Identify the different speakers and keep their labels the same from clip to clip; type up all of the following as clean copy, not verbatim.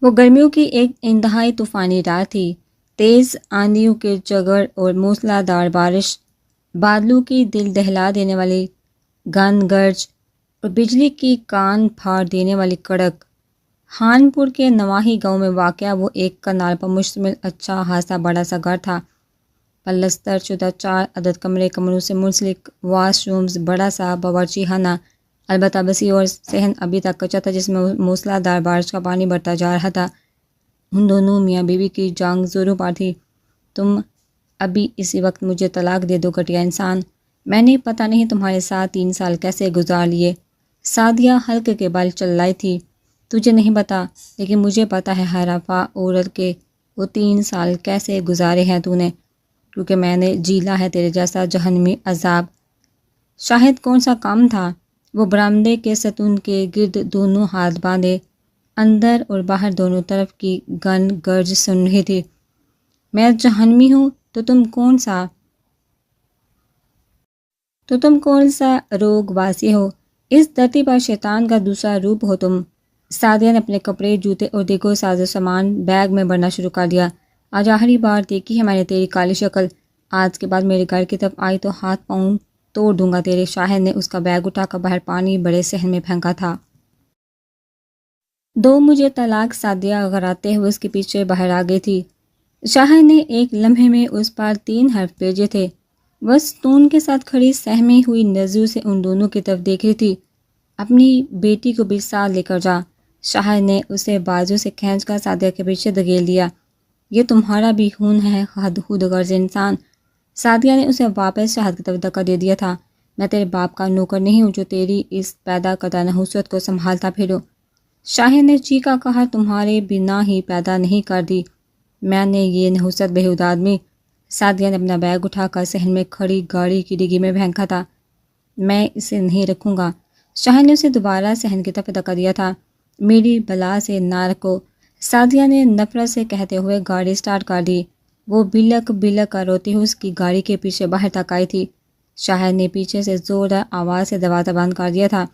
Speaker 1: وہ گرمیوں کی ایک انتہائی طوفانی رات تھی۔ تیز آندھیوں کے جھگڑ اور موسلا دھار بارش، بادلوں کی دل دہلا دینے والی گند گرج اور بجلی کی کان پھاڑ دینے والی کڑک۔ خان پور کے نواحی گاؤں میں واقع وہ ایک کنال پر مشتمل اچھا خاصا بڑا سا گھر تھا۔ پلستر شدہ 4 عدد کمرے، کمروں سے منسلک واش رومز، بڑا سا باورچی خانہ، البتہ وسیع اور صحن ابھی تک کچا تھا جس میں موسلا دھار بارش کا پانی بڑھتا جا رہا تھا۔ ان دونوں میاں بیوی کی جنگ زوروں پر تھی۔ تم ابھی اسی وقت مجھے طلاق دے دو گھٹیا انسان، میں نے پتہ نہیں تمہارے ساتھ 3 سال کیسے گزار لیے۔ سعدیہ حلقے کے بل چلائی تھی۔ تجھے نہیں پتا لیکن مجھے پتا ہے حرفہ عورت کے وہ 3 سال کیسے گزارے ہیں تو نے، کیونکہ میں نے جیلا ہے تیرے جیسا جہنمی عذاب۔ شاہد کون سا کام تھا؟ وہ برآمدے کے ستون کے گرد دونوں ہاتھ باندھے اندر اور باہر دونوں طرف کی گند گرج سن رہی تھی۔ میں جہنمی ہوں تو تم کون سا روگ واسی ہو؟ اس دھرتی پر شیطان کا دوسرا روپ ہو تم۔ سعدیہ نے اپنے کپڑے، جوتے اور دیگر ساز و سامان بیگ میں بھرنا شروع کر دیا۔ آج آخری بار دیکھی ہے میں نے تیری کالی شکل، آج کے بعد میرے گھر کی طرف آئی تو ہاتھ پاؤں توڑ دوں گا تیرے۔ شاہد نے اس کا بیگ اٹھا کر باہر پانی بڑے صحن میں پھینکا تھا۔ دو مجھے طلاق، سعدیہ غراتے ہوئے اس کے پیچھے باہر آ گئی تھی۔ شاہد نے ایک لمحے میں اس پر 3 حرف بھیجے تھے۔ وہ ستون کے ساتھ کھڑی سہمی ہوئی نظروں سے ان دونوں کی طرف دیکھ رہی تھی۔ اپنی بیٹی کو بھی ساتھ لے کر جا، شاہد نے اسے بازو سے کھینچ کر سعدیہ کے پیچھے دھکیل دیا۔ یہ تمہارا بھی خون ہے خود غرض انسان۔ سعدیہ نے اسے واپس شاہد کی طرف دھکا دے دیا تھا۔ میں تیرے باپ کا نوکر نہیں ہوں جو تیری اس پیدا کردہ نحوست کو سنبھالتا پھروں۔ شاہد نے چیخا کہا، تمہارے بنا ہی پیدا نہیں کر دی میں نے یہ نحوست بےہود آدمی۔ سعدیہ نے اپنا بیگ اٹھا کر صحن میں کھڑی گاڑی کی ڈگی میں پھینکا تھا۔ میں اسے نہیں رکھوں گا۔ شاہد نے اسے دوبارہ صحن کی طرف دھکا دیا تھا۔ میری بلا سے نہ رکھو، سعدیہ نے نفرت سے کہتے ہوئے گاڑی سٹارٹ کر دی۔ وہ بلک بلک کر روتی ہوئی اس کی گاڑی کے پیچھے باہر تک آئی تھی۔ شاہد نے پیچھے سے زوردار آواز سے دروازہ بند کر دیا تھا۔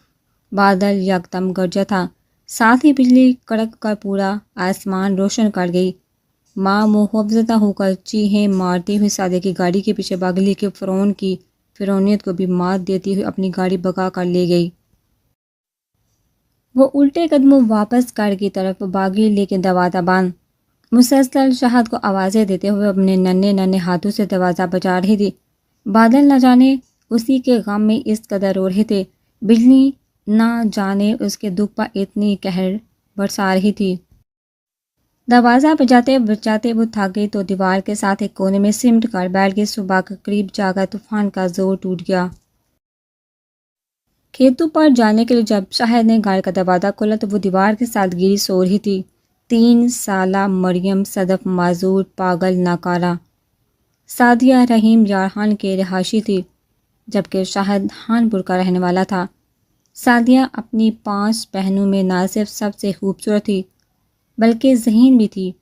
Speaker 1: بادل یکدم گرجا تھا، ساتھ ہی بجلی کڑک کر پورا آسمان روشن کر گئی۔ ماں محفوظہ ہو کر چیخیں مارتی ہوئی سعدیہ کی گاڑی کے پیچھے بھاگی، لیکن فرعون کی فرعونیت کو بھی مات دیتی ہوئی اپنی گاڑی بھگا کر لے گئی۔ وہ الٹے قدموں واپس گھر کی طرف بھاگی، لیکن دروازہ بند۔ مسلسل شاہد کو آوازیں دیتے ہوئے اپنے ننھے ننھے ہاتھوں سے دروازہ بجا رہی تھی۔ بادل نہ جانے اسی کے غم میں اس قدر رو رہے تھے، بجلی نہ جانے اس کے دکھ پر اتنی قہر برسا رہی تھی۔ دروازہ بجاتے بجاتے وہ تھک گئی تو دیوار کے ساتھ ایک کونے میں سمٹ کر بیٹھ گئی۔ صبح کے قریب جا کر طوفان کا زور ٹوٹ گیا۔ کھیتوں پر جانے کے لیے جب شاہد نے گھر کا دروازہ کھولا تو وہ دیوار کے ساتھ گری سو رہی تھی۔ 3 سالہ مریم صدف معذور، پاگل، ناکارہ۔ سعدیہ رحیم یار خان کے رہائشی تھی، جبکہ شاہد خان پور کا رہنے والا تھا۔ سعدیہ اپنی 5 بہنوں میں نہ صرف سب سے خوبصورت تھی بلکہ ذہین بھی تھی۔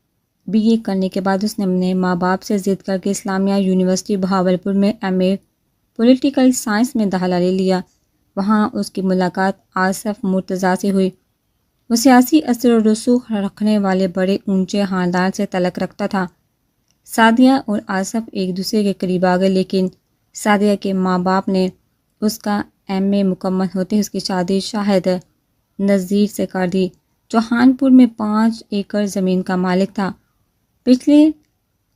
Speaker 1: BA کرنے کے بعد اس نے اپنے ماں باپ سے ضد کر کے اسلامیہ یونیورسٹی بہاولپور میں MA پولیٹیکل سائنس میں داخلہ لے لیا۔ وہاں اس کی ملاقات آصف مرتضیٰ سے ہوئی۔ وہ سیاسی اثر و رسوخ رکھنے والے بڑے اونچے خاندان سے تعلق رکھتا تھا۔ سعدیہ اور آصف ایک دوسرے کے قریب آ گئے، لیکن سعدیہ کے ماں باپ نے اس کا MA مکمل ہوتے ہی اس کی شادی شاہد نذیر سے کر دی، جو خان پور میں 5 ایکڑ زمین کا مالک تھا۔ پچھلے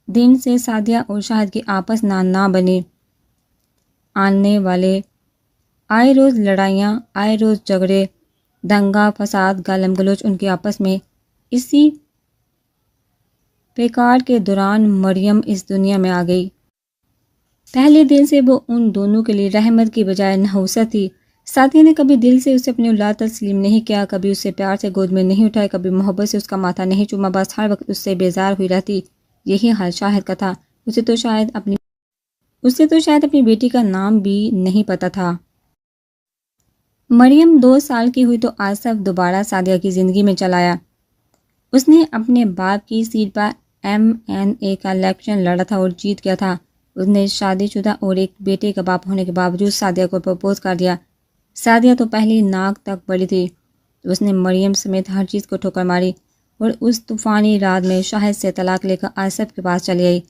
Speaker 1: دن سے سعدیہ اور شاہد کی آپس نہ بنی۔ آنے والے آئے روز لڑائیاں، آئے روز جھگڑے، دنگا فساد، گالم گلوچ ان کے آپس میں۔ اسی پیکار کے دوران مریم اس دنیا میں آ گئی۔ پہلے دن سے وہ ان دونوں کے لیے رحمت کی بجائے نحوست تھی۔ سعدیہ نے کبھی دل سے اسے اپنی اولاد تسلیم نہیں کیا، کبھی اسے پیار سے گود میں نہیں اٹھایا، کبھی محبت سے اس کا ماتھا نہیں چوما، بس ہر وقت اس سے بیزار ہوئی رہتی۔ یہی حال شاہد کا تھا۔ اسے تو شاید اپنی بیٹی کا نام بھی نہیں پتہ تھا۔ مریم 2 سال کی ہوئی تو آصف دوبارہ سعدیہ کی زندگی میں چلا آیا۔ اس نے اپنے باپ کی سیٹ پر MNA کا الیکشن لڑا تھا اور جیت گیا تھا۔ اس نے شادی شدہ اور ایک بیٹے کا باپ ہونے کے باوجود سعدیہ کو پرپوز کر دیا۔ سعدیہ تو پہلی ناک تک بڑھی تھی۔ اس نے مریم سمیت ہر چیز کو ٹھوکر ماری۔ اور اس طوفانی رات میں شاہد سے طلاق لے کر آصف کے پاس چلی آئی۔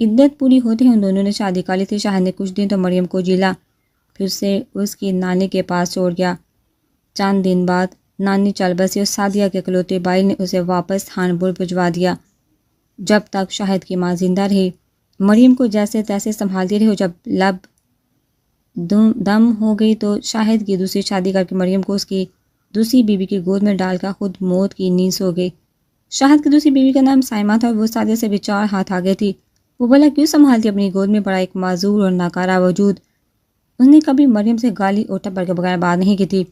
Speaker 1: عدت پوری ہوتے ہی ان دونوں نے شادی کر لی تھی۔ شاہد نے کچھ دن تو مریم کو جیلا، پھر اسے اس کی نانی کے پاس چھوڑ گیا۔ چند دن بعد نانی چل بسی اور سعدیہ کے اکلوتے بھائی نے اسے واپس خانپور بھجوا دیا۔ جب تک شاہد کی ماں زندہ رہی، مریم کو جیسے تیسے سنبھالتی رہی، اور جب لب دم ہو گئی تو شاہد کی دوسری شادی کر کے مریم کو اس کی دوسری بیوی کی گود میں ڈال کر خود موت کی نیند سو گئی۔ شاہد کی دوسری بیوی کا نام سائمہ تھا اور وہ سعدیہ سے بھی 4 ہاتھ آگے تھی۔ وہ بھلا کیوں سنبھالتی اپنی گود میں پڑا ایک معذور اور ناکارہ وجود۔ اس نے کبھی مریم سے گالی اور ٹپڑ کے بغیر بات نہیں کی تھی۔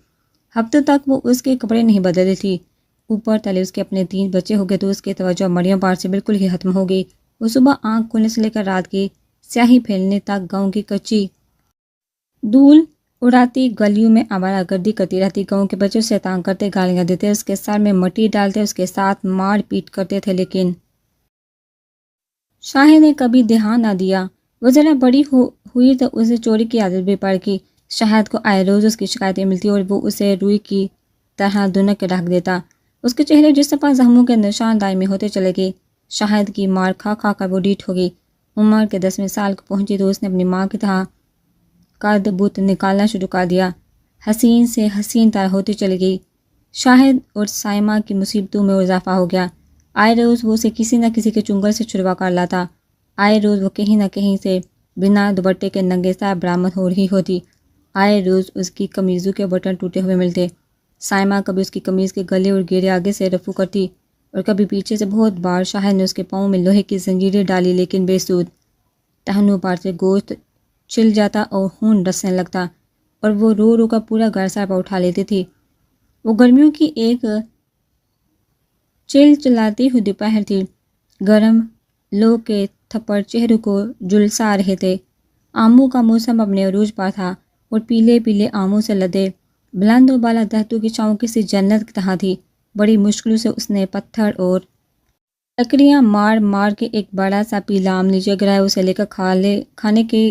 Speaker 1: ہفتوں تک وہ اس کے کپڑے نہیں بدلتی تھی۔ اوپر تلے اس کے اپنے 3 بچے ہو گئے تو اس کی توجہ مریم پر سے بالکل ہی ختم ہو گئی۔ وہ صبح آنکھ کھلنے سے لے کر رات کی سیاہی پھیلنے تک گاؤں کی کچی دھول اڑاتی گلیوں میں آوارہ گردی کرتی رہتی۔ گاؤں کے بچے اسے تانگ کرتے، گالیاں دیتے، اس کے سر میں مٹی ڈالتے، اس کے ساتھ مار پیٹ کرتے تھے، لیکن شاہد نے کبھی دھیان نہ دیا۔ وہ ذرا بڑی ہوئی تو اسے چوری کی عادت بھی پڑ گئی۔ شاہد کو آئے روز اس کی شکایتیں ملتی اور وہ اسے روئی کی طرح دنک کے رکھ دیتا۔ اس کے چہرے جس طرح زخموں کے نشان دائمی ہوتے چلے گئے۔ شاہد کی مار کھا کھا کر وہ ڈیٹ ہو گئی۔ عمر کے 10ویں سال کو پہنچی تو اس نے اپنی ماں کی طرح قد بت نکالنا شروع کر دیا۔ حسین سے حسین تر ہوتی چلی گئی۔ شاہد اور سائمہ کی مصیبتوں میں اضافہ ہو گیا۔ آئے روز وہ اسے کسی نہ کسی کے چنگل سے چھڑوا کر لاتا۔ آئے روز وہ کہیں نہ کہیں سے بنا دوپٹے کے ننگے سر برآمد ہو رہی ہوتی۔ آئے روز اس کی قمیضوں کے بٹن ٹوٹے ہوئے ملتے۔ سائمہ کبھی اس کی قمیض کے گلے اور گھیرے آگے سے رفو کرتی اور کبھی پیچھے سے۔ بہت بار شاہد نے اس کے پاؤں میں لوہے کی زنجیریں ڈالی، لیکن بے سود۔ ٹہنوں پر سے گوشت چل جاتا اور خون رسنے لگتا اور وہ رو رو کر پورا گھر سر پر اٹھا لیتی تھی۔ وہ گرمیوں کی ایک چل چلاتی ہوئی دوپہر تھی۔ گرم لو کے تھپڑ چہروں کو جھلسا رہے تھے۔ آموں کا موسم اپنے عروج پر تھا اور پیلے پیلے آموں سے لدے بلند و بالا درختوں کی چھاؤں کسی جنت کی طرح تھی۔ بڑی مشکلوں سے اس نے پتھر اور لکڑیاں مار مار کے ایک بڑا سا پیلا آم نیچے گرایا۔ اسے لے کر کھالے کی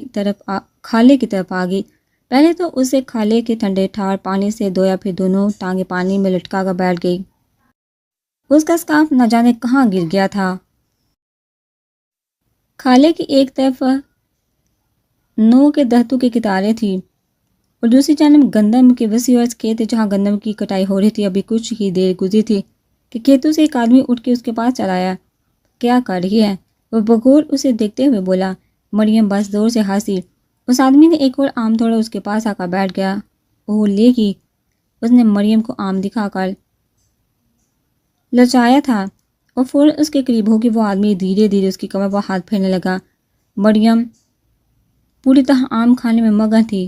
Speaker 1: طرف آ گئی۔ پہلے تو اسے کھالے کے ٹھنڈے ٹھار پانی سے دھویا، پھر دونوں ٹانگیں پانی میں لٹکا کر بیٹھ گئی۔ اس کا سکارف نہ جانے کہاں گر گیا تھا۔ کھالے کی ایک طرف نو کے درختوں کی قطاریں تھیں اور دوسری جانب گندم کے وسیع عرض کھیت تھے جہاں گندم کی کٹائی ہو رہی تھی۔ ابھی کچھ ہی دیر گزری تھی کہ کھیتوں سے ایک آدمی اٹھ کے اس کے پاس چلا آیا۔ کیا کر رہی ہے؟ وہ بغور اسے دیکھتے ہوئے بولا۔ مریم بس زور سے ہنسی۔ اس آدمی نے ایک اور آم توڑا، اس کے پاس آ کر بیٹھ گیا۔ وہ لے گی؟ اس نے مریم کو آم دکھا کر لچایا تھا اور فوراً اس کے قریب ہو کہ وہ آدمی دھیرے دھیرے اس کی کمر پر ہاتھ پھیرنے لگا۔ مریم پوری طرح آم کھانے میں مگن تھی۔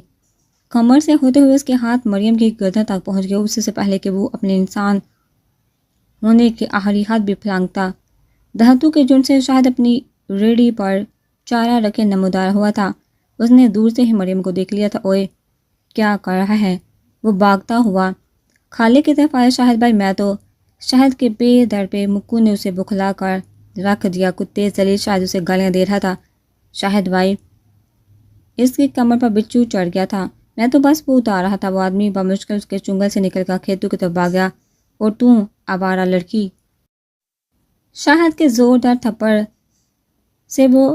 Speaker 1: کمر سے ہوتے ہوئے اس کے ہاتھ مریم کی گردن تک پہنچ گئے، اس سے پہلے کہ وہ اپنے انسان ہونے کے آخری حد بھی پھلانگتا۔ درختوں کے جھنڈ سے شاہد اپنی ریڑھی پر چارہ رکھے نمودار ہوا تھا۔ اس نے دور سے ہی مریم کو دیکھ لیا تھا۔ اوئے کیا کر رہا ہے؟ وہ بھاگتا ہوا کھالے کی طرف آیا۔ شاہد بھائی میں تو… شاہد کے بے در پہ مکو نے اسے بکھلا کر رکھ دیا۔ کتے ذلیل شاہد اسے گالیاں دے رہا تھا۔ شاہد بھائی، اس کی کمر پر بچھو چڑھ گیا تھا، میں تو بس وہ اتار رہا تھا۔ وہ آدمی بمشکل اس کے چنگل سے نکل کر کھیتوں کی طرف بھاگ گیا۔ اور تم آوارہ لڑکی! شاہد کے زوردار تھپڑ سے وہ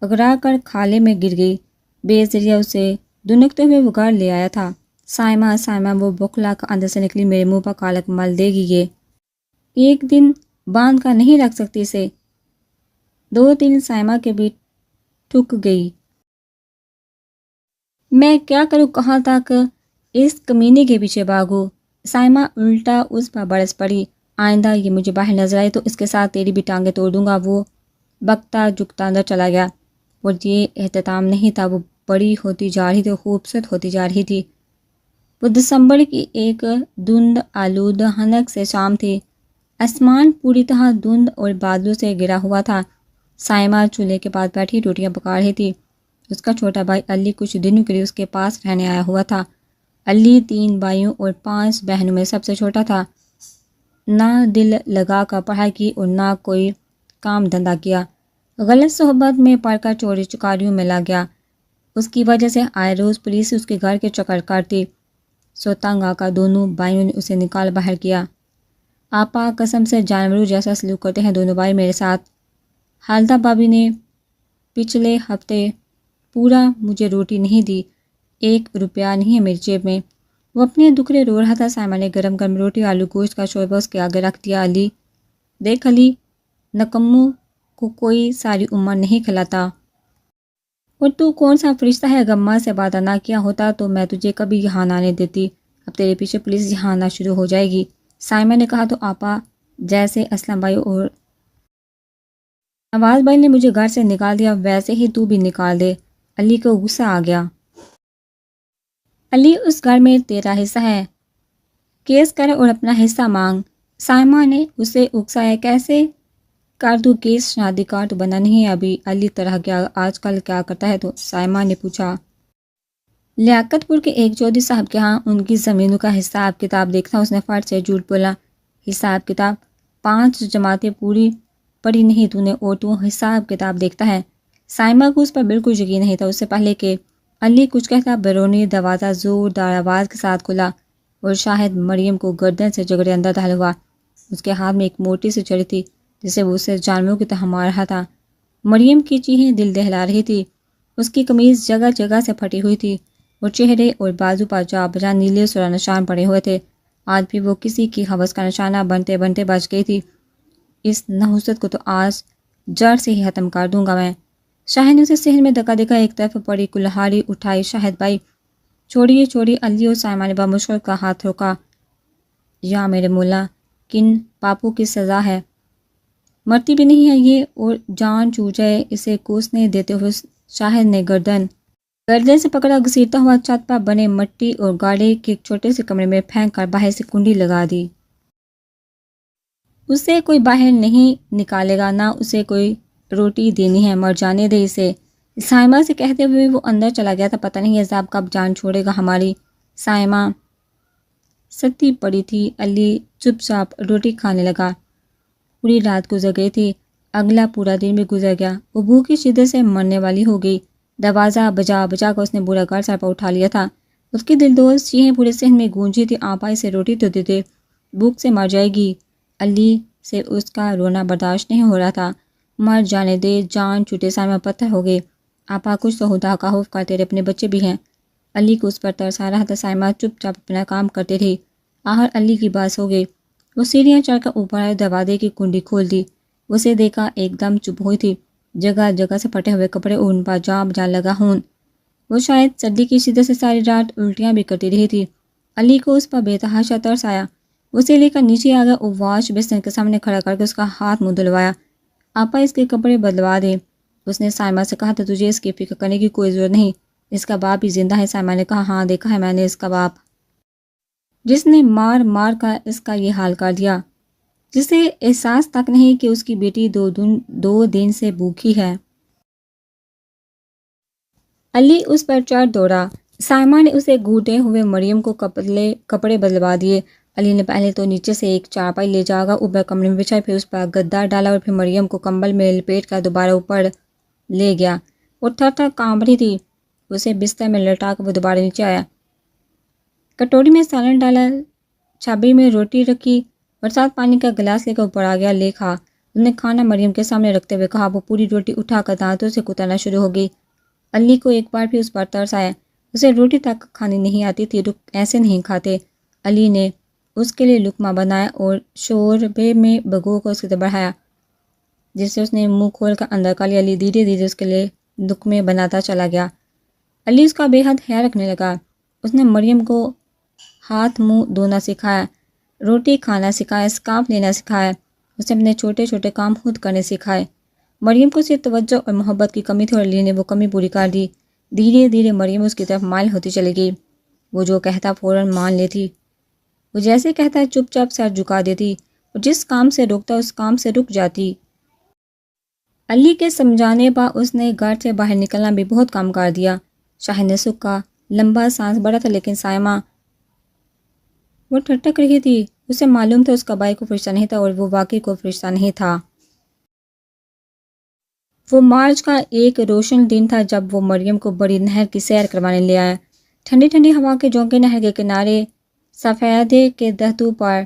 Speaker 1: اگرا کر کھالے میں گر گئی۔ بے ذریعہ اسے دنکتے ہوئے وہ گھر لے آیا تھا۔ سائمہ سائمہ، وہ بکھلا کر اندر سے نکلی، میرے منہ پر کالک مل دے گی یہ؟ ایک دن باندھ کر نہیں رکھ سکتی اسے؟ 2 دن سائمہ کے بھی ٹھک گئی۔ میں کیا کروں؟ کہاں تک اس کمینے کے پیچھے بھاگوں؟ سائمہ الٹا اس پر برس پڑی۔ آئندہ یہ مجھے باہر نظر آئی تو اس کے ساتھ تیری بھی ٹانگیں توڑ دوں گا۔ وہ بکتا جھکتا اندر چلا گیا۔ اور یہ اختتام نہیں تھا، وہ بڑی ہوتی جا رہی تھی، خوبصورت ہوتی جا رہی تھی۔ وہ دسمبر کی ایک دھند آلود حنک سے شام تھی۔ آسمان پوری طرح دھند اور بادلوں سے گھرا ہوا تھا۔ سائمہ چولہے کے پاس بیٹھی روٹیاں پکا رہی تھی۔ اس کا چھوٹا بھائی علی کچھ دنوں کے لیے اس کے پاس رہنے آیا ہوا تھا۔ علی 3 بھائیوں اور 5 بہنوں میں سب سے چھوٹا تھا۔ نہ دل لگا کر پڑھائی کی اور نہ کوئی کام دھندا کیا۔ غلط صحبت میں پڑھ کر چوری چکاریوں میں لگ گیا۔ اس کی وجہ سے آئے روز پولیس اس کے گھر کے چکر کاٹتی۔ سو تنگ آ کر دونوں بھائیوں نے اسے نکال باہر کیا۔ آپا قسم سے جانوروں جیسا سلوک کرتے ہیں دونوں بھائی میرے ساتھ۔ حالدہ بھابھی نے پچھلے ہفتے پورا مجھے روٹی نہیں دی، 1 روپیہ نہیں ہے میری جیب میں۔ وہ اپنے دکھڑے رو رہا تھا۔ سائمہ نے گرم گرم روٹی آلو گوشت کا شوربہ اس کے آگے رکھ دیا۔ علی، دیکھ علی، نکموں کو کوئی ساری عمر نہیں کھلاتا۔ اور تو کون سا فرشتہ ہے؟ اگر ماں سے وعدہ نہ کیا ہوتا تو میں تجھے کبھی یہاں نہ آنے دیتی۔ اب تیرے پیچھے پولیس یہاں آنا شروع ہو جائے گی۔ سائمہ نے کہا تو آپا جیسے اسلم بھائی اور نواز بھائی نے مجھے گھر سے نکال دیا ویسے ہی تو بھی نکال دے۔ علی کو غصہ آ گیا۔ علی، اس گھر میں تیرا حصہ ہے، کیس کر اور اپنا حصہ مانگ۔ سائمہ نے اسے اکسایا، کیسے کر دوں کیس؟ شادی کا تو بنا نہیں ہے ابھی۔ علی طرح گیا، آج کل کیا کرتا ہے تو؟ سائمہ نے پوچھا۔ لیاقت پور کے ایک چودھری صاحب کے ہاں ان کی زمینوں کا حساب کتاب دیکھتا۔ اس نے فرد سے جھوٹ بولا۔ حساب کتاب؟ 5 جماعتیں پوری پڑھی نہیں تو نے اور تو حساب کتاب دیکھتا ہے؟ سائمہ کو اس پر بالکل یقین نہیں تھا۔ اس سے پہلے کہ علی کچھ کہتا بیرونی دروازہ زوردار آواز کے ساتھ کھلا اور شاہد مریم کو گردن سے جگڑے اندر داخل ہوا۔ اس کے ہاتھ میں ایک موٹی سی چھڑی تھی جسے وہ اسے جانوروں کی طرح مار رہا تھا۔ مریم کی چیخیں دل دہلا رہی تھی۔ اس کی قمیض جگہ جگہ سے پھٹی ہوئی تھی اور چہرے اور بازو پر جا بجا نیلے سرخ نشان پڑے ہوئے تھے۔ آج بھی وہ کسی کی ہوس کا نشانہ بنتے بنتے بچ گئی تھی۔ اس نحوست کو تو آج جڑ سے ہی ختم کر دوں گا میں۔ شاہد نے اسے صحن میں دھکا دے کر ایک طرف پڑی کلہاڑی اٹھائی۔ شاہد بھائی چھوڑیے چھوڑیے۔ علی اور سائمہ نے بمشکل کا ہاتھ روکا۔ یا میرے مولا، کن پاپوں کی سزا ہے؟ مرتی بھی نہیں ہے یہ اور جان چھوٹ جائے۔ اسے کوسنے دیتے ہوئے شاہد نے گردن سے پکڑا، گھسیٹتا ہوا چھت پر بنے مٹی اور گاڑی کے چھوٹے سے کمرے میں پھینک کر باہر سے کنڈی لگا دی۔ اسے کوئی باہر نہیں نکالے گا، نہ اسے کوئی روٹی دینی ہے، مر جانے دے اسے۔ سائمہ سے کہتے ہوئے وہ اندر چلا گیا تھا۔ پتہ نہیں عذاب کب جان چھوڑے گا ہماری۔ سائمہ ستی پڑی تھی۔ علی چپ چاپ روٹی کھانے لگا۔ پوری رات گزر گئی تھی، اگلا پورا دن بھی گزر گیا۔ وہ بھوک کی شدت سے مرنے والی ہو گئی۔ دروازہ بجا بجا کر اس نے پورا گھر سر پر اٹھا لیا تھا۔ اس کی دلدوز چیخیں پورے صحن میں گونجی تھی، آپا اسے روٹی تو دے دے، بھوک سے مر جائے گی۔ علی سے اس کا رونا برداشت نہیں ہو رہا تھا۔ مر جانے دے، جان چھوٹے۔ سائمہ پتھر ہو گئی۔ آپا کچھ تو خدا کا خوف کر، تیرے اپنے بچے بھی ہیں۔ علی کو اس پر ترس آ رہا تھا۔ سائمہ چپ چاپ اپنا کام کرتے رہی۔ آخر علی کی بات ہو گئی۔ وہ سیڑھیاں چڑھ کر اوپر آئے، دروازے کی کنڈی کھول دی۔ اسے دیکھا ایک دم چپ ہوئی تھی، جگہ جگہ سے پھٹے ہوئے کپڑے اور ان پر جا بجا لگا خون۔ وہ شاید سردی کی شدت سے ساری رات الٹیاں بھی کرتی رہی تھی۔ علی کو اس پر بے تحاشا ترس آیا۔ اسے لے کر نیچے آ گیا اور واش بیسن کے سامنے کھڑا کر کے اس کا ہاتھ منہ دھلوایا۔ آپا اس کے کپڑے بدلوا دے۔ اس نے سائمہ سے کہا تھا تجھے اس کی فکر کرنے کی کوئی ضرورت نہیں، اس کا باپ بھی زندہ ہے۔ سائمہ نے کہا ہاں دیکھا ہے میں نے اس کا باپ، جس نے مار مار کر اس کا یہ حال کر دیا، جسے احساس تک نہیں کہ اس کی بیٹی 2 دن سے بھوکی ہے۔ علی اس پر چڑھ دوڑا۔ سائمہ نے اسے گھوٹے ہوئے مریم کو کپڑے بدلوا دیے۔ علی نے پہلے تو نیچے سے ایک چارپائی لے جا کر اوپر کمرے میں بچھائی، پھر اس پر گدا ڈالا اور پھر مریم کو کمبل میں لپیٹ کر دوبارہ اوپر لے گیا۔ وہ تھر تھر کانپ رہی تھی۔ اسے بستر میں لٹا کر وہ دوبارہ نیچے آیا، کٹوری میں سالن ڈالا، چھابی میں روٹی رکھی اور ساتھ پانی کا گلاس لے کر اوپر آ گیا، لے کھا۔ اس نے کھانا مریم کے سامنے رکھتے ہوئے کہا۔ وہ پوری روٹی اٹھا کر دانتوں سے کترنا شروع ہو گئی۔ علی کو ایک بار پھر اس پر ترس آیا۔ اسے روٹی تک کھانی نہیں آتی تھی، ایسے نہیں کھاتے۔ علی نے اس کے لیے لقمہ بنایا اور شوربے میں بھگو کر اسے بڑھایا، جس سے اس نے منہ کھول کر اندر کر لیا۔ علی دھیرے دھیرے اس کے لیے لقمے بناتا چلا گیا۔ علی اس کا بے حد خیال رکھنے لگا۔ اس نے مریم کو ہاتھ منہ دھونا سکھایا، روٹی کھانا سکھایا، اسکارف لینا سکھایا۔ اس نے اپنے چھوٹے چھوٹے کام خود کرنے سکھائے۔ مریم کو صرف توجہ اور محبت کی کمی تھی اور علی نے وہ کمی پوری کر دی۔ دھیرے دھیرے مریم اس کی طرف مائل ہوتی چلی گئی۔ وہ جو کہتا فوراً مان لیتی۔ وہ جیسے کہتا چپ چاپ سر جھکا دیتی اور جس کام سے روکتا اس کام سے رک جاتی۔ علی کے سمجھانے پر اس نے گھر سے باہر نکلنا بھی بہت کم کر دیا۔ شاہد نے سکا لمبا سانس بڑا تھا، لیکن سائمہ وہ ٹھٹک رہی تھی۔ اسے معلوم تھا اس کا بھائی کو فرشتہ نہیں تھا اور وہ واقعی کو فرشتہ نہیں تھا۔ وہ مارچ کا ایک روشن دن تھا جب وہ مریم کو بڑی نہر کی سیر کروانے لے آیا۔ ٹھنڈی ٹھنڈی ہوا کے جھونکے نہر کے کنارے سفیدے کے درختوں پر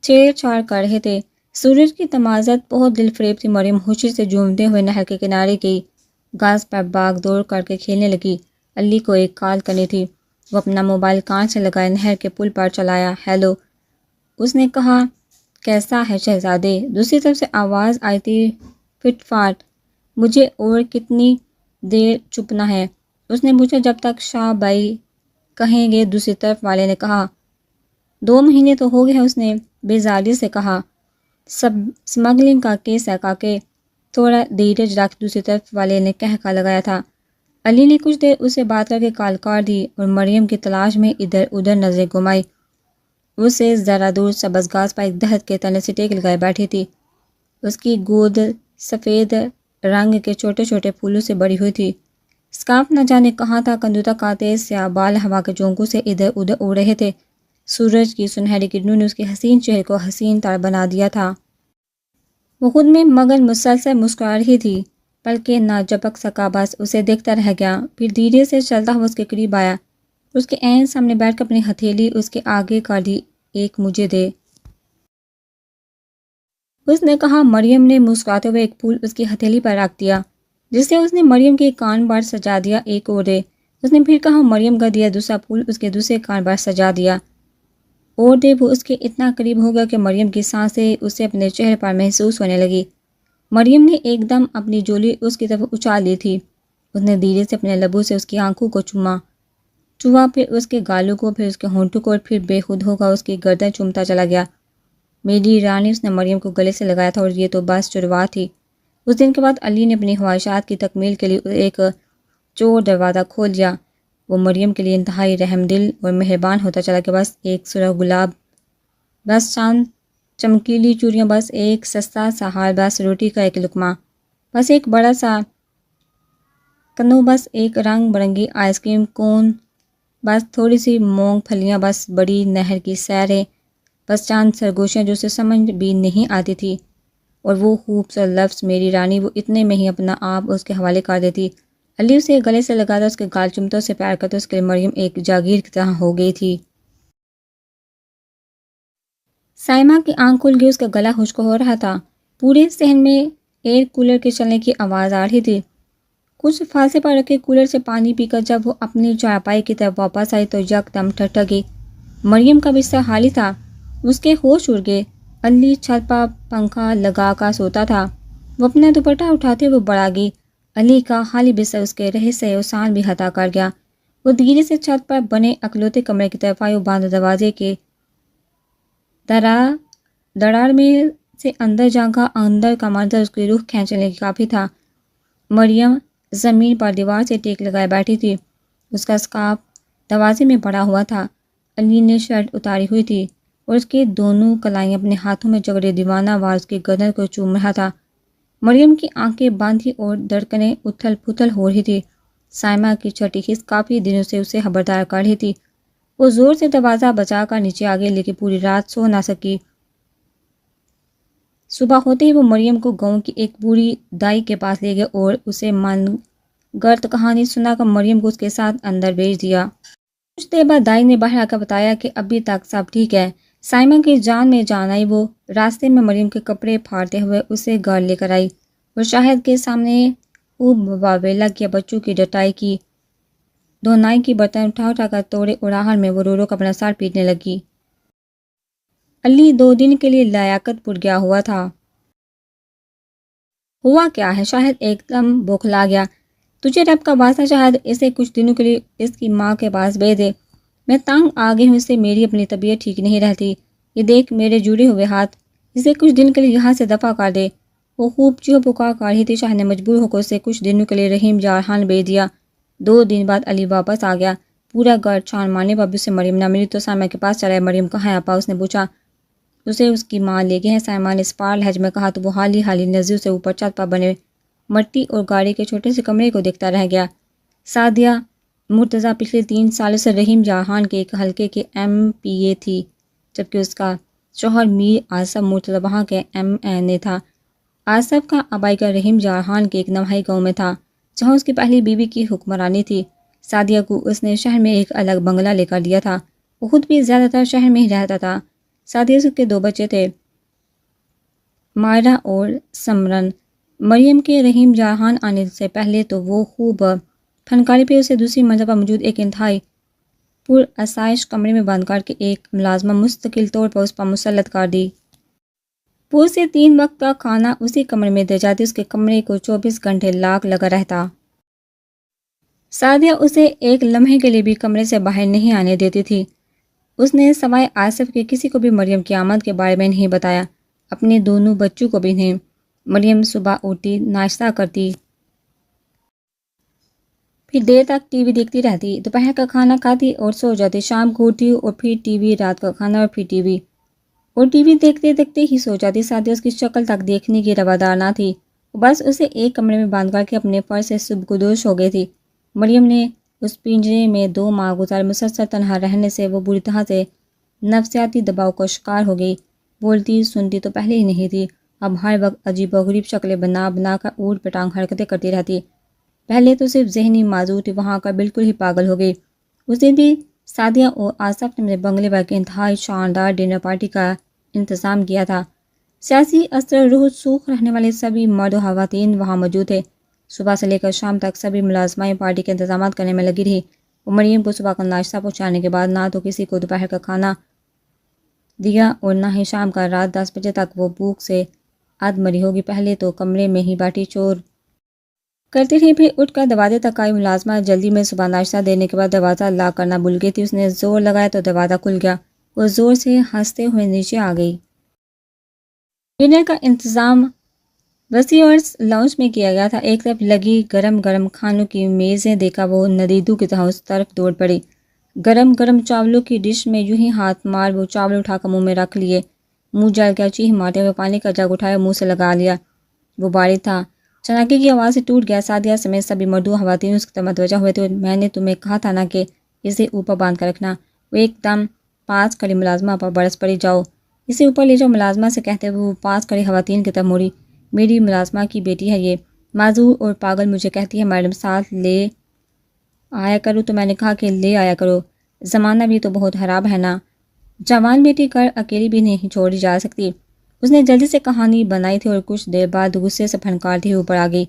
Speaker 1: چھیڑ چھاڑ کر رہے تھے۔ سورج کی تمازت بہت دل فریب تھی۔ مریم خوشی سے جھومتے ہوئے نہر کے کنارے گئی، گھاس پر باغ دوڑ کر کے کھیلنے لگی۔ علی کو ایک کال کرنی تھی۔ وہ اپنا موبائل کان سے لگائے نہر کے پل پر چلایا۔ ہیلو، اس نے کہا، کیسا ہے شہزادے؟ دوسری طرف سے آواز آئی تھی، فٹ فاٹ، مجھے اور کتنی دیر چھپنا ہے؟ اس نے پوچھا۔ جب تک شاہ بھائی کہیں گے، دوسری طرف والے نے کہا۔ 2 مہینے تو ہو گئے ہیں، اس نے بیزاری سے کہا۔ سب سمگلنگ کا کیس ہے کاکے، تھوڑا دھیرج رکھ، دوسری طرف والے نے کہکا لگایا تھا۔ علی نے کچھ دیر اس سے بات کر کے کال کاٹ دی اور مریم کی تلاش میں ادھر ادھر نظریں گھمائی۔ اس سے ذرا دور سبز گھاس پر ایک درخت کے تنے سے ٹیک لگائے بیٹھی تھی۔ اس کی گود سفید رنگ کے چھوٹے چھوٹے پھولوں سے بڑی ہوئی تھی۔ اسکارف نہ جانے کہاں تھا، کندوتا کا تیز سیاہ بال ہوا کے جھونکوں سے ادھر ادھر اڑ رہے تھے۔ سورج کی سنہری کرنوں نے اس کے حسین چہرے کو حسین تر بنا دیا تھا۔ وہ خود میں مگن مسلسل مسکرا رہی تھی، بلکہ نہ جھپک سکا، بس اسے دیکھتا رہ گیا۔ پھر دھیرے سے چلتا ہوا اس کے قریب آیا، اس کے عین سامنے بیٹھ کر اپنی ہتھیلی اس کے آگے کر دی۔ ایک مجھے دے، اس نے کہا۔ مریم نے مسکراتے ہوئے ایک پھول اس کی ہتھیلی پر رکھ دیا، جس سے اس نے مریم کے کان پر سجا دیا۔ ایک اور دے، اس نے پھر کہا۔ مریم کا دیا دوسرا پھول اس کے دوسرے کان پر سجا دیا۔ اور دے، وہ اس کے اتنا قریب ہو گیا کہ مریم کی سانسیں اسے اپنے چہرے پر محسوس ہونے لگی۔ مریم نے ایک دم اپنی جولی اس کی طرف اچھال لی تھی۔ اس نے دھیرے سے اپنے لبوں سے اس کی آنکھوں کو چوما، پھر اس کے گالوں کو، پھر اس کے ہونٹوں کو، اور پھر بے خود ہو کر اس کی گردن چومتا چلا گیا۔ میری رانی، اس نے مریم کو گلے سے لگایا تھا، اور یہ تو بس شروعات تھی۔ اس دن کے بعد علی نے اپنی خواہشات کی تکمیل کے لیے ایک چور دروازہ کھول دیا۔ وہ مریم کے لیے انتہائی رحم دل اور مہربان ہوتا چلا کہ بس ایک سرخ گلاب، بس چاند چمکیلی چوڑیاں، بس ایک سستا سا ہار، بس روٹی کا ایک لقمہ، بس ایک بڑا سا کنو، بس ایک رنگ برنگی آئس کریم کون، بس تھوڑی سی مونگ پھلیاں، بس بڑی نہر کی سیریں، بس چاند سرگوشیاں جو اسے سمجھ بھی نہیں آتی تھی، اور وہ خوبصورت لفظ میری رانی، وہ اتنے میں ہی اپنا آپ اس کے حوالے کر دیتی۔ علی اسے گلے سے لگاتا، اس کے گال چومتا، اسے پیار کرتا، اس کے لیے مریم ایک جاگیر کی طرح ہو گئی تھی۔ سائمہ کی آنکھ کھل گئی، اس کا گلا خشک ہو رہا تھا۔ پورے صحن میں ایئر کولر کے چلنے کی آواز آ رہی تھی۔ کچھ فاصلے پر رکھے کولر سے پانی پی کر جب وہ اپنی چارپائی کی طرف واپس آئی تو یک دم ٹھٹک گئی۔ مریم کا بستر خالی تھا، اس کے ہوش اڑ گئے۔ علی چھت پر پنکھا لگا کر سوتا تھا۔ وہ اپنا دوپٹہ اٹھاتے ہوئے بڑھا گئی۔ علی کا خالی بستر اس کے رہ سے اوسان بھی ہٹا کر گیا۔ وہ دھیرے سے چھت پر بنے اکلوتے کمرے کی طرف آئی، وہ بند دروازے کے دراڑ میں سے اندر جھانکا۔ اندر کا منظر اس کی روح کھینچنے کا کافی تھا۔ مریم زمین پر دیوار سے ٹیک لگائے بیٹھی تھی، اس کا اسکارف دروازے میں پڑا ہوا تھا۔ علی نے شرٹ اتاری ہوئی تھی اور اس کے دونوں کلائیں اپنے ہاتھوں میں جگڑے دیوانہ وار اس کی گردن کو چوم رہا تھا۔ مریم کی آنکھیں بند تھیں اور دھڑکنیں اتھل پھتل ہو رہی تھی۔ سائمہ کی چھٹی حس کافی دنوں سے اسے خبردار کر رہی تھی۔ وہ زور سے دروازہ بجا کر نیچے آ گئی، لیکن پوری رات سو نہ سکی۔ صبح ہوتے ہی وہ مریم کو گاؤں کی ایک بوڑھی دائی کے پاس لے گئے اور اسے من گڑت کہانی سنا کر مریم کو اس کے ساتھ اندر بھیج دیا۔ کچھ دیر بعد دائی نے باہر آ کر بتایا کہ ابھی تک سب ٹھیک ہے۔ سائمہ کی جان میں جان آئی۔ وہ راستے میں مریم کے کپڑے پھاڑتے ہوئے اسے گھر لے کر آئی اور شاہد کے سامنے خوب واویلا کیا، بچوں کی ڈٹائی کی، دھونائی کی، برتن اٹھا کر توڑے، اور آخر میں وہ رو رو کر اپنا سر پیٹنے لگی۔ علی 2 دن کے لیے لیاقت پور گیا ہوا تھا۔ ہوا کیا ہے؟ شاہد ایک دم بوکھلا گیا۔ تجھے رب کا واسطہ شاہد، اسے کچھ دنوں کے لیے اس کی ماں کے پاس بھیج دے۔ میں تنگ آ گئی ہوں، اس سے میری اپنی طبیعت ٹھیک نہیں رہتی۔ یہ دیکھ میرے جڑے ہوئے ہاتھ، اسے کچھ دن کے لیے یہاں سے دفع کر دے۔ وہ خوب چیخ پکار کر رہی تھی۔ شاہد نے مجبور ہو کر اسے کچھ دنوں کے لیے رحیم جارحان بھیج دیا۔ 2 دن بعد علی واپس آ گیا۔ پورا گھر چھان مارنے پر بھی اسے مریم نہ ملی تو سائمہ کے پاس چلا۔ مریم کہاں ہے آپا؟ اس نے پوچھا۔ اسے اس کی ماں لے گئے ہیں، سائمہ نے اسپار لہجے میں کہا تو وہ حالی نظروں سے اوپر چھت پر بنے مٹی اور گاڑی کے چھوٹے سے کمرے کو دیکھتا رہ گیا۔ سعدیہ مرتضی پچھلے 3 سالوں سے رحیم جارحان کے ایک حلقے کے MPA تھی، جبکہ اس کا شوہر میر آصف مرتضی وہاں کے MNA تھا۔ آصف کا آبائی کا رحیم جارحان کے ایک نواحی گاؤں میں تھا، جہاں اس کی پہلی بیوی کی حکمرانی تھی۔ سعدیہ کو اس نے شہر میں ایک الگ بنگلہ لے کر دیا تھا۔ وہ خود بھی زیادہ تر شہر میں ہی رہتا تھا۔ سعدیہ کے 2 بچے تھے، مائرہ اور سمرن۔ مریم کے رحیم جہان آنے سے پہلے تو وہ خوب فنکاری پہ اسے دوسری منزل پر موجود ایک انتہائی پر آسائش کمرے میں بند کر کے ایک ملازمہ مستقل طور پر اس پر مسلط کر دی۔ وہ اسے 3 وقت کا کھانا اسی کمرے میں دے جاتی، اس کے کمرے کو 24 گھنٹے لاک لگا رہتا۔ سعدیہ اسے ایک لمحے کے لیے بھی کمرے سے باہر نہیں آنے دیتی تھی۔ اس نے سوائے آصف کے کسی کو بھی مریم کی آمد کے بارے میں نہیں بتایا، اپنے دونوں بچوں کو بھی نہیں۔ مریم صبح اٹھتی، ناشتہ کرتی، پھر دیر تک ٹی وی دیکھتی رہتی، دوپہر کا کھانا کھاتی اور سو جاتی، شام کو اٹھتی اور پھر ٹی وی، رات کا کھانا اور پھر ٹی وی، اور ٹی وی دیکھتے دیکھتے ہی سو جاتی۔ سعدیہ اس کی شکل تک دیکھنے کی روادار نہ تھی، بس اسے ایک کمرے میں باندھ کر کے اپنے فرض سے سبکدوش ہو گئی تھی۔ مریم نے اس پنجرے میں 2 ماہ گزارے، مسلسل تنہا رہنے سے وہ بری طرح سے نفسیاتی دباؤ کا شکار ہو گئی۔ بولتی سنتی تو پہلے ہی نہیں تھی، اب ہر وقت عجیب و غریب شکلیں بنا بنا کر اوٹ پٹانگ حرکتیں کرتی رہتی۔ پہلے تو صرف ذہنی معذور تھی، وہاں کا بالکل ہی پاگل ہو گئی۔ اس دن بھی سعدیہ اور آصف نے میرے بنگلے پر انتہائی شاندار ڈنر پارٹی کا انتظام کیا تھا۔ سیاسی اثر روح سوکھ رہنے والے سبھی مرد و خواتین وہاں موجود تھے۔ صبح سے لے کر شام تک سبھی ملازمائیں پارٹی کے انتظامات کرنے میں لگی رہی۔ وہ مریم کو صبح کا ناشتہ پہنچانے کے بعد نہ تو کسی کو دوپہر کا کھانا دیا اور نہ ہی شام کا۔ رات 10 بجے تک وہ بھوک سے اد مری ہوگی، پہلے تو کمرے میں ہی بیٹھی چور کرتی رہی، پھر اٹھ کر دروازے تک آئی۔ ملازمہ جلدی میں صبح ناشتہ دینے کے بعد دروازہ لاک کرنا بھول گئی تھی، اس نے زور لگایا تو دروازہ کھل گیا۔ وہ زور سے ہنستے ہوئے نیچے آ گئی۔ ڈنر کا انتظام وسیعرس لاؤنج میں کیا گیا تھا۔ ایک طرف لگی گرم گرم کھانوں کی میزیں دیکھا وہ ندیدو کی طرح اس طرف دوڑ پڑی۔ گرم گرم چاولوں کی ڈش میں یوں ہی ہاتھ مار وہ چاول اٹھا کر منہ میں رکھ لیے۔ منہ جل گیا، چیخ مارتے ہوئے پانی کا جگ اٹھایا، منہ سے لگا لیا۔ وہ بارد تھا، چناکے کی آواز سے ٹوٹ گیا۔ سعدیہ سمیت سبھی مردوں خواتین اس کی طرف متوجہ ہوئے تھے۔ میں نے تمہیں کہا تھا نا کہ اسے اوپر باندھ کر رکھنا۔ وہ ایک دم پاس کھڑی ملازمہ پر برس پڑی، جاؤ اسے اوپر لے جاؤ۔ ملازمہ سے کہتے ہوئے وہ پاس کھڑی خواتین کی طرف مڑی۔ میری ملازمہ کی بیٹی ہے یہ، معذور اور پاگل، مجھے کہتی ہے میڈم ساتھ لے آیا کرو، تو میں نے کہا کہ لے آیا کرو۔ زمانہ بھی تو بہت خراب ہے نا، جوان بیٹی کر اکیلی بھی نہیں چھوڑی جا سکتی۔ اس نے جلدی سے کہانی بنائی تھی اور کچھ دیر بعد غصے سے پھنکارتی ہوئی اوپر آ گئی۔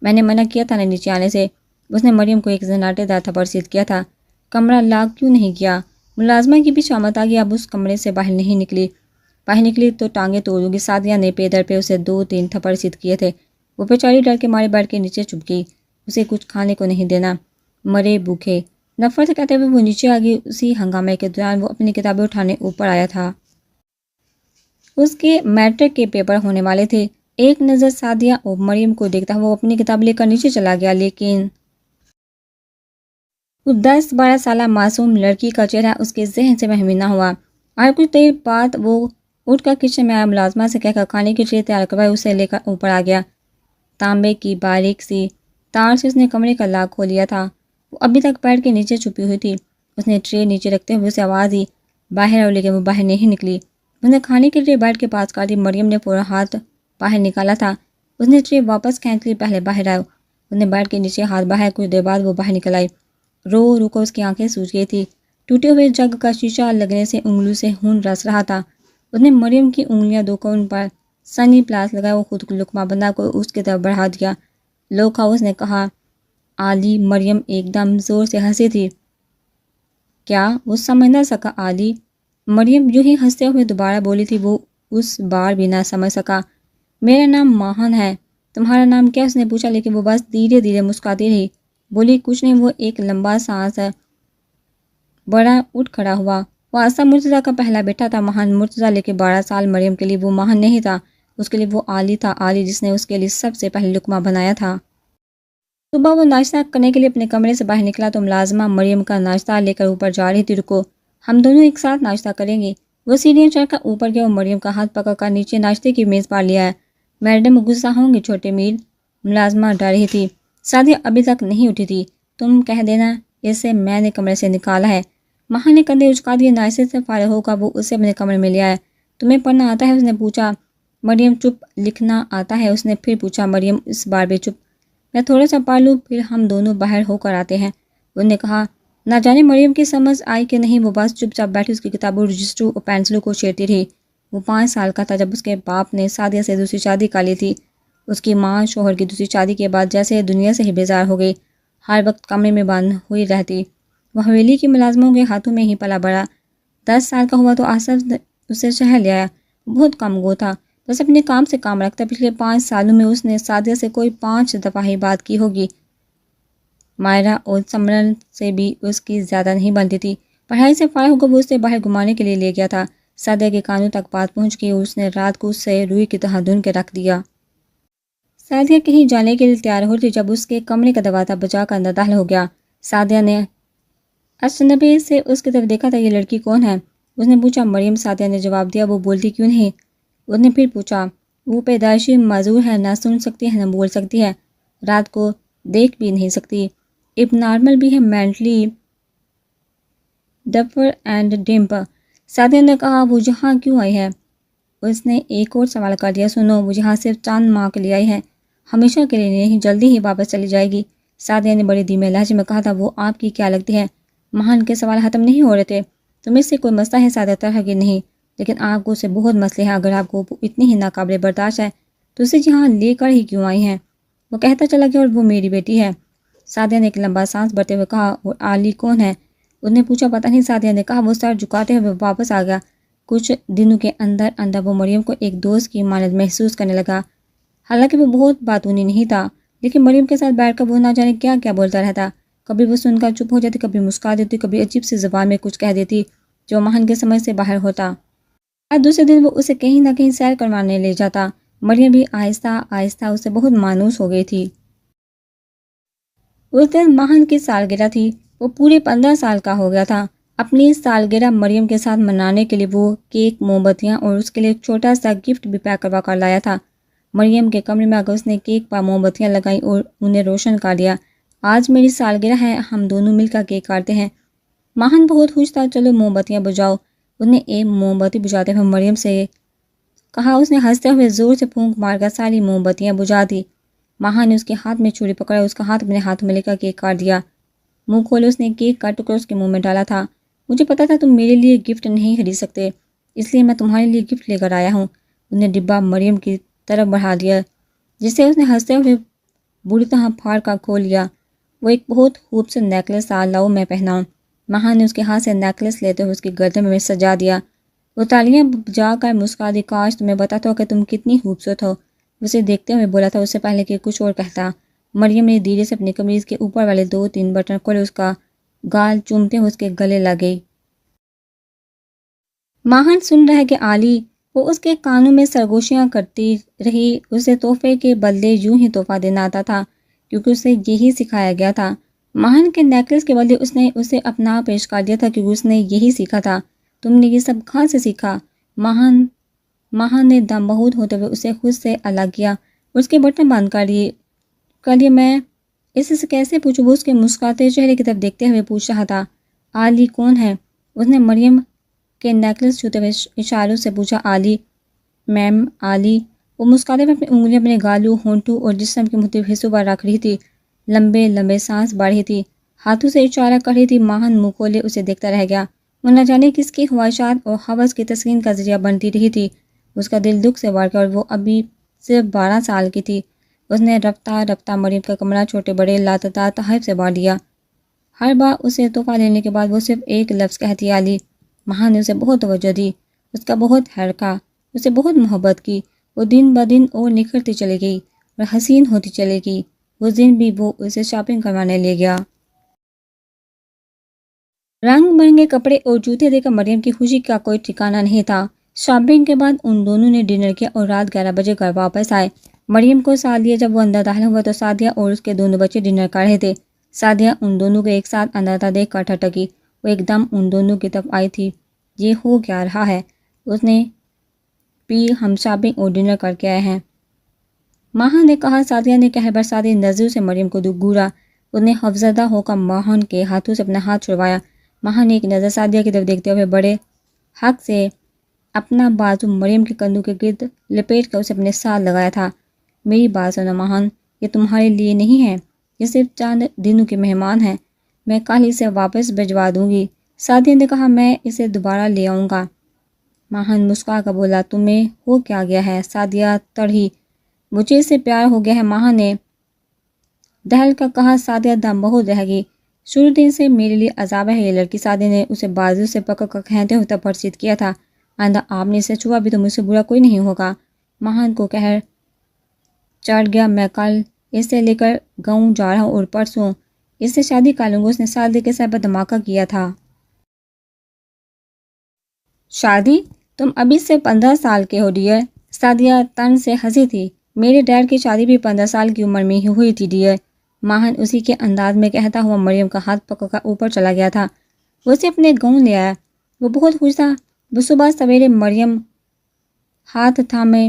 Speaker 1: میں نے منع کیا تھا نا نیچے آنے سے۔ اس نے مریم کو ایک زناٹے دار تھپڑ سیدھ کیا تھا۔ کمرہ لاک کیوں نہیں کیا؟ ملازمہ کی بھی شامت آ گئی، اب اس کمرے سے باہر نہیں نکلی، باہر نکلی تو ٹانگیں توڑوں گی۔ سعدیہ نے پیدر پہ اسے 2-3 تھپڑ سیدھ کیے تھے۔ وہ بیچاری ڈر کے مارے بیٹھ کے نیچے چھپ گئی، اسے کچھ کھانے کو نہیں دینا، مرے بھوکے۔ نفرت سے کہتے ہوئے وہ نیچے آ گئی۔ اسی ہنگامے کے دوران وہ اپنی کتابیں اٹھانے اوپر آیا تھا۔ اس کے میٹرک کے پیپر ہونے والے تھے۔ ایک نظر سعدیہ اور مریم کو دیکھتا ہوا وہ اپنی کتاب لے کر نیچے چلا گیا، لیکن وہ 10-12 سالہ معصوم لڑکی کا چہرہ اس کے ذہن سے محو نہ ہوا۔ اور کچھ دیر بعد وہ اٹھ کر کچن میں آیا، ملازمہ سے کہہ کر کھانے کی ٹرے تیار کروائی، اسے لے کر اوپر آ گیا۔ تانبے کی باریک سی تار سے اس نے کمرے کا لاک کھول لیا تھا۔ وہ ابھی تک بیٹھ کے نیچے چھپی ہوئی تھی۔ اس نے ٹرے نیچے رکھتے ہوئے اسے آواز دی، باہر آؤ، لیکن وہ باہر نہیں نکلی۔ اس نے کھانے کی ٹرے بیٹھ کے پاس کر دی۔ مریم نے پورا ہاتھ باہر نکالا تھا، اس نے ٹرے واپس کھینچ لی، پہلے باہر آؤ۔ اس نے بیٹھ کے نیچے ہاتھ باہر، کچھ دیر بعد وہ باہر نکل آئی۔ رو رو کر اس کی آنکھیں سوج گئی تھی، ٹوٹے ہوئے جگ کا شیشہ لگنے سے انگلیوں سے خون رس رہا تھا۔ اس نے مریم کی انگلیاں دھو کر ان پر سنی پلاس لگایا، وہ خود کو لقمہ بنا کر اس کی طرف بڑھا دیا۔ لو کھاؤ، اس نے کہا۔ آلی، مریم ایک دم زور سے ہنسی تھی۔ کیا وہ سمجھ نہ سکا آلی؟ مریم یوں ہی ہنستے ہوئے دوبارہ بولی تھی، وہ اس بار بھی نہ سمجھ سکا۔ میرا نام ماہن ہے، تمہارا نام کیا؟ اس نے پوچھا، لیکن وہ بس دھیرے دھیرے مسکراتی رہی، بولی کچھ نہیں۔ وہ ایک لمبا سانس بڑا اٹھ کھڑا ہوا۔ وہ آسا مرتضیٰ کا پہلا بیٹا تھا، ماہن مرتضیٰ، لیکن 12 سال مریم کے لیے وہ ماہن نہیں تھا، اس کے لیے وہ آلی تھا، آلی جس نے اس کے لیے سب سے پہلے لقمہ بنایا تھا۔ صبح وہ ناشتہ کرنے کے لیے اپنے کمرے سے باہر نکلا تو ملازمہ مریم کا ناشتہ لے کر اوپر جا رہی تھی۔ رکو، ہم دونوں ایک ساتھ ناشتہ کریں گے۔ وہ سیڑھیاں چڑھ کر اوپر گیا اور مریم کا ہاتھ پکڑ کر نیچے ناشتے کی میز پر لے آیا۔ میڈم غصہ ہوں گی چھوٹے میل، ملازمہ ڈر رہی تھی۔ سعدیہ ابھی تک نہیں اٹھی تھی۔ تم کہہ دینا اسے میں نے کمرے سے نکالا ہے۔ ماہر نے کندھے اچکا دیے، ناشتے سے فارغ ہو کر وہ اسے اپنے کمرے میں لے آیا۔ تمہیں پڑھنا آتا ہے؟ اس نے پوچھا۔ مریم چپ۔ لکھنا آتا ہے؟ اس نے پھر پوچھا۔ مریم اس بار بھی چپ۔ میں تھوڑا سا پڑھ لوں، پھر ہم دونوں باہر ہو کر آتے ہیں، انہوں نے کہا۔ نہ جانے مریم کی سمجھ آئی کہ نہیں، وہ بس چپ چاپ بیٹھی اس کی کتابوں، رجسٹروں اور پینسلوں کو چھیڑتی رہی۔ وہ 5 سال کا تھا جب اس کے باپ نے سعدیہ سے دوسری شادی کر لی تھی۔ اس کی ماں شوہر کی دوسری شادی کے بعد جیسے دنیا سے ہی بیزار ہو گئی، ہر وقت کمرے میں بند ہوئی رہتی۔ وہ حویلی کی ملازموں کے ہاتھوں میں ہی پلا بڑا۔ 10 سال کا ہوا تو آصف اسے شہر لے آیا۔ بہت کم گو تھا، بس اپنے کام سے کام رکھتا۔ پچھلے 5 سالوں میں اس نے سعدیہ سے کوئی 5 دفعہ ہی بات کی ہوگی۔ مائرہ اور سمرن سے بھی اس کی زیادہ نہیں بنتی تھی۔ پڑھائی سے فارغ ہو کر وہ اسے باہر گھمانے کے لیے لے گیا تھا۔ سعدیہ کے کانوں تک بات پہنچ گئی اور اس نے رات کو اس سے روئی کی طرح دھن کے رکھ دیا۔ سعدیہ کہیں جانے کے لیے تیار ہو رہی جب اس کے کمرے کا دروازہ بجا کر اندر داخل ہو گیا۔ سعدیہ نے اجنبی سے اس کی طرف دیکھا تھا۔ یہ لڑکی کون ہے؟ اس نے پوچھا۔ مریم، سعدیہ نے جواب دیا۔ وہ بولتی کیوں نہیں؟ اس نے پھر پوچھا۔ وہ پیدائشی معذور ہے، نہ سن سکتی ہے نہ بول سکتی ہے، رات کو دیکھ بھی نہیں سکتی، اب نارمل بھی ہے، mentally differ and dump. Sadia نے کہا۔ وہ یہاں کیوں آئی ہے؟ اس نے ایک اور سوال کر دیا۔ سنو، وہ یہاں صرف چند ماہ کے لیے آئی ہے، ہمیشہ کے لیے نہیں، جلدی ہی واپس چلی جائے گی۔ سعدیہ نے بڑے دھیمے لہجے میں کہا تھا۔ وہ آپ کی کیا لگتی ہے؟ مہان کے سوال ختم نہیں ہو رہے تھے۔ تمہیں سے کوئی مسئلہ ہے؟ سعدیہ طرح کی نہیں، لیکن آپ کو سے بہت مسئلے ہیں۔ اگر آپ کو اتنی ہی ناقابل برداشت ہے تو اسے یہاں لے کر ہی کیوں آئی ہیں؟ وہ کہتا چلا گیا۔ اور وہ میری بیٹی ہے۔ سعدیہ نے ایک لمبا سانس بھرتے ہوئے کہا۔ اور علی کون ہے؟ اس نے پوچھا۔ پتہ نہیں، سعدیہ نے کہا۔ وہ سر جھکاتے ہوئے واپس آ گیا۔ کچھ دنوں کے اندر اندر وہ مریم کو ایک دوست کی مانند محسوس کرنے لگا۔ حالانکہ وہ بہت باتونی نہیں تھا، لیکن مریم کے ساتھ بیٹھ کر وہ نہ جانے کیا کیا بولتا رہتا۔ کبھی وہ سن کر چپ ہو جاتی، کبھی مسکرا دیتی، کبھی عجیب سی زبان میں کچھ کہہ دیتی جو مہان کے سمجھ سے باہر ہوتا۔ ہر دوسرے دن وہ اسے کہیں نہ کہیں سیر کروانے لے جاتا۔ مریم بھی آہستہ آہستہ اسے بہت مانوس ہو گئی تھی۔ اس دن مہان کی سالگرہ تھی۔ وہ پورے 15 سال کا ہو گیا تھا۔ اپنی سالگرہ مریم کے ساتھ منانے کے لیے وہ کیک، موم بتیاں اور اس کے لیے ایک چھوٹا سا گفٹ بھی پیک کروا کر لایا تھا۔ مریم کے کمرے میں آ کر اس نے کیک پر موم بتیاں لگائیں اور انہیں روشن کر دیا۔ آج میری سالگرہ ہے، ہم دونوں مل کر کیک کاٹتے ہیں۔ مہان بہت خوش تھا۔ چلو موم بتیاں بجھاؤ۔ اس نے ایک موم بتی بجھاتے ہوئے مریم سے کہا۔ اس نے ہنستے ہوئے زور سے پھونک مار کر ساری موم بتیاں بجھا دی۔ مہان نے اس کے ہاتھ میں چھری پکڑا، اس کا ہاتھ اپنے ہاتھوں میں لے کر کیک کاٹ دیا۔ منہ کھولے اس نے کیک کا ٹکڑا اس کے منہ میں ڈالا تھا۔ مجھے پتا تھا تم میرے لیے گفٹ نہیں خرید سکتے، اس لیے میں تمہارے لیے گفٹ لے کر آیا ہوں۔ اس نے ڈبہ مریم کی طرف بڑھا دیا، جسے اس نے ہنستے ہوئے بری طرح پھاڑ کر کھول لیا۔ وہ ایک بہت خوبصورت نیکلس تھا، لاؤ میں پہناؤں۔ مہان نے اس کے ہاتھ سے نیکلس لیتے ہوئے اس کی گردن میں سجا دیا۔ وہ تالیاں بجا کر مسکرا دی۔ کاش تمہیں بتاتا ہو کہ تم کتنی خوبصورت ہو، اسے دیکھتے ہوئے بولا تھا، اس سے پہلے کہ کچھ اور کہتا۔ مریم نے دھیرے سے اپنی قمیض کے اوپر والے 2-3 بٹن کھولے، اس کا گال چومتے ہوئے اس کے گلے لگ گئی۔ مہان سن رہا ہے کہ علی، وہ اس کے کانوں میں سرگوشیاں کرتی رہی۔ اسے تحفے کے بدلے یوں ہی تحفہ دینا آتا تھا، کیونکہ اسے یہی سکھایا گیا تھا۔ مہان کے نیکلس کے بدلے اس نے اسے اپنا پیش کر دیا تھا، کیونکہ اس نے یہی سیکھا تھا۔ تم نے یہ سب کہاں سے سیکھا؟ مہان نے دم بہت ہوتے ہوئے اسے خود سے الگ کیا، اس کے بٹن بند کر لیے۔ میں اس سے کیسے پوچھوں؟ وہ اس کے مسکراتے چہرے کی طرف دیکھتے ہوئے پوچھ رہا تھا۔ علی کون ہے؟ اس نے مریم کے نیکلس چھوتے ہوئے اشاروں سے پوچھا۔ علی میم، علی۔ وہ مسکراتے ہوئے اپنی انگلیاں اپنے گالوں، ہونٹوں اور جسم کے مختلف حصوں پر رکھ رہی تھی، لمبے لمبے سانس بڑھ رہی تھی، ہاتھوں سے اشارہ کر رہی تھی۔ مہان منہ کھولے اسے دیکھتا رہ گیا۔ وہ نہ جانے کس کی خواہشات اور ہوس کی تسکین کا ذریعہ بنتی رہی تھی۔ اس کا دل دکھ سے بھر گیا، اور وہ ابھی صرف 12 سال کی تھی۔ اس نے رفتہ رفتہ مریم کا کمرہ چھوٹے بڑے لاتعداد تحائف سے بھر دیا۔ ہر بار اسے تحفہ لینے کے بعد وہ صرف ایک لفظ کہتی، علی۔ مہان نے اسے بہت توجہ دی، اس کا بہت خیر کہا، اسے بہت محبت کی۔ وہ دن بدن اور نکھرتی چلی گئی اور حسین ہوتی چلی گئی۔ اس دن بھی وہ اسے شاپنگ کروانے لے گیا۔ رنگ برنگے کپڑے اور جوتے دے کر مریم کی خوشی کا کوئی ٹھکانہ نہیں تھا۔ شاپنگ کے بعد ان دونوں نے ڈنر کیا اور رات 11 بجے گھر واپس آئے۔ مریم کو سعدیہ جب وہ اندر داخل ہوا تو سعدیہ اور اس کے دونوں بچے ڈنر کر رہے تھے۔ سعدیہ ان دونوں کو ایک ساتھ اندر دیکھ کر ٹھٹکی۔ وہ ایک دم ان دونوں کی طرف آئی تھی۔ یہ ہو کیا رہا ہے؟ اس نے پی ہم شاپنگ اور ڈنر کر کے آئے ہیں، مہان نے کہا۔ سعدیہ نے قہر برساتی نظروں سے مریم کو گھورا۔ اس نے خوفزدہ ہو کر مہان کے ہاتھوں سے اپنا ہاتھ چھڑوایا۔ مہان نے ایک نظر سعدیہ کی طرف دیکھتے ہوئے بڑے حق سے اپنا بازو مریم کے کندھوں کے گرد لپیٹ کر اسے اپنے ساتھ لگایا تھا۔ میری بات سنو مہان، یہ تمہارے لیے نہیں ہے، یہ صرف چند دنوں کے مہمان ہیں۔ میں کل اسے واپس بھجوا دوں گی۔ سعدیہ نے کہا میں اسے دوبارہ لے آؤں گا۔ ماہن مسکرا کر بولا تمہیں ہو کیا گیا ہے؟ سعدیہ تڑھی مجھے اس سے پیار ہو گیا ہے۔ ماہن نے دہل کر کہا سعدیہ دم بہت رہ گئی، شروع دن سے میرے لیے عذاب ہے یہ لڑکی۔ سعدیہ نے اسے بازو سے پکڑ کر کھینچتے ہوئے پرسد کیا تھا آئندہ آپ نے اسے چھوا بھی تو مجھ سے برا کوئی نہیں ہوگا۔ ماہن کو قہر چڑھ گیا، میں کل اسے لے کر گاؤں جا رہا ہوں اور پرسوں اس سے شادی کر لوں گا۔ اس نے سعدیہ کے سر پر دھماکہ کیا تھا۔ شادی؟ تم ابھی سے 15 سال کے ہو ڈیئر۔ سعدیہ تن سے ہنسی تھی۔ میرے ڈیڈ کی شادی بھی 15 سال کی عمر میں ہی ہوئی تھی ڈیئر۔ ماہن اسی کے انداز میں کہتا ہوا مریم کا ہاتھ پکڑ کر اوپر چلا گیا تھا۔ وہ اسے اپنے گاؤں لے آیا۔ وہ بہت خوش تھا۔ وہ صبح سویرے مریم ہاتھ تھامے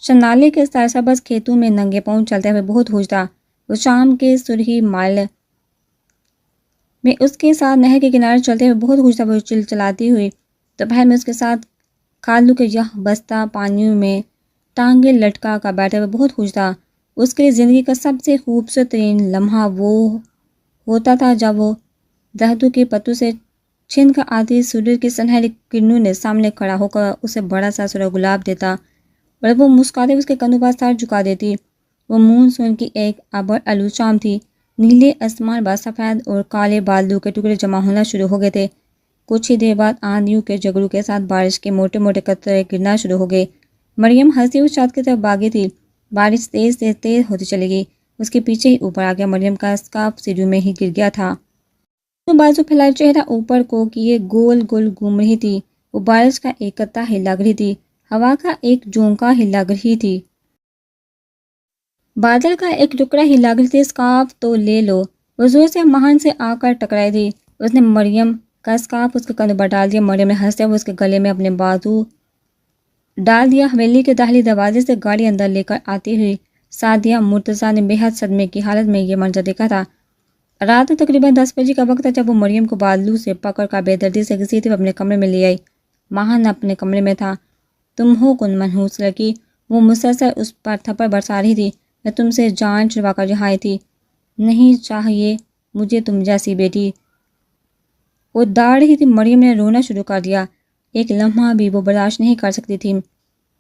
Speaker 1: شنالے کے سرسبز کھیتوں میں ننگے پاؤں چلتے ہوئے بہت خوش تھا۔ وہ شام کے سرخی مائل میں اس کے ساتھ نہر کے کنارے چلتے ہوئے بہت خوش تھا۔ وہ چلچلاتی ہوئی دوپہر میں اس کے ساتھ کالو کے یہ بستہ پانیوں میں ٹانگیں لٹکا کر بیٹھے ہوئے بہت خوش تھا۔ اس کے لیے زندگی کا سب سے خوبصورت ترین لمحہ وہ ہوتا تھا جب وہ درختوں کے پتوں سے چھن کر آتی سورج کی سنہری کرنوں نے سامنے کھڑا ہو کر اسے بڑا سا سورج گلاب دیتا اور وہ مسکراتے ہوئے اس کے کندھوں پر سر جھکا دیتی۔ وہ مونسون کی ایک ابر آلود شام تھی۔ نیلے آسمان پر سفید اور کالے بادلوں کے ٹکڑے جمع ہونا شروع ہو گئے تھے۔ کچھ ہی دیر بعد آندھیوں کے جھگڑوں کے ساتھ بارش کے موٹے موٹے قطرے گرنا شروع ہو گئے۔ مریم ہنستی ہوئی چھت کی طرف بھاگی تھی۔ بارش تیز سے تیز ہوتی چلی گئی۔ اس کے پیچھے ہی اوپر آ گیا۔ مریم کا اسکارف سیڑھیوں میں ہی گر گیا تھا۔ تو بازو پھیلائے چہرہ اوپر کو کیے گول گول گھوم رہی تھی۔ وہ بارش کا ایک قطرہ ہی لگ رہی تھی، ہوا کا ایک جھونکا ہی لگ رہی تھی، بادل کا ایک ٹکڑا ہی لگ رہی تھی۔ اسکارف تو لے لو۔ وہ زور سے ماہن سے آ کر ٹکرائی تھی۔ اس نے مریم کا اسکارف اس کے کندھوں پر ڈال دیا۔ مریم نے ہنستے ہوئے اس کے گلے میں اپنے بازو ڈال دیا۔ حویلی کے داخلی دروازے سے گاڑی اندر لے کر آتی ہوئی سعدیہ مرتضیٰ نے بے حد صدمے کی حالت میں یہ منظر دیکھا تھا۔ رات تقریباً 10 بجے کا وقت تھا جب وہ مریم کو بالوں سے پکڑ کر بے دردی سے گھسیٹتے ہوئے اپنے کمرے میں لے آئی۔ ماہن اپنے کمرے میں تھا۔ تم ہو کون منحوس لڑکی؟ وہ مسلسل اس پر تھپڑ برسا رہی تھی۔ میں تم سے جان چھڑوا کر یہاں آئی تھی۔ نہیں چاہیے مجھے تم جیسی بیٹی۔ وہ داڑ رہی تھی۔ مریم نے رونا شروع کر دیا۔ ایک لمحہ بھی وہ برداشت نہیں کر سکتی تھی۔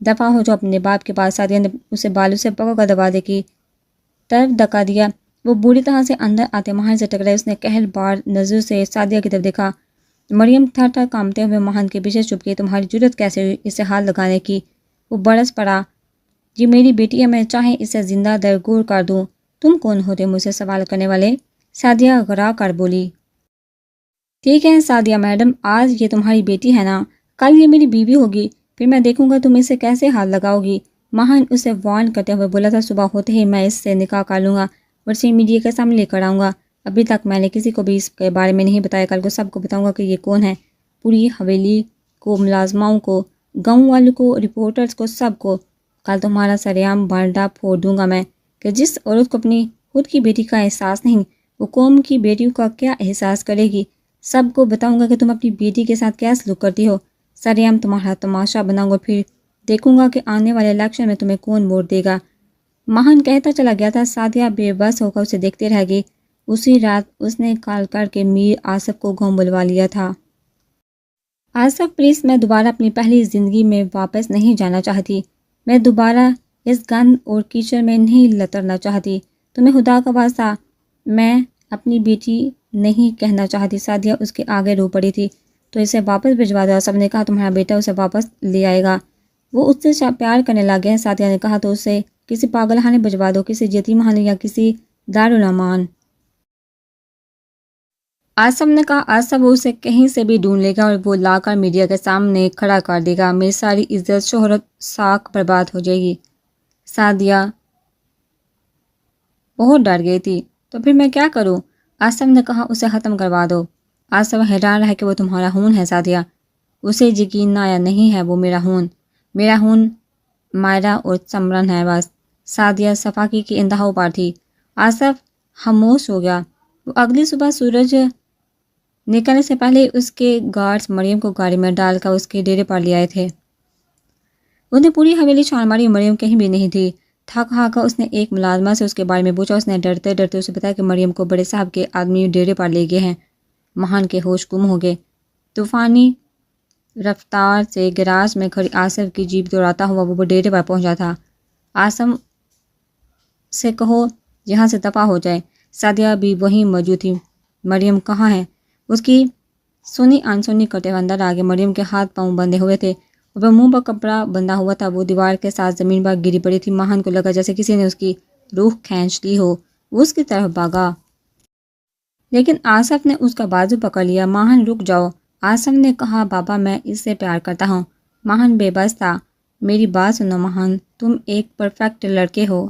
Speaker 1: دفع ہو جو اپنے باپ کے پاس۔ سعدیہ نے اسے بالوں سے پکڑ کر دروازے کی طرف دھکا دیا۔ وہ بری طرح سے اندر آتے ماہن سے ٹکرائی۔ اس نے قہر بار نظر سے سعدیہ کی طرف دیکھا۔ مریم تھر تھر کانپتے ہوئے ماہن کے پیچھے چھپ گئی۔ تمہاری جرأت کیسے ہوئی اسے ہاتھ لگانے کی؟ وہ برس پڑا۔ یہ میری بیٹی ہے، میں چاہے اسے زندہ درگور کر دوں۔ تم کون ہوتے مجھ سے سوال کرنے والے؟ سعدیہ گھبرا کر بولی۔ ٹھیک ہے سعدیہ میڈم، آج یہ تمہاری بیٹی ہے نا، کل یہ میری بیوی ہوگی، پھر میں دیکھوں گا تم اسے کیسے ہاتھ لگاؤ گی۔ ماہن اسے وارن کرتے ہوئے بولا تھا صبح ہوتے ہی میں اس سے نکاح کر لوں گا اور اسے میڈیا کے سامنے لے کر آؤں گا۔ ابھی تک میں نے کسی کو بھی اس کے بارے میں نہیں بتایا، کل کو سب کو بتاؤں گا کہ یہ کون ہے، پوری حویلی کو، ملازماؤں کو، گاؤں والوں کو، رپورٹرز کو، سب کو۔ کل تمہارا سریعام بانڈا پھوڑ دوں گا میں کہ جس عورت کو اپنی خود کی بیٹی کا احساس نہیں، وہ قوم کی بیٹیوں کا کیا احساس کرے گی۔ سب کو بتاؤں گا کہ تم اپنی بیٹی کے ساتھ کیا سلوک کرتی ہو۔ سریعام تمہارا تماشا بناؤں گا، پھر دیکھوں گا کہ آنے والے الیکشن میں تمہیں کون ووٹ دے گا۔ ماہن کہتا چلا گیا تھا۔ سعدیہ بے بس ہو کر اسے دیکھتے رہ گئی۔ اسی رات اس نے کال کر کے میر آصف کو گاؤں بلوا لیا تھا۔ آصف پلیز، میں دوبارہ اپنی پہلی زندگی میں واپس نہیں جانا چاہتی۔ میں دوبارہ اس گند اور کیچڑ میں نہیں لترنا چاہتی۔ تمہیں خدا کا واسطہ، میں اپنی بیٹی نہیں کہنا چاہتی۔ سعدیہ اس کے آگے رو پڑی تھی۔ تو اسے واپس بھجوا دو۔ آصف نے کہا تمہارا بیٹا اسے واپس لے آئے گا، وہ اس سے پیار کرنے لگے ہیں۔ سعدیہ نے کہا تو اسے کسی پاگل خانے بھجوا دو، کسی یتیم خانے یا کسی دارالمان۔ آصف نے کہا آصف وہ اسے کہیں سے بھی ڈھونڈ لے گا اور وہ لا کر میڈیا کے سامنے کھڑا کر دے گا، میری ساری عزت شہرت ساکھ برباد ہو جائے گی۔ سعدیہ بہت ڈر گئی تھی۔ تو پھر میں کیا کروں؟ آصف نے کہا اسے ختم کروا دو۔ آصف حیران رہا کہ وہ تمہارا خون ہے سعدیہ۔ اسے یقین نہ آیا، نہیں ہے وہ میرا خون مائرہ اور سمرن ہے بس۔ سعدیہ صفاقی کی انتہاؤں پر تھی۔ آصف خاموش ہو گیا۔ وہ اگلی صبح سورج نکلنے سے پہلے اس کے گارڈز مریم کو گاڑی میں ڈال کر اس کے ڈیرے پر لے آئے تھے۔ انہیں پوری حویلی چھان ماری، مریم کہیں بھی نہیں تھی۔ تھک ہا کر اس نے ایک ملازمہ سے اس کے بارے میں پوچھا. اس نے ڈرتے ڈرتے اسے بتایا کہ مریم کو بڑے صاحب کے آدمی ڈیرے پر لے گئے ہیں. ماہن کے ہوش گم ہو گئے. طوفانی رفتار سے گراج میں کھڑی آصف کی جیپ دوڑاتا ہوا وہ ڈیرے پر پہنچا تھا. آصف سے کہو یہاں سے دفع ہو جائے. سعدیہ بھی وہیں موجود تھی. مریم کہاں ہے؟ اس کی سنی انسنی کرتے ہوئے اندر آگے. مریم کے ہاتھ پاؤں بندھے ہوئے تھے. وہ منہ پر کپڑا بندھا ہوا تھا. وہ دیوار کے ساتھ زمین پر گری پڑی تھی. ماہن کو لگا جیسے کسی نے اس کی روح کھینچ لی ہو. وہ اس کی طرف بھاگا لیکن آصف نے اس کا بازو پکڑ لیا. ماہن رک جاؤ. آصف نے کہا بابا میں اس سے پیار کرتا ہوں. ماہن بے بس تھا. میری بات سنو ماہن، تم ایک پرفیکٹ لڑکے ہو.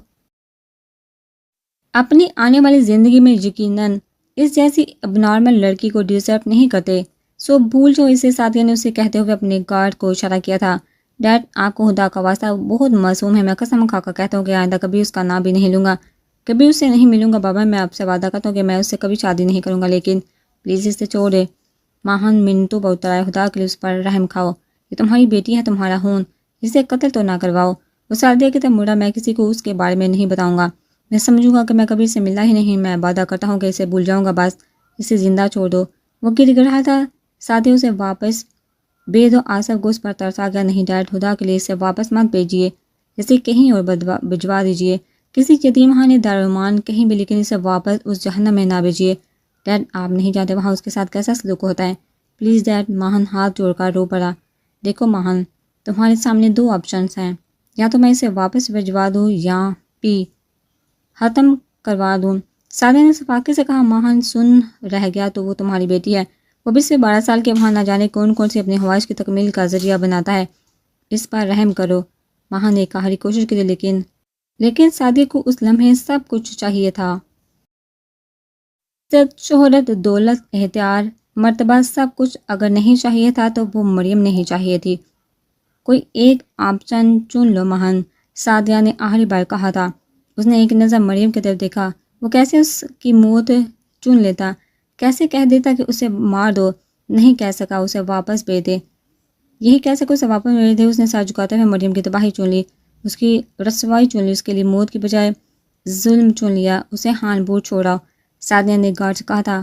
Speaker 1: اپنی آنے والی زندگی میں یقیناً اس جیسی اب نارمل لڑکی کو ڈیزرو نہیں کرتے. سو بھول جو اسے. سعدیہ نے اسے کہتے ہوئے اپنے گارڈ کو اشارہ کیا تھا. ڈیڈ آپ کو خدا کا واسطہ بہت معصوم ہے. میں قسم کھا کر کہتا ہوں کہ آئندہ کبھی اس کا نام بھی نہیں لوں گا، کبھی اس سے نہیں ملوں گا. بابا میں آپ سے وعدہ کرتا ہوں کہ میں اس سے کبھی شادی نہیں کروں گا، لیکن پلیز اس سے چھوڑ دے. ماہن منتوں پر اتر آئے. خدا کے لیے اس پر رحم کھاؤ. یہ تمہاری بیٹی ہے، تمہارا خون. اسے قتل تو نہ کرواؤ. وہ سعدیہ کی طرف مڑا. میں کسی کو اس کے بارے میں نہیں بتاؤں گا. میں سمجھوں گا کہ میں کبھی اسے ملا ہی نہیں. میں وعدہ کرتا ہوں کہ اسے بھول جاؤں گا. بس اسے زندہ چھوڑ دو. وہ گر رہا تھا. سعدیہ اسے واپس بے دو. آصف کو اس پر ترس آ گیا. نہیں ڈیڈ، خدا کے لیے اسے واپس مت بھیجیے. اسے کہیں اور بھجوا دیجیے، کسی یتیم خانے دارالمان کہیں بھی، لیکن اسے واپس اس جہنم میں نہ بھیجیے. ڈیڈ آپ نہیں جانتے وہاں اس کے ساتھ کیسا سلوک ہوتا ہے. Please dead. ماہن ہاتھ جوڑ کر رو پڑا. دیکھو ماہن، تمہارے سامنے دو آپشنس ہیں. یا تو میں اسے واپس بھجوا دوں یا پی ختم کروا دوں. سعدیہ نے صفاقی سے کہا. ماہن سن رہ گیا تو وہ تمہاری بیٹی ہے. وہ بھی سے 12 سال کے وہاں نہ جانے کون کون سی اپنی خواہش کی تکمیل کا ذریعہ بناتا ہے. اس پر رحم کرو. ماہن نے آخری کوشش کی لیکن سعدیہ کو اس لمحے سب کچھ چاہیے تھا. عزت، شہرت، دولت، اختیار، مرتبہ، سب کچھ اگر نہیں چاہیے تھا تو وہ مریم نہیں چاہیے تھی. کوئی ایک آپشن چن لو ماہن، سعدیہ نے آخری بار کہا تھا. اس نے ایک نظر مریم کی طرف دیکھا. وہ کیسے اس کی موت چن لیتا، کیسے کہہ دیتا کہ اسے مار دو. نہیں کہہ سکا. اسے واپس بھیج دے. یہی کہہ سکا اسے واپس بھیج دے. اس نے سر جھکاتے ہوئے مریم کی تباہی چن لی، اس کی رسوائی چن لی، اس کے لیے موت کی بجائے ظلم چن لیا. اسے ہانپور چھوڑا. سعدیہ نے گارڈ سے کہا تھا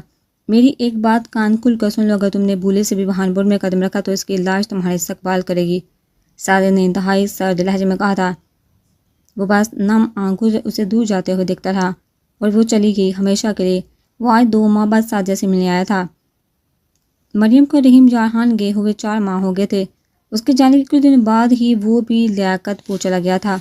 Speaker 1: میری ایک بات کان کھل کر سن لو. اگر تم نے بھولے سے بھی ہانپور میں قدم رکھا تو اس کی لاش تمہارے استقبال کرے گی. سعدیہ نے انتہائی سرد لہجے میں کہا تھا. وہ بس نم آنکھوں سے اسے دور جاتے ہوئے دیکھتا رہا اور وہ چلی گئی ہمیشہ کے لیے. وہ آج 2 ماہ بعد سعدیہ سے ملنے آیا تھا. مریم کو رحیم جہان گئے ہوئے 4 ماہ ہو گئے تھے. اس کے جانے کے کچھ دن بعد ہی وہ بھی لیاقت پور چلا گیا تھا.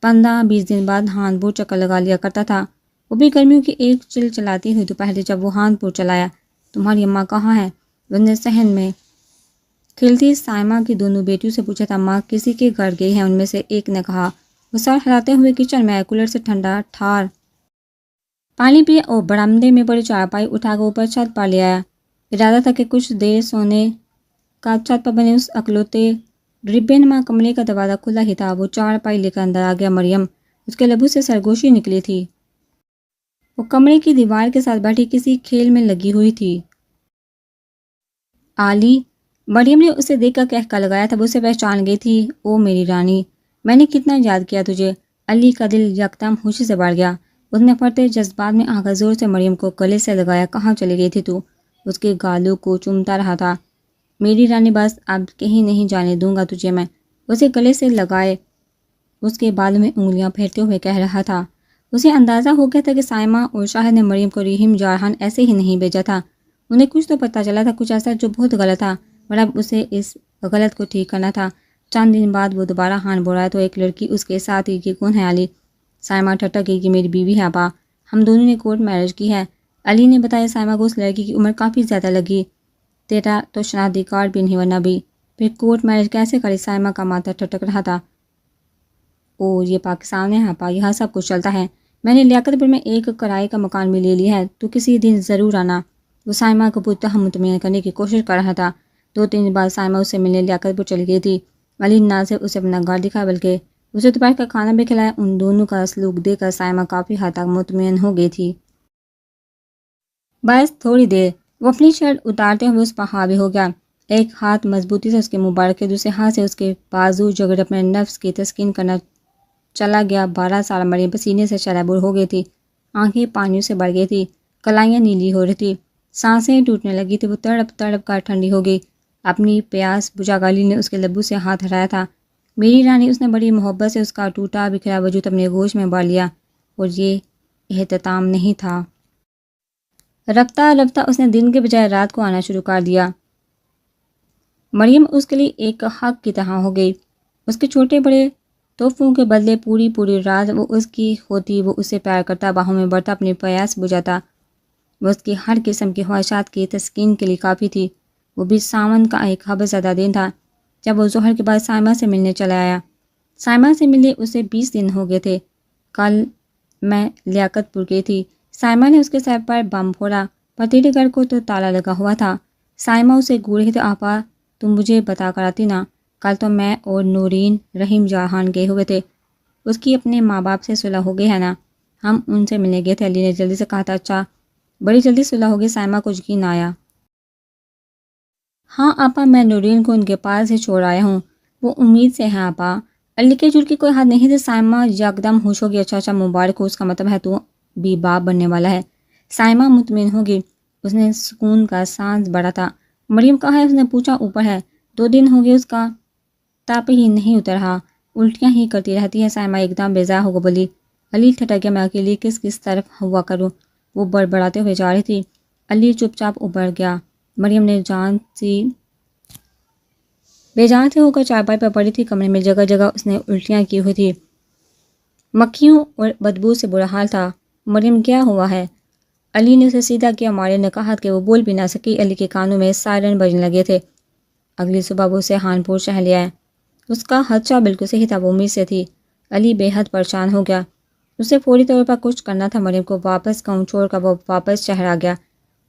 Speaker 1: 15-20 دن بعد ہانپور چکر لگا لیا کرتا تھا. وہ بھی گرمیوں کی ایک چل چلاتی ہوئی دوپہر جب وہ ہانپور چلایا. تمہاری اماں کہاں ہے؟ اس نے صحن میں کھلتی سائمہ کی دونوں بیٹیوں سے پوچھا تھا. ماں کسی کے گھر گئی ہیں، ان میں سے ایک نے کہا. وہ سر ہلاتے ہوئے کچن میں آئے. کولر سے ٹھنڈا ٹھار پانی پیا اور برآمدے میں پڑی چارپائی اٹھا کر اوپر چھت پر لے آیا. ارادہ تھا کہ کچھ دیر سونے کا. چھت پر بنے اس اکلوتے ڈبے نما کمرے کا دروازہ کھلا ہی تھا. وہ چارپائی لے کر اندر آ گیا. مریم اس کے لبوں سے سرگوشی نکلی تھی. وہ کمرے کی دیوار کے ساتھ بیٹھی کسی کھیل میں لگی ہوئی تھی. آلی، مریم نے اسے دیکھ کر کہکا لگایا تھا. وہ اسے پہچان گئی تھی. او میری رانی، میں نے کتنا یاد کیا تجھے. علی کا دل یکدم خوشی سے بڑھ گیا. اس نے پڑتے جذبات میں آ کر زور سے مریم کو گلے سے لگایا. کہاں چلی گئی تھی تو؟ اس کے گالوں کو چومتا رہا تھا. میری رانی بس اب کہیں نہیں جانے دوں گا تجھے میں. اسے گلے سے لگائے اس کے بالوں میں انگلیاں پھیرتے ہوئے کہہ رہا تھا. اسے اندازہ ہو گیا تھا کہ سائمہ اور شاہد نے مریم کو رحیم جارحان ایسے ہی نہیں بھیجا تھا. انہیں کچھ تو پتہ چلا تھا، کچھ ایسا جو بہت غلط تھا، اور اب اسے اس غلط کو ٹھیک کرنا تھا. چند دن بعد وہ دوبارہ ہانپور آیا تو ایک لڑکی اس کے ساتھ ہی. کہ کون ہے علی؟ سائمہ ٹھٹک گئی. کہ میری بیوی ہے ابا، ہم دونوں نے کورٹ میرج کی ہے. علی نے بتایا. سائمہ کو اس لڑکی کی عمر کافی زیادہ لگی. تیرا تو شناختی کارڈ بھی نہیں، ورنہ بھی پھر کورٹ میرج کیسے کری؟ سائمہ کا ماتھا ٹھٹک رہا تھا. او یہ پاکستان ہے ابا، یہاں سب کچھ چلتا ہے. میں نے لیاقت پور میں ایک کرائے کا مکان بھی لے لیا ہے، تو کسی دن ضرور آنا. وہ سائمہ کو پرتہم مطمئن کرنے کی کوشش کر رہا تھا. 2-3 دن بعد سائمہ اس سے ملنے لیاقت پور چلی گئی تھی. علی نہ صرف اسے اپنا گھر دکھایا بلکہ اسے دوپہر کا کھانا بھی کھلایا. ان دونوں کا سلوک دیکھ کر سائمہ کافی حد تک مطمئن ہو گئی تھی. بس تھوڑی دیر. وہ اپنی شرٹ اتارتے ہوئے اس پر حاوی ہو گیا. ایک ہاتھ مضبوطی سے اس کے مبارک کے، دوسرے ہاتھ سے اس کے بازو جگڑ اپنے نفس کی تسکین کرنا چلا گیا۔ 12 سال مریم پسینے سے شرابور ہو گئی تھی، آنکھیں پانیوں سے بڑھ گئی تھی، کلائیاں نیلی ہو رہی تھی، سانسیں ٹوٹنے لگی تھی۔ وہ تڑپ تڑپ کر ٹھنڈی ہو گئی۔ اپنی پیاس بجھا کر علی نے اس کے لبوں سے ہاتھ ہٹایا تھا۔ میری رانی، اس نے بڑی محبت سے اس کا ٹوٹا بکھرا وجود اپنے گوش میں بھر لیا، اور یہ اہتمام نہیں تھا۔ رفتہ رفتہ اس نے دن کے بجائے رات کو آنا شروع کر دیا۔ مریم اس کے لیے ایک حق کی طرح ہو گئی۔ اس کے چھوٹے بڑے تحفوں کے بدلے پوری پوری رات وہ اس کی ہوتی، وہ اسے پیار کرتا، باہوں میں بڑھتا، اپنی پیاس بجھاتا۔ وہ اس کی ہر قسم کی خواہشات کی تسکین کے لیے کافی تھی۔ وہ بھی ساون کا ایک حبس زدہ دن تھا جب وہ ظہر کے بعد سائمہ سے ملنے چلا آیا۔ سائمہ سے ملے اسے 20 دن ہو گئے تھے۔ کل میں لیاقت پور گئی تھی۔ سائمہ نے اس کے سر پر بم پھوڑا، پر تیرے گھر کو تو تالا لگا ہوا تھا۔ سائمہ اسے گھور رہی تھی۔ آپا، تم مجھے بتا کر آتی نا، کل تو میں اور نورین رحیم جہان گئے ہوئے تھے، اس کی اپنے ماں باپ سے صلح ہو گئی ہے نا، ہم ان سے ملنے گئے تھے۔ علی نے جلدی سے کہا تھا۔ اچھا، بڑی جلدی صلح ہو گئی؟ سائمہ کو یقین آیا۔ ہاں آپا، میں نورین کو ان کے پاس ہی چھوڑ آیا ہوں، وہ امید سے ہیں آپا۔ علی کے جھوٹ کی کوئی حد نہیں تھی۔ سائمہ یکدم ہوش ہو گئی۔ اچھا اچھا، مبارک ہو، اس کا مطلب ہے تو بھی باپ بننے والا ہے۔ سائمہ مطمئن ہوگی۔ اس نے سکون کا سانس بڑھا تھا۔ مریم کہاں ہے؟ اس نے پوچھا۔ اوپر ہے، 2 دن ہو گئے اس کا تاپ ہی نہیں اترا، الٹیاں ہی کرتی رہتی ہے۔ سائمہ ایک دم بیزار ہو بولی۔ علی ٹھٹک گیا۔ میں اکیلی کس طرف ہوا کروں؟ وہ بڑبڑاتے ہوئے جا رہی تھی۔ علی چپ چاپ ابھر گیا۔ مریم نے بے جان سے ہو کر چارپائی پر پڑی تھی۔ کمرے میں جگہ جگہ اس نے الٹیاں کی ہوئی تھی، مکھیوں اور بدبو سے برا حال تھا۔ مریم، کیا ہوا ہے؟ علی نے اسے سیدھا کیا۔ مارے نے کہا کہ وہ بول بھی نہ سکی۔ علی کے کانوں میں سائرن بجنے لگے تھے۔ اگلی صبح وہ اسے خانپور شہر لے آئے۔ اس کا خدشہ بالکل صحیح تھا، وہ امید سے تھی۔ علی بے حد پریشان ہو گیا۔ اسے فوری طور پر کچھ کرنا تھا۔ مریم کو واپس گاؤں چھوڑ کر وہ واپس شہر آ گیا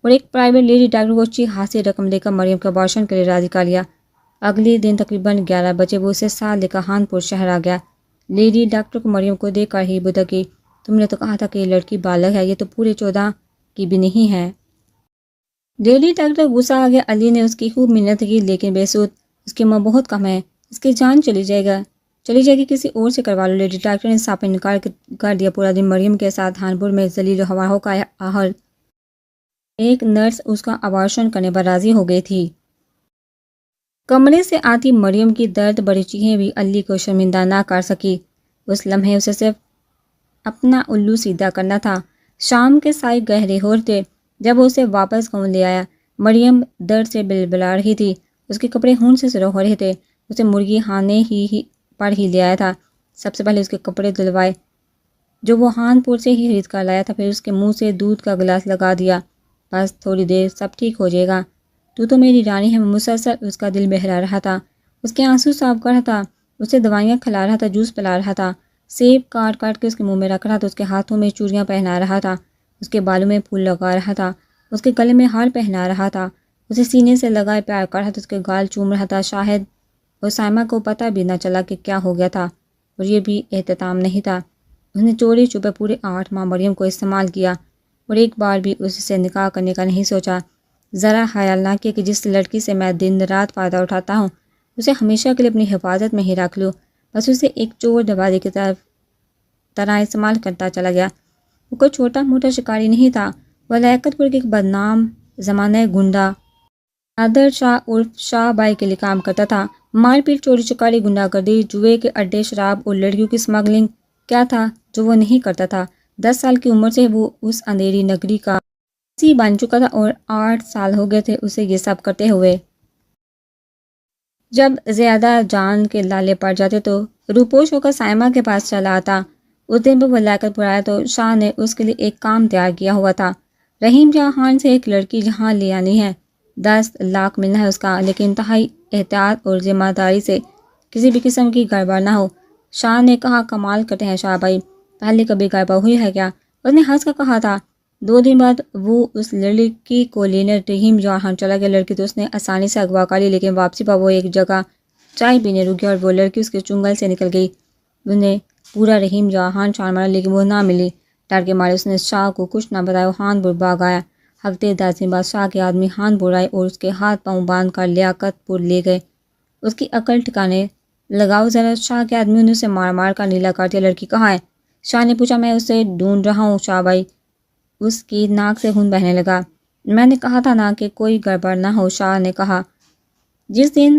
Speaker 1: اور ایک پرائیویٹ لیڈی ڈاکٹر کو اچھی خاصی رقم دے کر مریم کے آپریشن کے لیے راضی کر لیا۔ اگلے دن تقریباً 11 بجے وہ اسے ساتھ لے کر خانپور شہر آ گیا۔ لیڈی ڈاکٹر کو مریم کو دیکھ کر ہی بدکی۔ تم نے تو کہا تھا کہ یہ لڑکی بالغ ہے، یہ تو پورے 14 کی بھی نہیں ہے۔ لیڈی ڈاکٹر غصہ آ گیا۔ علی نے اس کی خوب منت کی، لیکن بے سود۔ اس کی عمر بہت کم ہے، اس کی جان چلی جائے گی، کسی اور سے کروا لو۔ لیڈی ڈاکٹر نے صاف انکار کر دیا۔ پورا دن مریم کے ساتھ خانپور میں ذلیل و خوار ہو کر آہر ایک نرس اس کا آپریشن کرنے پر راضی ہو گئی تھی۔ کمرے سے آتی مریم کی درد بڑی چیخیں بھی علی کو شرمندہ نہ کر سکی۔ اس لمحے اسے صرف اپنا الو سیدھا کرنا تھا۔ شام کے سائے گہرے ہو رہے تھے جب وہ اسے واپس گاؤں لے آیا۔ مریم درد سے بلبلا رہی تھی، اس کے کپڑے خون سے سرخ ہو رہے تھے۔ اسے مرغی خانے پر ہی لے آیا تھا۔ سب سے پہلے اس کے کپڑے دھلوائے جو وہ خانپور سے ہی خرید کر لایا تھا، پھر اس کے منہ سے دودھ کا گلاس لگا دیا۔ بس تھوڑی دیر، سب ٹھیک ہو جائے گا، تو میری رانی ہے۔ مسلسل اس کا دل بہلا رہا تھا، اس کے آنسو صاف کر رہا تھا، اسے دوائیاں کھلا رہا تھا، جوس پلا رہا تھا، سیب کاٹ کاٹ کے اس کے منہ میں رکھ رہا تھا، اس کے ہاتھوں میں چوڑیاں پہنا رہا تھا، اس کے بالوں میں پھول لگا رہا تھا، اس کے گلے میں ہار پہنا رہا تھا، اسے سینے سے لگائے پیار کر رہا تھا، اس کے گال چوم رہا تھا۔ شاہد اور سائمہ کو پتہ بھی نہ چلا کہ کیا ہو گیا تھا، اور یہ بھی اہتمام نہیں تھا۔ اس نے چوری چھپے پورے 8 ماہ مریم کو استعمال کیا اور ایک بار بھی اس سے نکاح کرنے کا نہیں سوچا۔ ذرا خیال نہ کیا کہ جس لڑکی سے میں دن رات فائدہ اٹھاتا ہوں اسے ہمیشہ کے لیے اپنی حفاظت میں ہی رکھ لوں، بس اسے ایک چور دروازے کی طرح استعمال کرتا چلا گیا۔ وہ کوئی چھوٹا موٹا شکاری نہیں تھا، وہ لیاقت پور کے ایک بدنام زمانہ گنڈا نادر شاہ عرف شاہ بائی کے لیے کام کرتا تھا۔ مار پیٹ، چوری چکاری، گنڈا گردی، جوئے کے اڈے، شراب اور لڑکیوں کی سمگلنگ، کیا تھا جو وہ نہیں کرتا تھا۔ 10 سال کی عمر سے وہ اس اندھیری نگری کا سی بن چکا تھا اور 8 سال ہو گئے تھے اسے یہ سب کرتے ہوئے۔ جب زیادہ جان کے لالے پڑ جاتے تو روپوش ہو کر سائمہ کے پاس چلا آتا۔ اس دن وہ لیاقت پور آیا تو شاہ نے اس کے لیے ایک کام تیار کیا ہوا تھا۔ رحیم جہان سے ایک لڑکی جہاں لے آنی ہے، 10 لاکھ ملنا ہے اس کا، لیکن انتہائی احتیاط اور ذمہ داری سے، کسی بھی قسم کی گڑبڑ نہ ہو۔ شاہ نے کہا، کمال کرتے ہیں شاہ بھائی، پہلے کبھی گڑبڑ ہوئی ہے کیا؟ اس نے ہنس کر کہا تھا۔ 2 دن بعد وہ اس لڑکی کو لینے رحیم جہان چلا گیا۔ لڑکی تو اس نے آسانی سے اغوا کر لی، لیکن واپسی پر وہ ایک جگہ چائے پینے رک گیا اور وہ لڑکی اس کے چنگل سے نکل گئی۔ اس نے پورا رحیم جہان چھان مارا لیکن وہ نہ ملی۔ ڈر کے مارے اس نے شاہ کو کچھ نہ بتایا، وہ خانپور بھاگ آیا۔ ہفتے 10 دن بعد شاہ کے آدمی خانپور آئے اور اس کے ہاتھ پاؤں باندھ کر لیاقت پور لے گئے۔ اس کی عقل ٹھکانے لگاؤ ذرا، شاہ کے آدمیوں نے اسے مار مار کر نیلا کر دیا۔ لڑکی کہاں ہے؟ شاہ نے پوچھا۔ میں اسے ڈھونڈ رہا ہوں شاہ بھائی۔ اس کی ناک سے خون بہنے لگا۔ میں نے کہا تھا نا کہ کوئی گڑبڑ نہ ہو، شاہ نے کہا۔ جس دن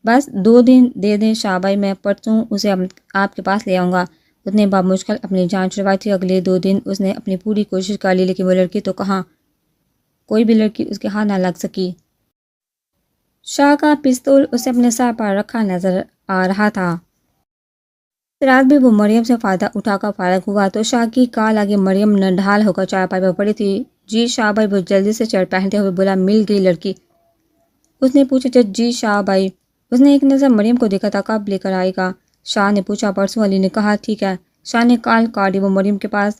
Speaker 1: بس 2 دن دے دیں شاہ بھائی، میں پرسوں اسے آپ کے پاس لے آؤں گا۔ اس نے باب مشکل اپنی جان چھڑوائی تھی۔ اگلے 2 دن اس نے اپنی پوری کوشش کر لی، لیکن وہ لڑکی تو کہاں، کوئی بھی لڑکی اس کے ہاتھ نہ لگ سکی۔ شاہ کا پستول اسے اپنے سر پر رکھا نظر آ رہا تھا۔ رات بھی وہ مریم سے فائدہ اٹھا کر فارغ ہوا تو شاہ کی کال آگے مریم نڈھال ہو کر چارپائی پر پڑی تھی۔ جی شاہ بھائی، وہ جلدی سے چڑھ پہنتے ہوئے بولا۔ مل گئی لڑکی؟ اس نے پوچھا۔ جی شاہ بھائی۔ اس نے ایک نظر مریم کو دیکھا تھا۔ کب لے کر آئے گا؟ شاہ نے پوچھا۔ پرسوں، علی نے کہا۔ ٹھیک ہے۔ شاہ نے کال کاٹ دی۔ وہ مریم کے پاس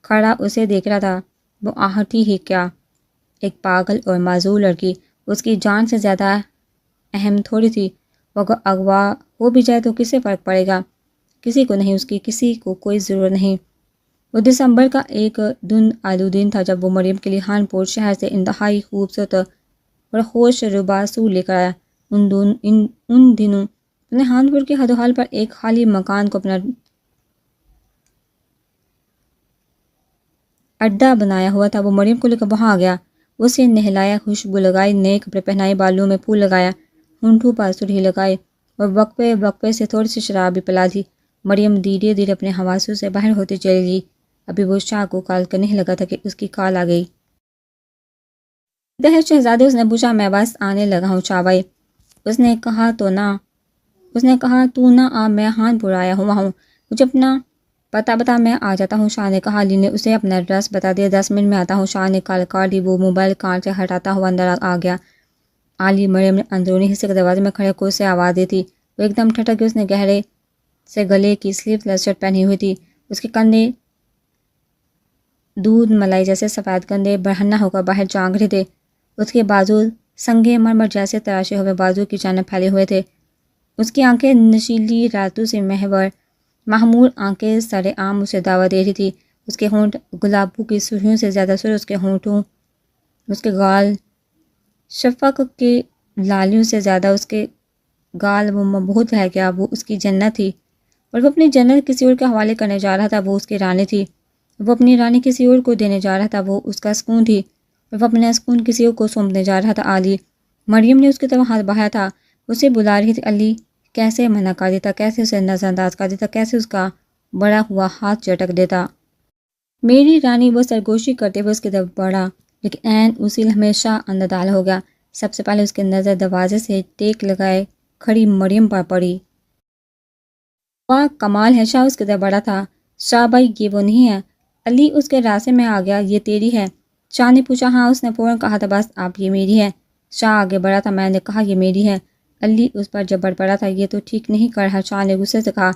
Speaker 1: کھڑا اسے دیکھ رہا تھا۔ وہ آہٹی ہی کیا، ایک پاگل اور معذور لڑکی اس کی جان سے زیادہ اہم تھوڑی تھی۔ وہ اگر اغوا ہو بھی جائے تو کسے فرق پڑے گا؟ کسی کو نہیں، اس کی کسی کو کوئی ضرورت نہیں۔ وہ دسمبر کا ایک دن آلو دن تھا جب وہ مریم کے لیے خان پور شہر سے انتہائی خوبصورت اور خوش ربا سوٹ لے کر آیا۔ ان دنوں اس نے خان پور کے حدوحال پر ایک خالی مکان کو اپنا اڈا بنایا ہوا تھا۔ وہ مریم کو لے کر وہاں آ گیا، اسے نہلایا، خوشبو لگائی، نئے کپڑے پہنائے، بالوں میں پھول لگایا، ہونٹوں پر سرخی لگائی اور وقفے وقفے سے تھوڑی سی شراب بھی پلا دی۔ مریم دھیرے دھیرے اپنے حواسوں سے باہر ہوتی چلی گئی۔ ابھی وہ شاہ کو کال کرنے لگا تھا کہ اس کی کال آ گئی۔ دہر شہزادے، اس نے پوچھا۔ میں بس آنے لگا ہوں شاہ بھائی۔ اس نے کہا تو نہ آ، میں خان پور آیا ہوا ہوں، مجھے اپنا پتہ بتا، میں آ جاتا ہوں، شاہ نے کہا۔ علی نے اسے اپنا ایڈریس بتا دیا۔ 10 منٹ میں آتا ہوں، شاہ نے کال کاٹ دی۔ وہ موبائل کان سے ہٹاتا ہوا اندر آ گیا۔ علی مریم نے اندرونی حصے کے دروازے میں کھڑے کو اسے آواز دی تھی۔ وہ ایک دم ٹھٹک گئی۔ اس نے گہرے سے گلے کی سلیو لیس شرٹ پہنی ہوئی تھی۔ اس کے کندھے دودھ ملائی جیسے سفید، کندھے برہنہ ہو کر باہر جھانک رہے تھے۔ اس کے بازو سنگے مرمر جیسے تراشے ہوئے بازو کی جانب پھیلے ہوئے تھے۔ اس کی آنکھیں نشیلی راتوں سے محمول آنکھیں سر عام اسے دعوت دے رہی تھی۔ اس کے ہونٹ گلابوں کی سرخیوں سے زیادہ سر، اس کے ہونٹوں، اس کے گال شفق کے لالیوں سے زیادہ اس کے گال، وہ مبہوت رہ گیا۔ وہ اس کی جنت تھی اور وہ اپنی جنت کسی اور کے حوالے کرنے جا رہا تھا۔ وہ اس کی رانی تھی، وہ اپنی رانی کسی اور کو دینے جا رہا تھا۔ وہ اس کا سکون تھی اور وہ اپنا سکون کسی اور کو سونپنے جا رہا تھا۔ علی، مریم نے اس کی طرف ہاتھ بڑھایا تھا، اسے بلا رہی تھی۔ علی کیسے منع کر دیتا، کیسے اسے نظر انداز کر دیتا، کیسے اس کا بڑا ہوا ہاتھ جھٹک دیتا۔ میری رانی، وہ سرگوشی کرتے ہوئے اس کی طرف بڑھا، لیکن عین اسی لمحے شاہ اندر داخل ہو گیا۔ سب سے پہلے اس کی نظر دروازے سے ٹیک لگائے کھڑی مریم پر پڑی۔ واہ کمال ہے، شاہ اس کی طرف بڑھا تھا۔ شاہ بھائی، یہ وہ نہیں ہے؟ علی اس کے راستے میں آ گیا۔ یہ تیری ہے؟ شاہ نے پوچھا۔ ہاں، اس نے فوراً کہا تھا۔ بس آپ، یہ میری ہے۔ شاہ آگے بڑھا تھا۔ میں نے کہا یہ میری ہے۔ علی اس پر جبڑ پڑا تھا۔ یہ تو ٹھیک نہیں کر رہا، شاہ نے غصے سے کہا۔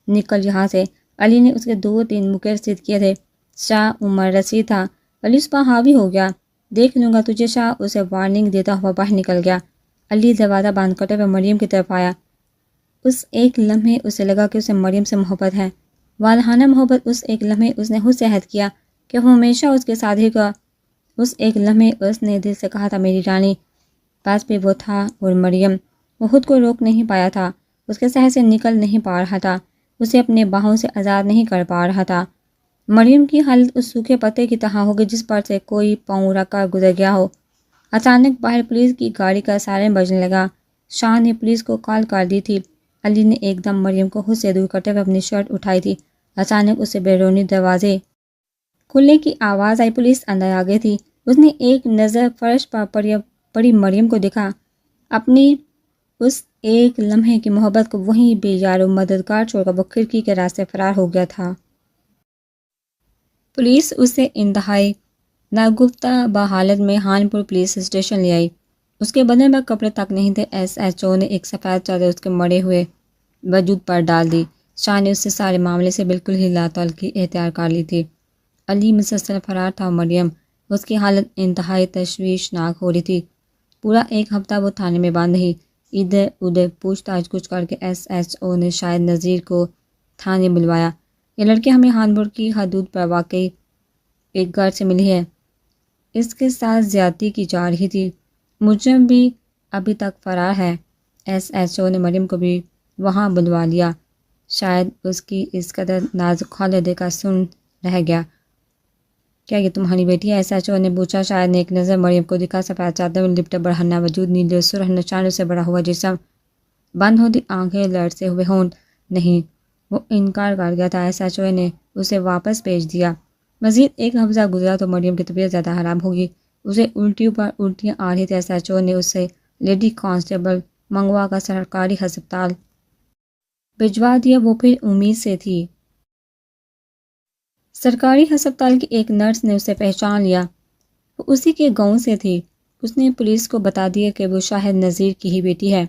Speaker 1: نکل یہاں سے۔ علی نے اس کے 2-3 مکے رسید کیے تھے۔ شاہ عمر رسید تھا۔ علی اس پر حاوی ہو گیا۔ دیکھ لوں گا تجھے، شاہ اسے وارننگ دیتا ہوا باہر نکل گیا۔ علی دروازہ بند کرتے ہوئے مریم کی طرف آیا۔ اس ایک لمحے اسے لگا کہ اسے مریم سے محبت ہے، والہانہ محبت۔ اس ایک لمحے اس نے خود سے عہد کیا کہ وہ ہمیشہ اس کے ساتھ رہے گا۔ اس ایک لمحے اس نے دل سے کہا تھا میری رانی۔ پاس بھی وہ تھا اور مریم، وہ خود کو روک نہیں پایا تھا، اس کے سہر سے نکل نہیں پا رہا تھا، اسے اپنے باہوں سے آزاد نہیں کر پا رہا تھا۔ مریم کی حالت اس سوکھے پتے کی طرح ہو گئی جس پر سے کوئی پاؤں رکھ کر گزر گیا ہو۔ اچانک باہر پولیس کی گاڑی کا سائرن بجنے لگا۔ شاہ نے پولیس کو کال کر دی تھی۔ علی نے ایک دم مریم کو خود سے دور کرتے ہوئے اپنی شرٹ اٹھائی تھی۔ اچانک اسے بیرونی دروازے کھلنے کی آواز آئی۔ پولیس اندر آ گئی تھی۔ اس نے ایک نظر فرش پر پڑی مریم کو دیکھا، اپنی اس ایک لمحے کی محبت کو وہیں بے یار و مددگار چھوڑ کر وہ کھڑکی کے راستے فرار ہو گیا تھا۔ پولیس اسے انتہائی ناگفتہ بحالت میں خان پور پولیس اسٹیشن لے آئی۔ اس کے بدن پر کپڑے تک نہیں تھے۔ ایس ایچ او نے ایک سفید چادر اس کے مڑے ہوئے وجود پر ڈال دی۔ شاہ نے اس سے سارے معاملے سے بالکل ہی لا تعلقی اختیار کر لی تھی۔ علی مسلسل فرار تھا اور مریم، اس کی حالت انتہائی تشویشناک ہو رہی تھی۔ پورا 1 ہفتہ وہ تھانے میں بند رہی، ادھر ادھر پوچھ تاچھ کچھ کر کے۔ ایس ایچ او نے شاہد نذیر کو تھانے بلوایا۔ یہ لڑکی ہمیں خان پور کی حدود پر واقع ایک گھر سے ملی ہے، اس کے ساتھ زیادتی کی جا رہی تھی، مجرم بھی ابھی تک فرار ہے۔ ایس ایچ او نے مریم کو بھی وہاں بلوا لیا۔ شاید اس کی اس قدر نازک خالدے کا سن رہ گیا۔ کیا یہ تمہاری بیٹی ہے؟ ایس ایچ او نے پوچھا۔ شاید نے ایک نظر مریم کو دکھا۔ سفید چادر میں لپٹا برہنہ وجود، نیلے سرخ نشانوں سے بڑا ہوا جسم، بند ہوتی آنکھیں، لرزتے ہوئے ہونٹ۔ نہیں، وہ انکار کر گیا تھا۔ ایس ایچ او نے اسے واپس بھیج دیا۔ مزید ایک ہفتہ گزرا تو مریم کی طبیعت زیادہ خراب ہوگی۔ اسے الٹیوں پر الٹیاں آ رہی تھیں۔ ایس ایچ او نے اسے لیڈی کانسٹیبل منگوا کر سرکاری ہسپتال بھجوا دیا۔ وہ پھر امید سے تھی۔ سرکاری ہسپتال کی ایک نرس نے اسے پہچان لیا۔ وہ اسی کے گاؤں سے تھی۔ اس نے پولیس کو بتا دیا کہ وہ شاہد نذیر کی ہی بیٹی ہے۔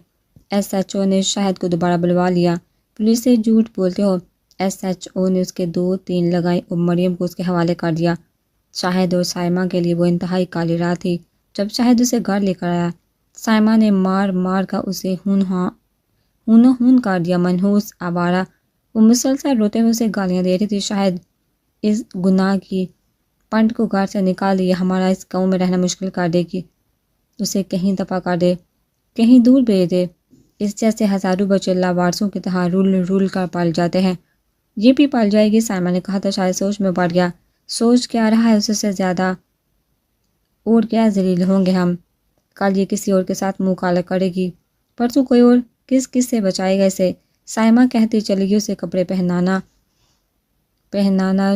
Speaker 1: ایس ایچ او نے شاہد کو دوبارہ بلوا لیا۔ پولیس سے جھوٹ بولتے ہو؟ ایس ایچ او نے اس کے 2-3 لگائی اور مریم کو اس کے حوالے کر دیا۔ شاہد اور سائمہ کے لیے وہ انتہائی کالی رات تھی۔ جب شاہد اسے گھر لے کر آیا، سائمہ نے مار مار کر اسے ہون کر دیا۔ منحوس آوارہ، وہ مسلسل روتے ہوئے اسے گالیاں دے رہی تھی۔ شاہد، اس گناہ کی پنڈ کو گھر سے نکال دے، ہمارا اس گاؤں میں رہنا مشکل کر دے گی۔ اسے کہیں دفع کر دے، کہیں دور بھیج دے۔ اس جیسے ہزاروں بچے لاوارثوں کی طرح رول رول کر پل جاتے ہیں۔ یہ بھی پل جائے گی، سائمہ نے کہا تھا۔ شاید سوچ میں پڑ گیا۔ سوچ کیا رہا ہے؟ اس سے زیادہ اور کیا ذلیل ہوں گے ہم۔ کل یہ کسی اور کے ساتھ منہ کالا کرے گی، پرسوں کوئی اور۔ کس سے بچائے گا اسے؟ سائمہ کہتی چلی گئی۔ اسے کپڑے پہنانا۔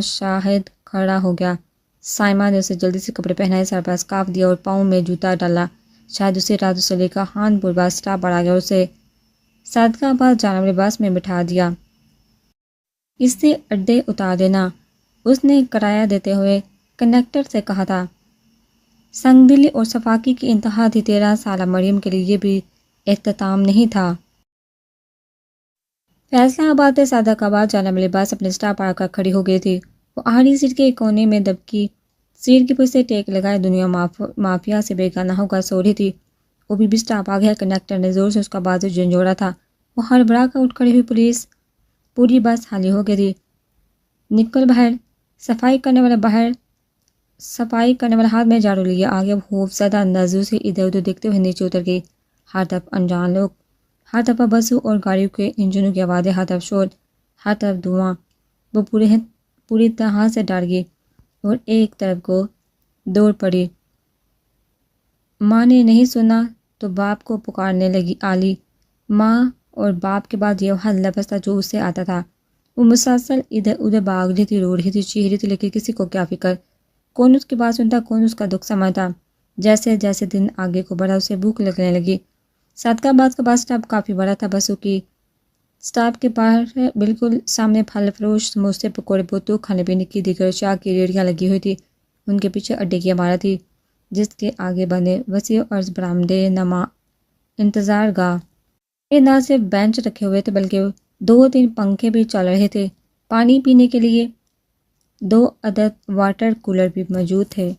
Speaker 1: شاہد کھڑا ہو گیا۔ سائمہ نے اسے جلدی سے کپڑے پہنائے، سر پر اسکارف دیا اور پاؤں میں جوتا ڈالا۔ شاید اسے راتوں سے لے کر خان پور بس اسٹاپ پر آ گیا اور اسے صادقہ آباد جانے والے بس میں بٹھا دیا۔ اس سے اڈے اتار دینا، اس نے کرایہ دیتے ہوئے کنڈکٹر سے کہا تھا۔ سنگ دلی اور صفاقی کی انتہا تھی۔ 13 سالہ مریم کے لیے یہ بھی اختتام نہیں تھا۔ فیصلہ آباد سے صادق آباد جانے والی بس اپنے اسٹاپ پر آ کر کھڑی ہو گئی تھی۔ وہ آخری سیٹ کے کونے میں دبکی سیٹ کی پشت سے ٹیک لگائے دنیا مافیا سے بیگانہ ہو کر سو رہی تھی۔ وہ بھی اسٹاپ آ گیا۔ کنڈکٹر نے زور سے اس کا بازو جھنجھوڑا تھا۔ وہ ہڑبڑا کر اٹھ کھڑی ہوئی۔ پوری بس خالی ہو گئی تھی۔ نکل باہر، صفائی کرنے والا ہاتھ میں جھاڑو لیا آگے۔ وہ خوف زدہ نظروں سے ادھر ادھر دیکھتے ہوئے نیچے اتر گئی۔ ہر طرف انجان لوگ، ہر طرف بسوں اور گاڑیوں کے انجنوں کی آوازیں، ہر طرف شور، ہر طرف دھواں۔ وہ پوری طرح سے ڈر گئی اور ایک طرف کو دوڑ پڑی۔ ماں نے نہیں سنا تو باپ کو پکارنے لگی۔ علی، ماں اور باپ کے بعد یہ وہ لفظ تھا جو اس سے آتا تھا۔ وہ مسلسل ادھر ادھر بھاگ رہی تھی، رو رہی تھی، چیخ رہی تھی، لیکن کسی کو کیا فکر؟ کون اس کی بات سنتا؟ کون اس کا دکھ سمجھتا؟ جیسے جیسے دن آگے کو بڑھا اسے بھوک لگنے لگی۔ صادقہ آباد کا بس اسٹاپ کافی بڑا تھا۔ بسوں کی اسٹاپ کے باہر بالکل سامنے پھل فروش، سموسے، پکوڑے، بوتو، کھانے پینے کی دیگر اشیاء کی ریڑھیاں لگی ہوئی تھی۔ ان کے پیچھے اڈے کی عمارت تھی جس کے آگے بنے وسیع عرض برآمدے نما انتظار گاہ۔ یہ نہ صرف بینچ رکھے ہوئے تھے بلکہ 2-3 پنکھے بھی چل رہے تھے۔ پانی پینے کے لیے 2 عدد واٹر کولر بھی موجود تھے۔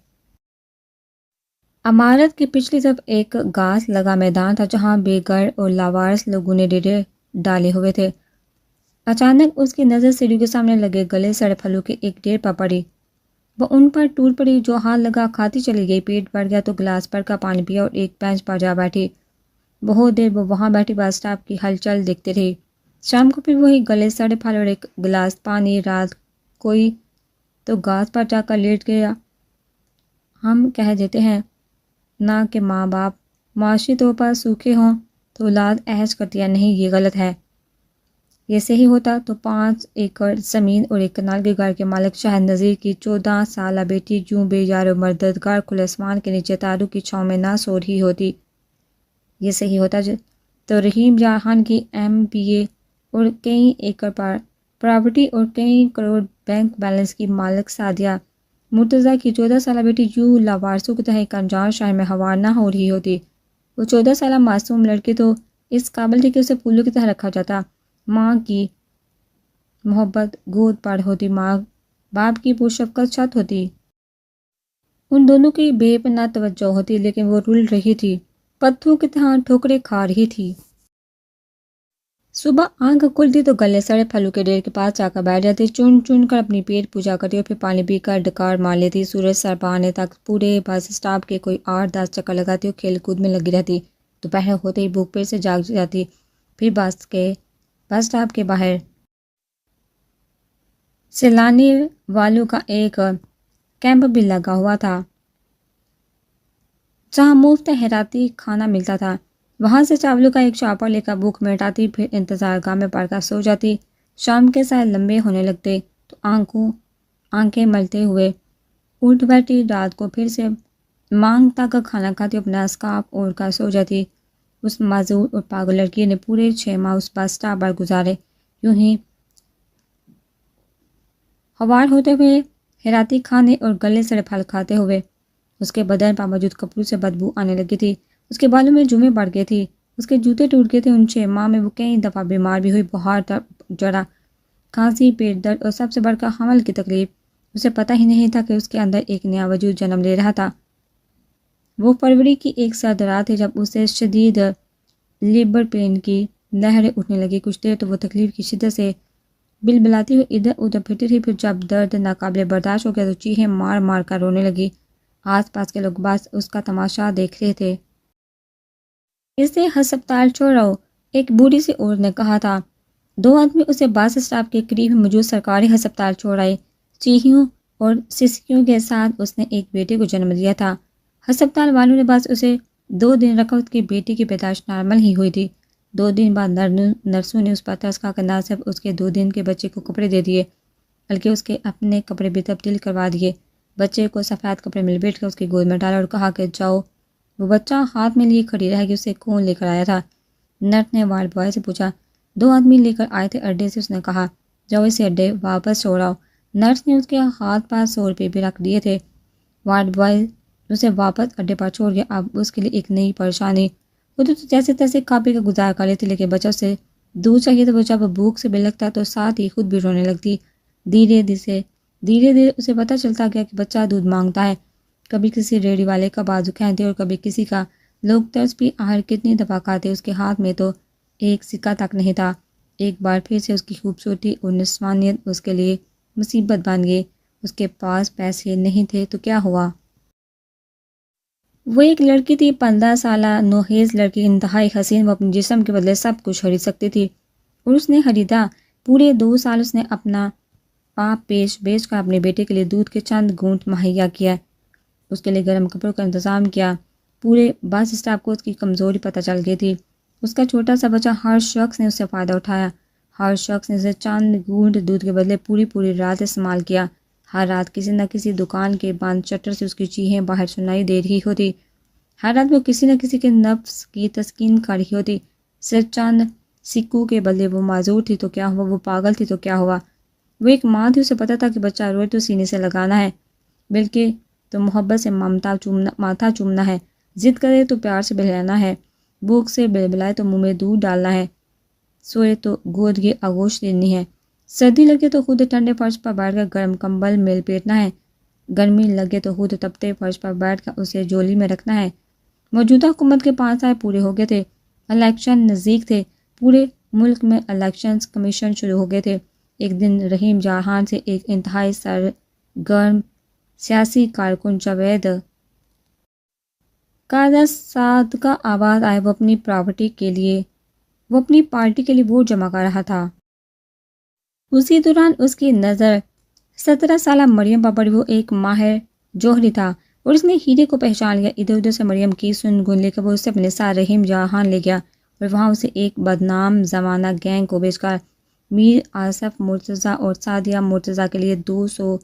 Speaker 1: عمارت کی پچھلی طرف ایک گھاس لگا میدان تھا جہاں بے گھر اور لاوارث لوگوں نے ڈیرے ڈالے ہوئے تھے۔ اچانک اس کی نظر سیڑھیوں کے سامنے لگے گلے سڑے پھلوں کے ایک ڈھیر پر پڑی۔ وہ ان پر ٹوٹ پڑی، جو ہاتھ لگا کھاتی چلی گئی۔ پیٹ بھر گیا تو گلاس بھر کا پانی پیا اور ایک بینچ پر جا بیٹھی۔ بہت دیر وہ وہاں بیٹھی بس اسٹاپ کی ہلچل دیکھتے رہی۔ شام کو پھر وہی گلے سڑے پھل اور ایک گلاس پانی۔ رات کوئی تو گھاس پر جا کر لیٹ گیا۔ ہم کہہ دیتے ہیں نہ کہ ماں باپ معاشی طور پر سوکھے ہوں تو اولاد عہد کرتی ہے، نہیں، یہ غلط ہے۔ یہ صحیح ہوتا تو 5 ایکڑ زمین اور 1 کنال کے گھر کے مالک شاہد نذیر کی 14 سالہ بیٹی یوں بے یار و مددگار کھلے آسمان کے نیچے تاروں کی چھاؤں میں نہ سو رہی ہوتی۔ یہ صحیح ہوتا تو رحیم یار خان کی MBA اور کئی ایکڑ پر پراپرٹی اور کئی کروڑ بینک بیلنس کی مالک سعدیہ مرتضیٰ کی 14 سالہ بیٹی یوں لاوارثوں کی طرح ایک انجان شہر میں ہوار نہ ہو رہی ہوتی۔ وہ 14 سالہ معصوم لڑکی تو اس قابل تھی کہ اسے پھولوں کی طرح رکھا جاتا۔ ماں کی محبت گود پڑ ہوتی، ماں باپ کی پرشفقت چھت ہوتی۔ ان دونوں کی بے پناہ توجہ ہوتی، لیکن وہ رول رہی تھی، پتھروں کی طرح ٹھوکریں کھا رہی تھی۔ صبح آنکھ کھلتی تو گلے سڑے پھلوں کے ڈھیر کے پاس جا کر بیٹھ جاتی، چن چن کر اپنی پیٹ پوجا کرتی اور پھر پانی پی کر ڈکار مار لیتی۔ سورج سر پر آنے تک پورے بس اسٹاپ کے کوئی 8-10 چکر لگاتی اور کھیل کود میں لگی رہتی۔ دوپہر ہوتے ہی بھوک پیر سے جاگ جاتی، پھر بس کے بس اسٹاپ کے باہر سیلانی والوں کا ایک کیمپ بھی لگا ہوا تھا جہاں مفت حیراتی کھانا ملتا تھا۔ وہاں سے چاولوں کا ایک چاپڑ لے کر بھوک مٹاتی، پھر انتظار گاہ میں پڑ کر سو جاتی۔ شام کے سائے لمبے ہونے لگتے تو آنکھیں ملتے ہوئے اٹھ بیٹھی، رات کو پھر سے مانگ تک کھانا کھاتی، اپنا اسکارف اوڑھ کر سو جاتی۔ اس معذور اور پاگل لڑکی نے پورے 6 ماہ اس بس اسٹاپ پر گزارے، یوں ہی خوار ہوتے ہوئے، حیراتی کھانے اور گلے سڑے پھل کھاتے ہوئے۔ اس کے بدن پر موجود کپڑوں سے بدبو آنے لگی تھی، اس کے بالوں میں جمیں پڑ گئی تھی، اس کے جوتے ٹوٹ گئے تھے۔ ان 6 ماہ میں وہ کئی دفعہ بیمار بھی ہوئی، بخار چڑھا، کھانسی، پیٹ درد اور سب سے بڑھ کر حمل کی تکلیف۔ اسے پتہ ہی نہیں تھا کہ اس کے اندر ایک نیا وجود جنم لے رہا تھا۔ وہ فروری کی ایک سرد رات تھی جب اسے شدید لیبر پین کی لہریں اٹھنے لگی۔ کچھ دیر تو وہ تکلیف کی شدت سے بلبلاتی ہوئی ادھر ادھر پھرتی رہی، پھر جب درد ناقابل برداشت ہو گیا تو چیخیں مار مار کر رونے لگی۔ آس پاس کے لوگ بس اس کا تماشا دیکھ رہے تھے۔ اسے ہسپتال چھوڑو، ایک بوڑھی سی عورت نے کہا تھا۔ 2 آدمی اسے بس اسٹاپ کے قریب موجود سرکاری ہسپتال چھوڑ آئے۔ چیخیوں اور سسکیوں کے ساتھ اس نے ایک بیٹے کو جنم دیا تھا۔ ہسپتال والوں نے بس اسے 2 دن رکھا، اس کی بیٹی کی پیدائش نارمل ہی ہوئی تھی۔ 2 دن بعد نرسوں نے اس پر ترس کھا کر نہ صرف اس کے 2 دن کے بچے کو کپڑے دے دیے بلکہ اس کے اپنے کپڑے بھی تبدیل کروا دیے۔ بچے کو سفید کپڑے میں لپیٹ کر اس کی گود میں ڈالا اور کہا کہ جاؤ۔ وہ بچہ ہاتھ میں لیے کھڑی رہ گئی، اسے کون لے کر آیا تھا؟ نرس نے وارڈ بوائے سے پوچھا۔ 2 آدمی لے کر آئے تھے اڈے سے، اس نے کہا۔ جاؤ اسے اڈے واپس چھوڑاؤ۔ نرس نے اس کے ہاتھ پر 100 روپے بھی رکھ دیے تھے۔ وارڈ بوائے اسے واپس اڈے پر چھوڑ گیا۔ اب اس کے لیے ایک نئی پریشانی۔ وہ تو جیسے تیسے کھا پی کا گزار کر لیتی، لیکن بچہ سے دودھ چاہیے تو وہ جب بھوک سے بلکتا تو ساتھ ہی خود بھی رونے لگتی۔ دھیرے دھیرے اسے پتہ چلتا گیا کہ بچہ دودھ مانگتا ہے، کبھی کسی ریڑھی والے کا بازو کھینچتے اور کبھی کسی کا۔ لوگ ترس بھی آخر کتنی دفعہ کھاتے، اس کے ہاتھ میں تو ایک سکہ تک نہیں تھا۔ ایک بار پھر سے اس کی خوبصورتی اور نسوانیت اس کے لیے مصیبت بن گئی۔ اس کے پاس پیسے نہیں تھے تو کیا ہوا؟ وہ ایک لڑکی تھی، 15 سالہ نوخیز لڑکی، انتہائی حسین۔ وہ اپنے جسم کے بدلے سب کچھ خرید سکتی تھی اور اس نے خریدا۔ پورے 2 سال اس نے اپنا پاپ بیچ کر اپنے بیٹے کے لیے دودھ کے چند گھونٹ مہیا کیا، اس کے لیے گرم کپڑوں کا انتظام کیا۔ پورے بس اسٹاپ کو اس کی کمزوری پتہ چل گئی تھی۔ اس کا چھوٹا سا بچہ، ہر شخص نے اس سے فائدہ اٹھایا، ہر شخص نے اسے چند گھونٹ دودھ کے بدلے پوری رات استعمال کیا۔ ہر رات کسی نہ کسی دکان کے بند شٹر سے اس کی چیخیں باہر سنائی دے رہی ہوتی۔ ہر رات وہ کسی نہ کسی کے نفس کی تسکین کر رہی ہوتی۔ صرف چند سکوں کے بدلے وہ معذور تھی تو کیا ہوا، وہ پاگل تھی تو کیا ہوا؟ وہ ایک ماں تھی، اسے پتہ تھا کہ بچہ روئے تو سینے سے لگانا ہے، بلکہ تو محبت سے ماتھا چومنا ہے، ضد کرے تو پیار سے بہلانا ہے، بھوک سے بلبلائے تو منہ میں دودھ ڈالنا ہے، سوئے تو گود کی آغوش دینی ہے، سردی لگے تو خود ٹھنڈے فرش پر بیٹھ کر گرم کمبل میں لپیٹنا ہے، گرمی لگے تو خود تپتے فرش پر بیٹھ کر اسے جولی میں رکھنا ہے۔ موجودہ حکومت کے 5 سال پورے ہو گئے تھے، الیکشن نزدیک تھے، پورے ملک میں الیکشنز کمیشن شروع ہو گئے تھے۔ ایک دن رحیم جہاں سے ایک انتہائی سرگرم سیاسی کارکن جاوید کا صادقہ آواز آئے، وہ اپنی پارٹی کے لیے ووٹ جمع کر رہا تھا۔ اسی دوران اس کی نظر 17 سالہ مریم پر پڑی۔ وہ ایک ماہر جوہری تھا اور اس نے ہیرے کو پہچان لیا۔ ادھر ادھر سے مریم کی سن گن لے کر وہ اسے اپنے ساتھ رحیم جہاں لے گیا اور وہاں اسے ایک بدنام زمانہ گینگ کو بیچ کر میر آصف مرتضیٰ اور سعدیہ مرتضیٰ کے لیے 200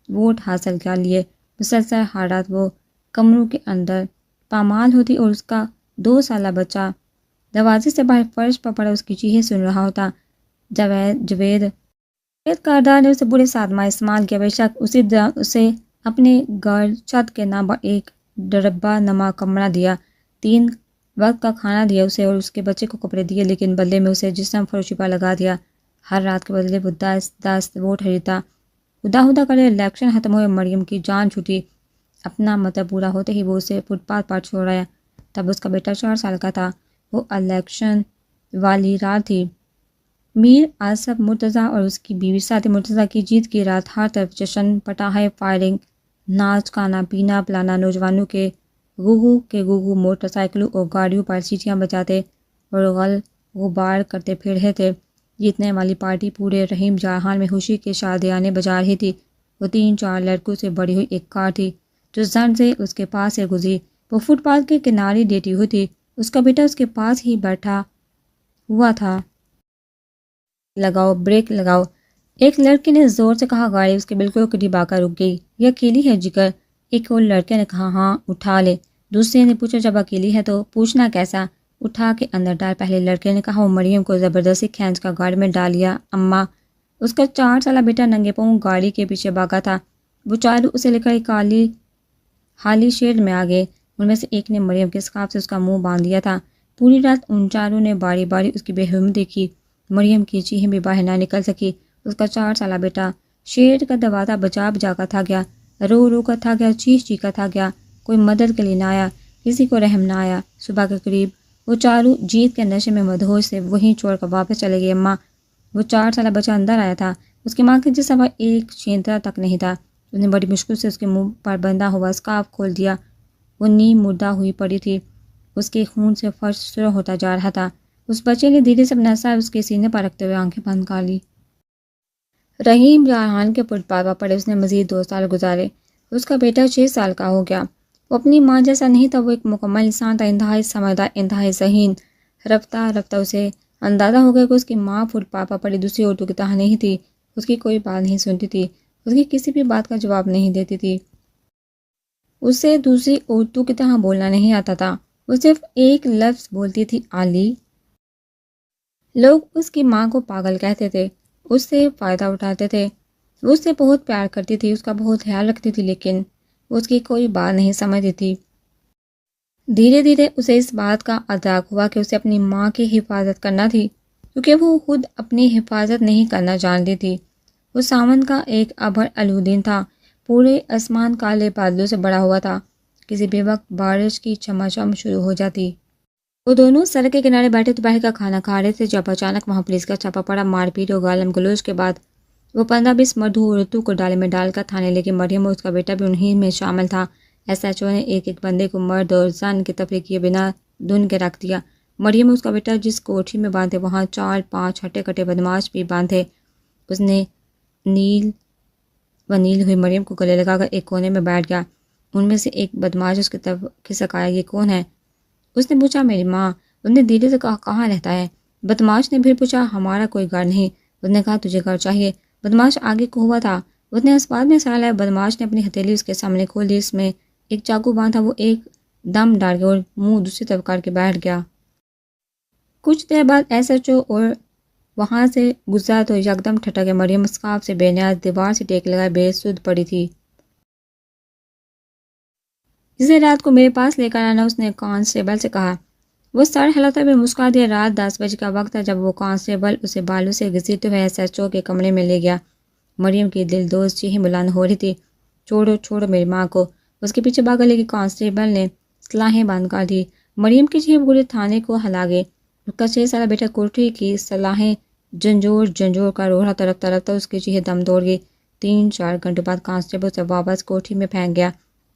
Speaker 1: ووٹ حاصل کر لیے۔ مسلسل ہر رات وہ کمروں کے اندر پامال ہوتی اور اس کا 2 سالہ بچہ دروازے سے باہر فرش پر پڑا اس کی چیخیں سن رہا ہوتا۔ جاوید کاردار نے اسے برے صدمہ استعمال کیا۔ بے شک اسے اپنے گھر چھت کے نام پر ایک ڈربہ نما کمرہ دیا، 3 وقت کا کھانا دیا اسے اور اس کے بچے کو کپڑے دیے، لیکن بدلے میں اسے جسم فروشی پر لگا دیا۔ ہر رات کے بدلے وہ 10 ووٹ خریدتا۔ خدا کرے الیکشن ختم ہوئے، مریم کی جان چھوٹی۔ اپنا مطلب پورا ہوتے ہی وہ اسے فٹ پاتھ پر چھوڑ آیا۔ تب اس کا بیٹا 4 سال کا تھا۔ وہ الیکشن والی رات تھی۔ میر آصف مرتضیٰ اور اس کی بیوی سعدیہ مرتضیٰ کی جیت کی رات، ہر طرف جشن، پٹاخے، فائرنگ، ناچ، کھانا پینا پلانا، نوجوانوں کے گھوگھو موٹر سائیکلوں اور گاڑیوں پر سیٹیاں بجاتے اور غل غبار کرتے پھر رہے تھے۔ جیتنے والی پارٹی پورے رحیم جہان میں خوشی کے شادیانے بجا رہی تھی۔ وہ 3-4 لڑکوں سے بڑی ہوئی ایک کار تھی جو زن سے اس کے پاس سے گزری۔ وہ فٹ پاتھ کے کنارے لیٹی ہوئی تھی، اس کا بیٹا اس کے پاس ہی بیٹھا ہوا تھا۔ لگاؤ، بریک لگاؤ، ایک لڑکے نے زور سے کہا۔ گاڑی اس کے بالکل قریب آ کر رک گئی۔ یہ اکیلی ہے جگر؟ ایک اور لڑکے نے کہا۔ ہاں، اٹھا لے۔ دوسرے نے پوچھا، جب اکیلی ہے تو پوچھنا کیسا؟ اٹھا کے اندر ڈال۔ پہلے لڑکے نے کہا۔ وہ مریم کو زبردستی کھینچ کر گاڑی میں ڈال لیا۔ اماں، اس کا 4 سالہ بیٹا ننگے پاؤں گاڑی کے پیچھے بھاگا تھا۔ وہ چاروں اسے لے کر ایک خالی شیڈ میں آ گئے۔ ان میں سے ایک نے مریم کے اسکارف سے اس کا منہ باندھ دیا تھا۔ پوری رات ان چاروں نے باری باری اس کی بے حرمتی کی۔ مریم کی چیخیں بھی باہر نہ نکل سکی۔ اس کا 4 سالہ بیٹا شیڈ کا دروازہ بجا بجا کر تھا گیا، رو رو کر تھا گیا، چیخ چیخ کر تھا گیا۔ کوئی مدد کے لیے نہ آیا، کسی کو رحم نہ آیا۔ صبح کے قریب وہ چاروں جیت کے نشے میں مدہوش سے وہیں چھوڑ کر واپس چلے گئے۔ اماں، وہ 4 سالہ بچہ اندر آیا تھا۔ اس کی ماں کے جسم پر ایک چھینٹا تک نہیں تھا۔ اس نے بڑی مشکل سے اس کے منہ پر بندھا ہوا اسکارف کھول دیا۔ وہ نیم مردہ ہوئی پڑی تھی، اس کے خون سے فرش سرخ ہوتا جا رہا تھا۔ اس بچے نے دھیرے سے اپنا سر اس کے سینے پر رکھتے ہوئے آنکھیں بند کر لی۔ رحیم جہان کے فٹ پاتھ پر پڑے اس نے مزید 2 سال گزارے۔ اس کا بیٹا 6 سال کا ہو گیا۔ وہ اپنی ماں جیسا نہیں تھا، وہ ایک مکمل انسان تھا، انتہائی سمجھدار، انتہائی ذہین۔ رفتہ رفتہ اسے اندازہ ہو گیا کہ اس کی ماں فٹ پاتھ پر پڑی دوسری عورتوں کی طرح نہیں تھی۔ اس کی کوئی بات نہیں سنتی تھی، اس کی کسی بھی بات کا جواب نہیں دیتی تھی۔ اسے دوسری عورتوں کی طرح بولنا نہیں آتا تھا، وہ صرف ایک لفظ بولتی تھی، علی۔ لوگ اس کی ماں کو پاگل کہتے تھے، اس سے فائدہ اٹھاتے تھے۔ وہ اس سے بہت پیار کرتی تھی، اس کا بہت خیال رکھتی تھی، لیکن وہ اس کی کوئی بات نہیں سمجھتی تھی۔ دھیرے دھیرے اسے اس بات کا ادراک ہوا کہ اسے اپنی ماں کی حفاظت کرنا تھی، کیونکہ وہ خود اپنی حفاظت نہیں کرنا جانتی تھی۔ وہ ساون کا ایک ابر آلودین تھا، پورے آسمان کالے بادلوں سے بھرا ہوا تھا۔ کسی بھی وقت بارش کی چماچم شروع ہو جاتی۔ وہ دونوں سڑک کے کنارے بیٹھے دوپہر کا کھانا کھا رہے تھے جب اچانک وہاں پولیس کا چھاپا پڑا۔ مار پیٹ اور گالم گلوچ کے بعد وہ 15-20 مردوں عورتوں کو ڈالے میں ڈال کر تھانے لے گئے۔ مریم اور اس کا بیٹا بھی انہی میں شامل تھا۔ SHO نے ایک ایک بندے کو مرد اور زن کے تفریق کیے بنا دھن کے رکھ دیا۔ مریم اور اس کا بیٹا جس کوٹھی میں باندھے وہاں 4-5 ہٹے کٹے بدماش بھی باندھے۔ اس نے نیل ہوئی مریم کو گلے لگا کر ایک کونے میں بیٹھ گیا۔ ان میں سے ایک بدماش اس کی طرف کھسک آیا۔ یہ کون ہے؟ اس نے پوچھا۔ میری ماں، اس نے دھیرے سے کہا۔ کہاں رہتا ہے؟ بدماش نے پھر پوچھا۔ ہمارا کوئی گھر نہیں، اس نے کہا۔ تجھے گھر چاہیے؟ بدماش آگے کو ہوا تھا۔ اس نے اس بات میں سال ہے۔ بدماش نے اپنی ہتھیلی اس کے سامنے کھول دی، اس میں ایک چاقو باندھ تھا۔ وہ ایک دم ڈر گیا اور منہ دوسری طرف کر کے بیٹھ گیا۔ کچھ دیر بعد SHO اور وہاں سے گزرا تو یکدم ٹھٹک گیا۔ مریم اسکارف سے بے نیاز دیوار سے ٹیک لگائے بے سدھ پڑی تھی۔ اسے رات کو میرے پاس لے کر آنا، اس نے کانسٹیبل سے کہا۔ وہ سر ہلاتا ہوئے مسکرا دیا۔ رات 10 بجے کا وقت تھا جب وہ کانسٹیبل اسے بالوں سے گھسیٹتے ہوئے SHO کے کمرے میں لے گیا۔ مریم کی دل دوز چیخیں بلند ہو رہی تھی۔ چھوڑو چھوڑو میری ماں کو، اس کے پیچھے بھاگا، لیکن کانسٹیبل نے سلاحیں بند کر دی۔ مریم کی چیخیں پورے تھانے کو ہلا گئی۔ اس کا 6 سالہ بیٹا کوٹھی کی سلاحیں جھنجھوڑ جھنجھوڑ کر رو رہا تھا۔ رفتہ رفتہ اس کی چیخیں دم توڑ گئی۔ 3-4 گھنٹوں بعد کانسٹیبل اسے واپس کوٹھی میں پھینک گیا۔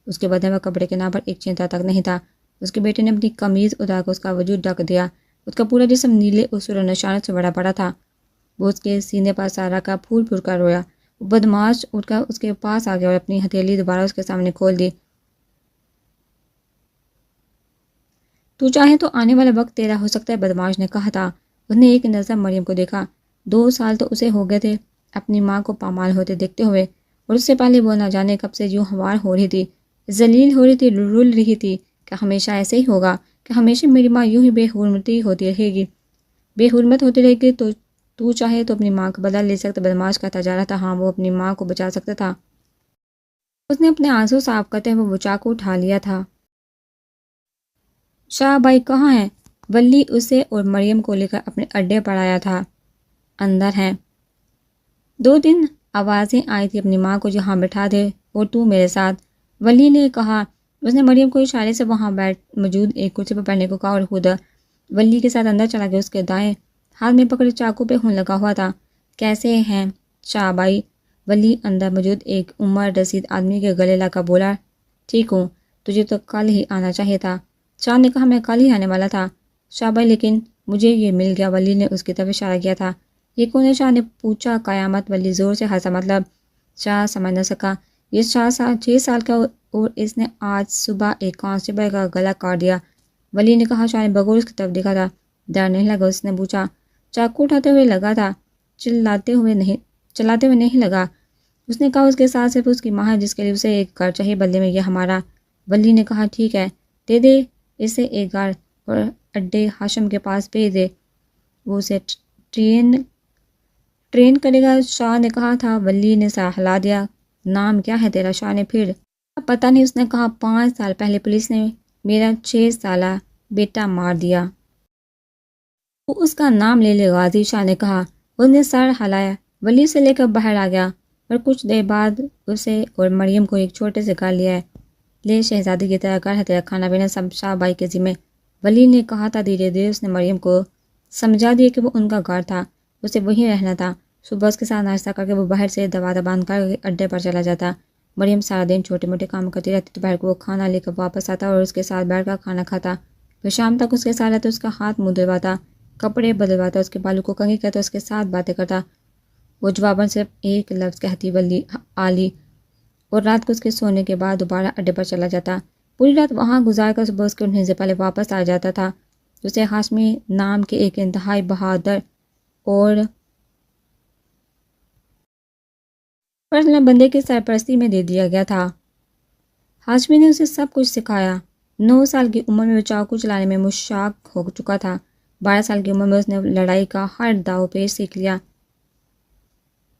Speaker 1: اس کے بدن میں کپڑے کے نام پر ایک چینٹا تک نہیں تھا۔ اس کے بیٹے نے اپنی قمیض اتار کر اس کا وجود ڈھک دیا۔ اس کا پورا جسم نیلے اسود اور نشانوں سے بھرا پڑا تھا۔ وہ اس کے سینے پر سارا کا پھول پھول کر رویا۔ وہ بدماش اٹھ کر اس کے پاس آ گیا اور اپنی ہتھیلی دوبارہ اس کے سامنے کھول دی۔ تو چاہے تو آنے والا وقت تیرا ہو سکتا ہے، بدماش نے کہا تھا۔ اس نے ایک نظر مریم کو دیکھا۔ 2 سال تو اسے ہو گئے تھے اپنی ماں کو پامال ہوتے دیکھتے ہوئے، اور اس سے پہلے وہ نہ جانے کب سے یوں ہموار ہو رہی تھی، ذلیل ہو رہی تھی، رل رہی تھی۔ کہ ہمیشہ ایسے ہی ہوگا، کہ ہمیشہ میری ماں یوں ہی بے حرمتی ہوتی رہے گی، بے حرمت ہوتی رہے گی؟ تو چاہے تو اپنی ماں کو بدل لے سکتا، بدماش کہتا جا رہا تھا۔ ہاں، وہ اپنی ماں کو بچا سکتا تھا۔ اس نے اپنے آنسو صاف کرتے ہوئے وہ چاقو اٹھا لیا تھا۔ شاہ بھائی کہاں ہیں؟ ولی اسے اور مریم کو لے کر اپنے اڈے پر آیا تھا۔ اندر ہیں۔ 2 آوازیں آئی تھی، اپنی ماں کو یہاں بٹھا دے اور تو میرے ساتھ، ولی نے کہا۔ اس نے مریم کو اشارے سے وہاں موجود ایک کرسی پر بیٹھنے کو کہا اور خود ولی کے ساتھ اندر چلا گیا۔ اس کے دائیں ہاتھ میں پکڑے چاقو پہ خون لگا ہوا تھا۔ کیسے ہیں شاہ بھائی؟ ولی اندر موجود ایک عمر رسید آدمی کے گلے لگا بولا۔ ٹھیک ہوں، تجھے تو کل ہی آنا چاہیے تھا۔ شاہ نے کہا۔ میں کل ہی آنے والا تھا شاہ بھائی، لیکن مجھے یہ مل گیا۔ ولی نے اس کی طرف اشارہ کیا تھا۔ یہ کون ہے؟ شاہ نے پوچھا قیامت ولی زور سے ہنسا، مطلب شاہ سمجھ نہ سکا۔ یہ شاہ 6 سال کا اور اس نے آج صبح ایک کانسٹیبل کا گلا کاٹ دیا۔ ولی نے کہا۔ شاہ نے بغور اس کی طرف دیکھا تھا، ڈر نہیں لگا۔ اس نے پوچھا، چاقو اٹھاتے ہوئے لگا تھا؟ چلاتے ہوئے نہیں لگا۔ اس نے کہا، اس کے ساتھ صرف اس کی ماں ہے جس کے لیے اسے ایک گھر چاہیے، بدلے میں یہ ہمارا۔ ولی نے کہا، ٹھیک ہے، دے دے اسے ایک گھر اور اڈے ہاشم کے پاس بھیج دے، وہ اسے ٹرین کرے گا۔ شاہ نے کہا تھا۔ ولی نے سر ہلا دیا۔ نام کیا ہے تیرا؟ شاہ نے پھر پتہ نہیں۔ اس نے کہا، 5 سال پہلے پولیس نے میرا 6 سالہ بیٹا مار دیا۔ وہ اس کا نام لے لے غازی، شاہ نے کہا۔ اس نے سر ہلایا۔ ولی سے لے کر باہر آ گیا اور کچھ دیر بعد اسے اور مریم کو ایک چھوٹے سے گھر لیا ہے۔ لے شہزادی کی طرح گھر ہے، تیرا کھانا پینا سب شاہ بھائی کے ذمے، ولی نے کہا تھا۔ دھیرے دھیرے اس نے مریم کو سمجھا دیا کہ وہ ان کا گھر تھا، اسے وہیں رہنا تھا۔ صبح اس کے ساتھ ناشتہ کر کے وہ باہر سے دروازہ بند کر کے اڈے پر چلا جاتا۔ مریم سارا دن چھوٹے موٹے کام کرتی رہتی، دوپہر کو وہ کھانا لے کر واپس آتا اور اس کے ساتھ بیٹھ کر کھانا کھاتا۔ پھر شام تک اس کے ساتھ رہتا، اس کا ہاتھ منہ دھلواتا، کپڑے بدلواتا، اس کے بالوں کو کنگھی کرتا، اس کے ساتھ باتیں کرتا۔ وہ جواباً صرف ایک لفظ کہتی، ولی عالی، اور رات کو اس کے سونے کے بعد دوبارہ اڈے پر چلا جاتا۔ پوری رات وہاں گزار کر صبح اس کے اٹھنے سے پہلے واپس آ جاتا تھا۔ اسے ہاشمی نام کے ایک انتہائی بہادر اور پرسنل بندے کی سرپرستی میں دے دیا گیا تھا۔ ہاشمی نے اسے سب کچھ سکھایا۔ 9 سال کی عمر میں وہ چاقو چلانے میں مشتاق ہو چکا تھا۔ 12 سال کی عمر میں اس نے لڑائی کا ہر داؤ پیش سیکھ لیا،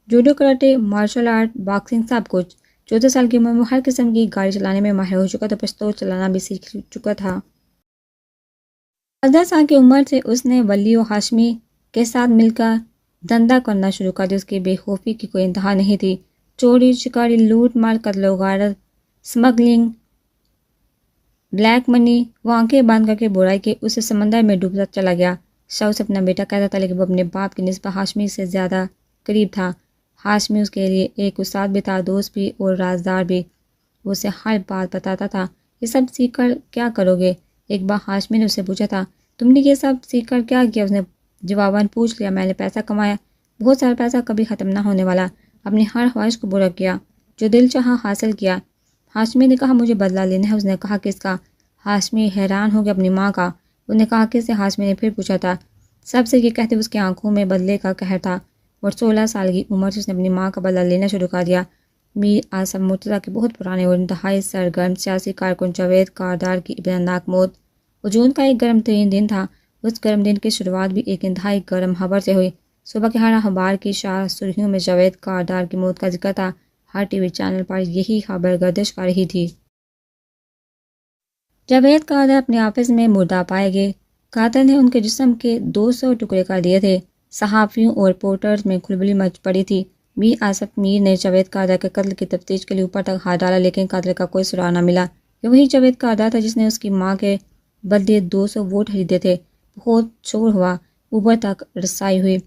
Speaker 1: judo, karate, martial art, boxing, سب کچھ۔ 14 سال کی عمر میں ہر قسم کی گاڑی چلانے میں ماہر ہو چکا تھا، پستول چلانا بھی سیکھ چکا تھا۔ 15 سال کی عمر سے اس نے ولی و ہاشمی کے ساتھ مل کر دھندا کرنا شروع کر دیا۔ اس کی بے خوفی کی کوئی انتہا نہیں تھی۔ چوری چکاری، لوٹ مار، قتل و غارت، سمگلنگ، بلیک منی، وہ آنکھیں بند کر کے برائی کے اس سمندر میں ڈوبتا چلا گیا۔ شاہ اسے اپنا بیٹا کہتا تھا، لیکن وہ اپنے باپ کی نسبت ہاشمی سے زیادہ قریب تھا۔ ہاشمی اس کے لیے ایک استاد بھی تھا، دوست بھی اور رازدار بھی۔ وہ اسے ہر بات بتاتا تھا۔ یہ سب سیکھ کر کیا کرو گے؟ ایک بار ہاشمی نے اسے پوچھا تھا، تم نے یہ سب سیکھ کر کیا کیا؟ اس نے جواباً پوچھ لیا، میں نے پیسہ کمایا، بہت سارا پیسہ، کبھی ختم نہ ہونے والا، اپنی ہر خواہش کو پورا کیا، جو دل چاہا حاصل کیا۔ ہاشمی نے کہا، مجھے بدلہ لینا ہے۔ اس نے کہا، کس کا؟ ہاشمی حیران ہو گیا، اپنی ماں کا۔ اس نے کہا، کس سے؟ ہاشمی نے پھر پوچھا تھا۔ سب سے، یہ کہتے اس کی آنکھوں میں بدلے کا قہر تھا، اور 16 سال کی عمر سے اس نے اپنی ماں کا بدلہ لینا شروع کر دیا۔ میر آصف مرتضیٰ کے بہت پرانے اور انتہائی سرگرم سیاسی کارکن جاوید کاردار کی ابتداءناک موت۔ جون کا ایک گرم ترین دن تھا۔ اس گرم دن کی شروعات بھی ایک انتہائی گرم خبر سے ہوئی۔ صبح کے ہر اخبار کی شاہ سرخیوں میں جاوید کاردار کی موت کا ذکر تھا۔ ہر ٹی وی چینل پر یہی خبر گردش کر رہی تھی۔ جاوید کاردار اپنے آفس میں مردہ پائے گئے۔ قاتل نے ان کے جسم کے 200 ٹکڑے کر دیے تھے۔ صحافیوں اور رپورٹرز میں کھلبلی مچ پڑی تھی۔ میر آصف میر نے جاوید کاردار کے قتل کی تفتیش کے لیے اوپر تک ہاتھ ڈالا، لیکن قاتل کا کوئی سراغ نہ ملا۔ یہ وہی جاوید کاردار تھا جس نے اس کی ماں کے بدلے 200 ووٹ خریدے تھے۔ بہت شور ہوا، اوپر تک رسائی ہوئی۔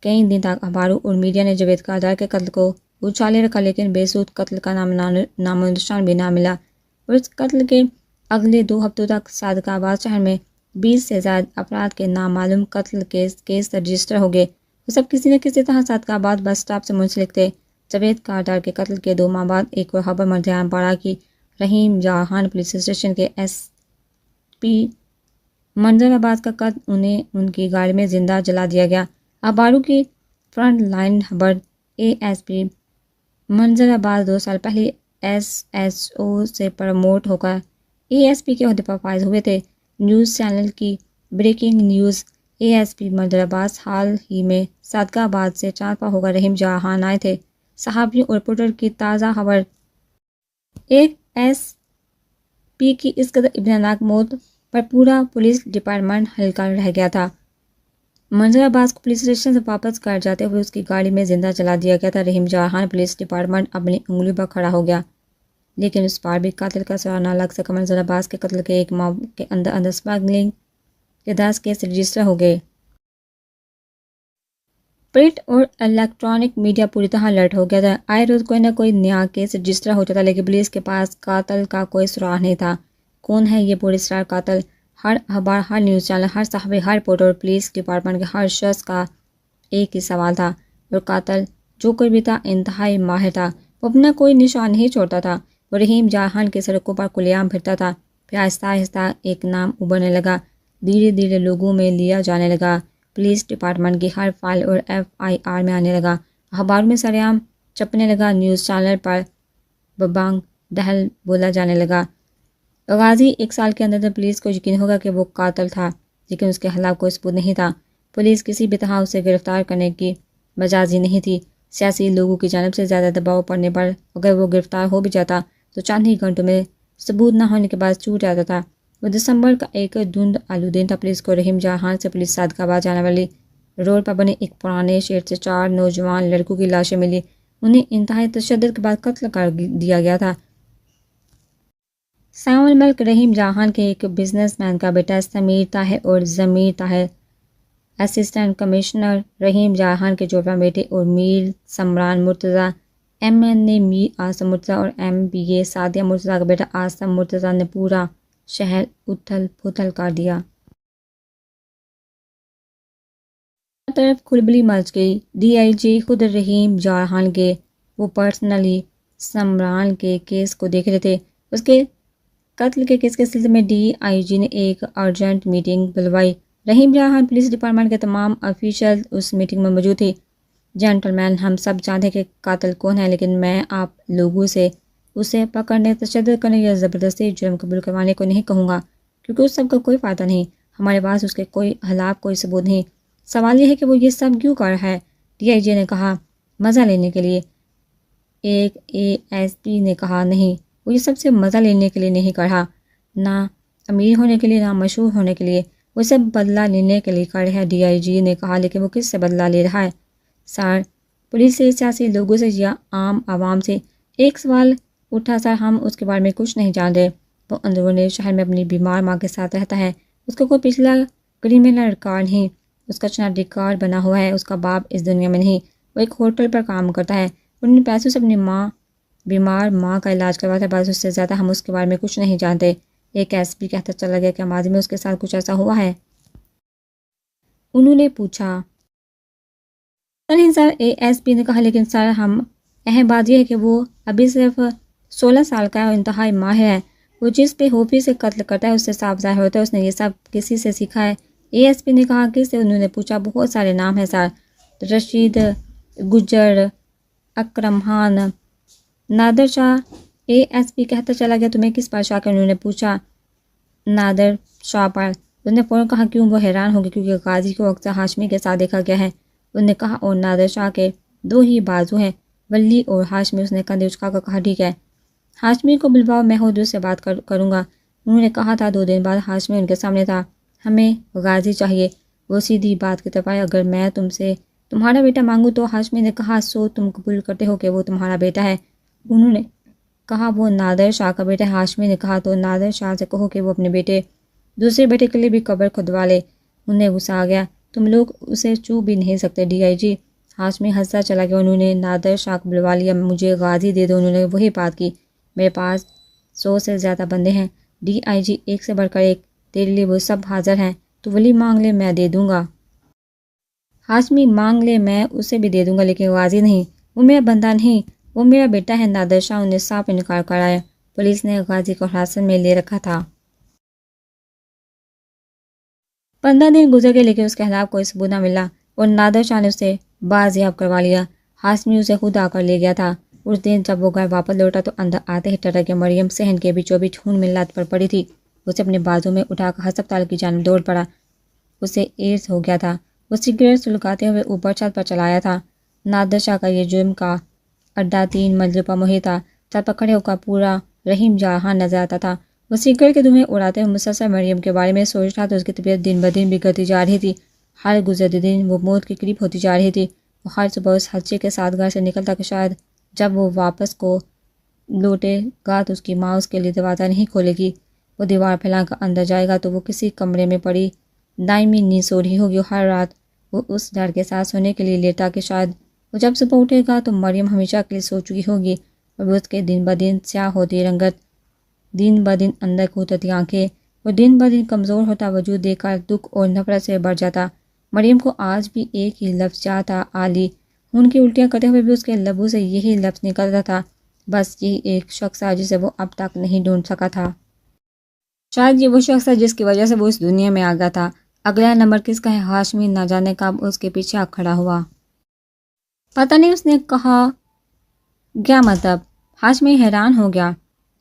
Speaker 1: کئی دن تک اخباروں اور میڈیا نے جاوید کاردار کے قتل کو اچھالے رکھا، لیکن بے سود قتل کا نام و نشان بھی نہ ملا۔ اور اس قتل کے اگلے 2 ہفتوں تک صادق آباد شہر میں 20 سے زائد افراد کے نامعلوم قتل کیس رجسٹر ہو گئے۔ وہ سب کسی نہ کسی طرح صادق آباد بس اسٹاپ سے منسلک تھے۔ جاوید کاردار کے قتل کے 2 ماہ بعد ایک اور خبر مرجان پڑا کہ رحیم جہان پولیس اسٹیشن کے ایس پی منظر آباد کا قتل انہیں ان کی گاڑی میں زندہ جلا دیا گیا۔ اخباروں کی فرنٹ لائن خبر، اے ایس پی منظر آباد 2 سال پہلے ایس او سے پروموٹ ہو کر اے ایس پی کے عہدے پر فائز ہوئے تھے۔ نیوز چینل کی breaking news, A S P منظر آباد حال ہی میں صادق آباد سے چاند پا ہو کر رحیم جہان آئے تھے۔ صحافیوں اور رپورٹر کی تازہ خبر، ایک ایس پی کی اس قدر ابتداءناک موت پر پورا پولیس ڈپارٹمنٹ ہلکا رہ گیا تھا۔ منظر آباد کو پولیس اسٹیشن سے واپس کر جاتے ہوئے اس کی گاڑی میں زندہ جلا دیا گیا تھا۔ رحیم جہان پولیس ڈپارٹمنٹ اپنی انگلی پر کھڑا ہو گیا، لیکن اس بار بھی قاتل کا سراغ نہ لگ سکا۔ منظر آباد کے قتل کے 1 ماہ کے اندر اسمگلنگ کے 10 کیس رجسٹر ہو گئے۔ پرنٹ اور الیکٹرانک میڈیا پوری طرح الرٹ ہو گیا تھا۔ آئے روز کوئی نہ کوئی نیا کیس رجسٹر ہوتا تھا، لیکن پولیس کے پاس قاتل کا کوئی سراغ نہیں تھا۔ کون ہے یہ پولیس اسٹار قاتل؟ ہر اخبار، ہر نیوز چینل، ہر صحافی، ہر رپورٹر اور پولیس ڈپارٹمنٹ کے ہر شخص کا ایک ہی سوال تھا، اور قاتل جو کوئی بھی تھا انتہائی ماہر تھا، وہ اپنا کوئی نشان نہیں چھوڑتا تھا۔ وہ رحیم جہان کے سڑکوں پر کھلے عام پھرتا تھا۔ پھر آہستہ آہستہ ایک نام ابھرنے لگا، دھیرے دھیرے لوگوں میں لیا جانے لگا، پولیس ڈپارٹمنٹ کی ہر فائل اور FIR میں آنے لگا، اخباروں میں سر عام چھپنے لگا، نیوز چینل پر ببانگ ڈہل بولا جانے لگا۔ غازی 1 سال کے اندر پولیس کو یقین ہوگا کہ وہ قاتل تھا، لیکن اس کے خلاف کوئی ثبوت نہیں تھا۔ پولیس کسی بھی طرح اسے گرفتار کرنے کی مجاز ہی نہیں تھی۔ سیاسی لوگوں کی جانب سے زیادہ دباؤ پڑنے پر اگر وہ گرفتار ہو بھی جاتا تو چند ہی گھنٹوں میں ثبوت نہ ہونے کے بعد چھوٹ جاتا تھا۔ وہ دسمبر کا ایک دھند آلود دن تھا۔ پولیس کو رحیم جہان سے پولیس صادق آباد جانے والی روڈ پر بنے ایک پرانے شیڈ سے 4 نوجوان لڑکوں کی لاشیں ملی۔ انہیں انتہائی تشدد کے بعد قتل کر دیا گیا تھا۔ سیاح الملک رحیم جہان کے ایک بزنس مین کا بیٹا سمیر طاہر اور ضمیر طاہر، اسسٹنٹ کمشنر رحیم جہان کے جوڑواں بیٹے، اور میر سمران مرتضیٰ MNA میر آصم مرتضیٰ اور MBA سعدیہ مرتضیٰ کا بیٹا آصم مرتضیٰ نے پورا شہر اتھل پھتل کر دیا۔ ہر طرف کھلبلی مچ گئی۔ DIG خود رحیم جہان کے وہ پرسنلی سمران کے کیس کو دیکھ رہے تھے۔ اس کے قتل کے کیس کے سلسلے میں DIG نے ایک ارجنٹ میٹنگ بلوائی۔ رحیم جہان پولیس ڈپارٹمنٹ کے تمام آفیشل اس میٹنگ میں موجود تھے۔ جینٹل مین، ہم سب جانتے ہیں کہ قاتل کون ہے، لیکن میں آپ لوگوں سے اسے پکڑنے، تشدد کرنے یا زبردستی جرم قبول کروانے کو نہیں کہوں گا، کیونکہ اس سب کا کوئی فائدہ نہیں۔ ہمارے پاس اس کے خلاف کوئی ثبوت نہیں۔ سوال یہ ہے کہ وہ یہ سب کیوں کر رہا ہے؟ DIG نے کہا، مزہ لینے کے لیے۔ ایک ASP نے کہا، نہیں، وہ یہ سب سے مزہ لینے کے لیے نہیں کر رہا، نہ امیر ہونے کے لیے، نہ مشہور ہونے کے لیے، وہ سب بدلہ لینے کے لیے کر رہا ہے۔ DIG نے کہا، لیکن وہ کس سے بدلہ لے رہا ہے؟ سر، پولیس سے، سیاسی لوگوں سے یا عام عوام سے؟ ایک سوال اٹھا، سر، ہم اس کے بارے میں کچھ نہیں جانتے۔ وہ اندرون شہر میں اپنی بیمار ماں کے ساتھ رہتا ہے، اس کا کوئی پچھلا کریمنل ریکارڈ نہیں، اس کا چنا ریکارڈ بنا ہوا ہے، اس کا باپ اس دنیا میں نہیں، وہ ایک ہوٹل پر کام کرتا ہے، انہوں نے پیسوں سے اپنی بیمار ماں کا علاج کرواتا ہے، بس اس سے زیادہ ہم اس کے بارے میں کچھ نہیں جانتے۔ ایک SP کہتا چلا گیا، کہ ماضی میں اس کے ساتھ کچھ ایسا ہوا ہے؟ انہوں نے پوچھا۔ نہیں سر، ASP نے کہا، لیکن سر، اہم بات یہ ہے کہ وہ ابھی صرف 16 سال کا ہے اور انتہائی ماہر ہے۔ وہ جس بے خوفی سے قتل کرتا ہے اس سے صاف ظاہر ہوتا ہے اس نے یہ سب کسی سے سیکھا ہے۔ ASP نے کہا، کس سے؟ انہوں نے پوچھا۔ بہت سارے نام ہیں سر، رشید، گجر، اکرم خان، نادر شاہ۔ ASP کہتا چلا گیا، تمہیں کس پر شک ہے؟ انہوں نے پوچھا۔ نادر شاہ پر۔ انہوں نے فوراً کہا، کیوں؟ وہ حیران ہو گئی، کیونکہ غازی کو اکثر ہاشمی کے ساتھ دیکھا گیا ہے۔ انہوں نے کہا، اور نادر شاہ کے 2 ہی بازو ہیں، ولی اور ہاشمی۔ اس نے کندھے اچکا کر کہا، ٹھیک ہے، ہاشمی کو بلواؤ، میں حدود سے بات کروں گا۔ انہوں نے کہا تھا 2 دن بعد ہاشمی ان کے سامنے تھا۔ ہمیں غازی چاہیے۔ وہ سیدھی بات کی طرف آئے، اگر میں تم سے تمہارا بیٹا مانگوں تو؟ ہاشمی نے کہا، سو تم قبول کرتے ہو کہ وہ تمہارا بیٹا ہے؟ انہوں نے کہا، وہ نادر شاہ کا بیٹا ہے۔ ہاشمی نے کہا، تو نادر شاہ سے کہو کہ وہ اپنے دوسرے بیٹے کے لیے بھی قبر کھدوا لے۔ انہیں غصہ آ گیا، تم لوگ اسے چھو بھی نہیں سکتے DIG۔ ہاشمی ہنستا چلا گیا۔ انہوں نے نادر شاہ کو بلوا لیا، مجھے غازی دے دو۔ انہوں نے وہی بات کی، میرے پاس 100 سے زیادہ بندے ہیں DIG، ایک سے بڑھ کر ایک، تیرے لیے وہ سب حاضر ہیں، تو ولی مانگ لے، میں دے دوں گا۔ ہاشمی مانگ لے، میں اسے بھی دے دوں گا، لیکن غازی نہیں، وہ میرا بندہ نہیں، وہ میرا بیٹا ہے۔ نادر شاہ نے صاف انکار کرایا۔ پولیس نے غازی کو حراست میں لے رکھا تھا۔ 15 دن گزر گئے، لیکن اس کے خلاف کوئی ثبوت نہ ملا اور نادر شاہ نے اسے بازیاب کروا لیا۔ ہاشمی اسے خود آ کر لے گیا تھا۔ اس دن جب وہ گھر واپس لوٹا تو اندر آتے ہی ٹرک کے مریم صحن کے بیچوں بیچ خون میں لت پر پڑی تھی۔ اسے اپنے بازو میں اٹھا کر ہسپتال کی جانب دوڑ پڑا۔ اسے ایڈز ہو گیا تھا۔ وہ سگریٹ سلگاتے ہوئے اوپر چھت پر چلایا تھا۔ نادر شاہ کا یہ جرم کا اڈا 3 منزل پر محیط تھا۔ چھت پر کھڑے ہو کر پورا رحیم جہان نظر آتا تھا۔ وہ سگریٹ کے دھوئیں اڑاتے ہوئے مسلسل مریم کے بارے میں سوچ رہا تھا۔ اس کی طبیعت دن بدن بگڑتی جا رہی تھی، ہر گزرتے دن وہ موت کے قریب ہوتی جا رہی تھی۔ وہ ہر صبح اس خدشے کے ساتھ گھر سے نکلتا کہ شاید جب وہ واپس کو لوٹے گا تو اس کی ماں اس کے لیے دروازہ نہیں کھولے گی۔ وہ دیوار پھیلا کر اندر جائے گا تو وہ کسی کمرے میں پڑی دائمی نیند سو رہی ہوگی۔ ہر رات وہ اس ڈر کے ساتھ سونے کے لیے لیٹا کہ شاید وہ جب صبح اٹھے گا تو مریم ہمیشہ کے لیے سو چکی ہوگی، اور وہ اس کے دن بدن سیاہ ہوتی رنگت، دن بدن اندر کو اترتی آنکھیں، وہ دن بدن کمزور ہوتا وجود دیکھ کر دکھ اور نفرت سے بھر جاتا۔ مریم کو آج بھی ایک ہی لفظ یاد تھا، علی۔ ان کی الٹیاں کرتے ہوئے بھی اس کے لبوں سے یہی لفظ نکلتا تھا، بس یہی ایک شخص تھا جسے وہ اب تک نہیں ڈھونڈ سکا تھا۔ شاید یہ وہ شخص ہے جس کی وجہ سے وہ اس دنیا میں آ گیا تھا۔ اگلا نمبر کس کا ہے؟ ہاشمی نہ جانے کب اس کے پیچھے آ کھڑا ہوا۔ پتہ نہیں اس نے کہا کیا مطلب؟ ہاشمی حیران ہو گیا۔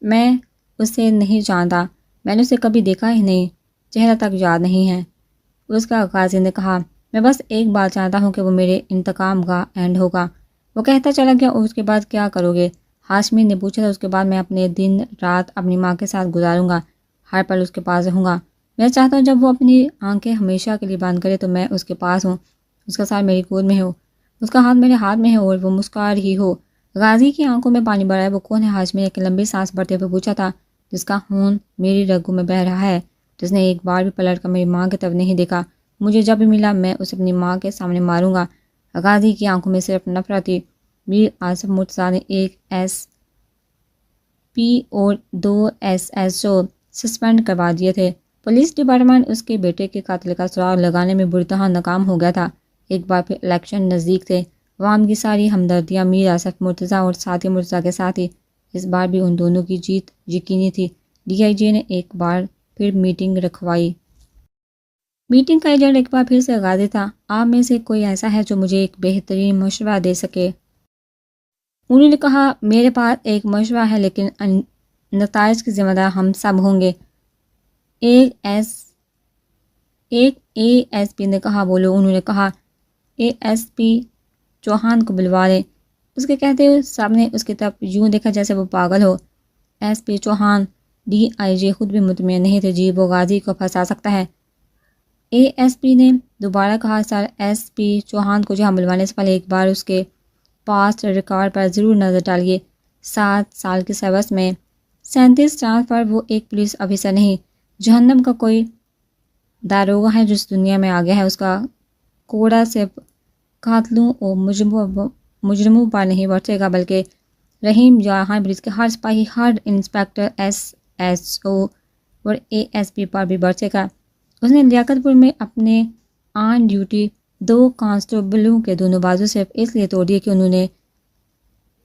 Speaker 1: میں اسے نہیں جانتا، میں نے اسے کبھی دیکھا ہی نہیں، چہرہ تک یاد نہیں ہے۔ اس کا غازی نے کہا، میں بس ایک بات جانتا ہوں کہ وہ میرے انتقام کا اینڈ ہوگا۔ وہ کہتا چلا گیا، اور اس کے بعد کیا کرو گے؟ ہاشمی نے پوچھا تھا۔ اس کے بعد میں اپنے دن رات اپنی ماں کے ساتھ گزاروں گا، ہر پل اس کے پاس رہوں گا۔ میں چاہتا ہوں جب وہ اپنی آنکھیں ہمیشہ کے لیے بند کرے تو میں اس کے پاس ہوں، اس کا سر میری گود میں ہو، اس کا ہاتھ میرے ہاتھ میں ہے اور وہ مسکرا رہی ہو۔ غازی کی آنکھوں میں پانی بھرا ہے۔ وہ کون ہے؟ ہاشمی نے ایک لمبی سانس بھرتے ہوئے پوچھا تھا۔ جس کا خون میری رگوں میں بہہ رہا ہے، جس نے ایک بار بھی پلٹ کر میری ماں کی طرف نہیں دیکھا۔ مجھے جب بھی ملا میں اسے اپنی ماں کے سامنے ماروں گا۔ غازی کی آنکھوں میں صرف نفرت تھی۔ میر آصف مرتضیٰ نے ایک ایس پی اور 2 SSO سسپینڈ کروا دیے تھے۔ پولیس ڈپارٹمنٹ اس کے بیٹے کے قاتل کا سراغ لگانے میں بری طرح ناکام ہو گیا تھا۔ ایک بار پھر الیکشن نزدیک تھے۔ عوام کی ساری ہمدردیاں میر آصف مرتضیٰ اور ساتھی مرتضیٰ کے ساتھ تھی۔ اس بار بھی ان دونوں کی جیت یقینی تھی۔ DIG نے ایک بار پھر میٹنگ رکھوائی۔ میٹنگ کا ایجنٹ ایک بار پھر سے غازی تھا۔ آپ میں سے کوئی ایسا ہے جو مجھے ایک بہترین مشورہ دے سکے؟ انہوں نے کہا، میرے پاس ایک مشورہ ہے لیکن نتائج کی ذمہ دار ہم سب ہوں گے۔ ایک ASP نے کہا، بولو۔ انہوں نے کہا، ASP چوہان کو بلوا لیں۔ اس کے کہتے ہوئے سب نے اس کی طرف یوں دیکھا جیسے وہ پاگل ہو۔ SP چوہان؟ DIG خود بھی مطمئن نہیں تھے۔ جی، وہ غازی کو پھنسا سکتا ہے۔ ASP نے دوبارہ کہا، سر SP چوہان کو جہاں بلوانے سے پہلے ایک بار اس کے پاسٹ ریکارڈ پر ضرور نظر ڈالیے۔ 7 سال کی سروس میں 37 ٹرانسفر۔ وہ ایک پولیس آفیسر نہیں، جہنم کا کوئی داروغہ ہے جو اس دنیا میں آ گیا ہے۔ اس کا کوڑا صرف قاتلوں اور مجرموں پر نہیں برسے گا بلکہ رحیم جارحان، پولیس کے ہر سپاہی، ہر انسپیکٹر، SSO اور ASP پر بھی برسے گا۔ اس نے لیاقت پور میں اپنے آن ڈیوٹی 2 کانسٹیبلوں کے دونوں بازو صرف اس لیے توڑ دیے کہ انہوں نے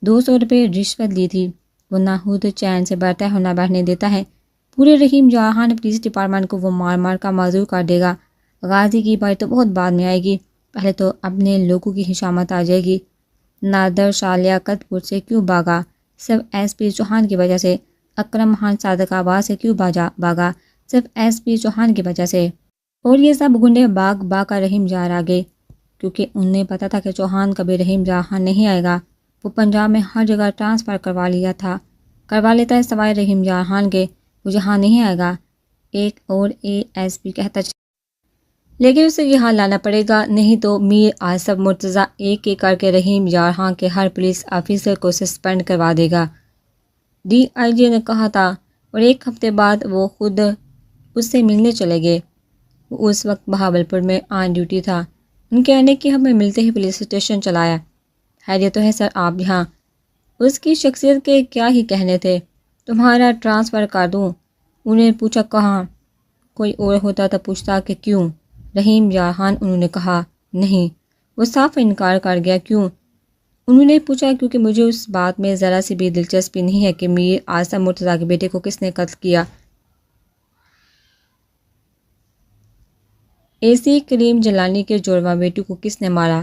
Speaker 1: 200 روپے رشوت لی تھی۔ وہ نہ خود چین سے بیٹھتا ہے اور نہ بیٹھنے دیتا ہے۔ پورے رحیم جارحان پولیس ڈپارٹمنٹ کو وہ مار مار کر معذور کر دے گا۔ غازی کی باری تو بہت بعد میں آئے گی، پہلے تو اپنے لوگوں کی حشامت آ جائے گی۔ نادر شاہ لیاقت پور سے کیوں بھاگا؟ صرف SP چوہان کی وجہ سے۔ اکرم خان صادق آباد سے کیوں بھاگا؟ صرف SP چوہان کی وجہ سے۔ اور یہ سب گنڈے باغ کر رحیم جار آگے، کیونکہ انہیں پتا تھا کہ چوہان کبھی رحیم جارحان نہیں آئے گا۔ وہ پنجاب میں ہر جگہ ٹرانسفر کروا لیتا ہے سوائے رحیم جارحان کے، وہ یہاں نہیں آئے گا۔ ایک اور ASP کہتا لیکن اسے یہاں لانا پڑے گا، نہیں تو میر آصف مرتضیٰ ایک ایک کر کے رحیم جارحان کے ہر پولیس آفیسر کو سسپینڈ کروا دے گا۔ DIG نے کہا تھا، اور ایک ہفتے بعد وہ خود اس سے ملنے چلے گئے۔ وہ اس وقت بہاولپور میں آن ڈیوٹی تھا۔ ان کے آنے کی ہمیں ملتے ہی پولیس اسٹیشن چلایا۔ خیریت تو ہے سر آپ یہاں؟ اس کی شخصیت کے کیا ہی کہنے تھے۔ تمہارا ٹرانسفر کر دوں؟ انہوں نے پوچھا، کہاں؟ کوئی اور ہوتا تو پوچھتا کہ کیوں؟ رحیم جارحان؟ انہوں نے کہا، نہیں۔ وہ صاف انکار کر گیا۔ کیوں؟ انہوں نے پوچھا، کیونکہ مجھے اس بات میں ذرا سی بھی دلچسپی نہیں ہے کہ میر آصف مرتضیٰ کے بیٹے کو کس نے قتل کیا۔ AC کریم جیلانی کے جڑواں بیٹوں کو کس نے مارا؟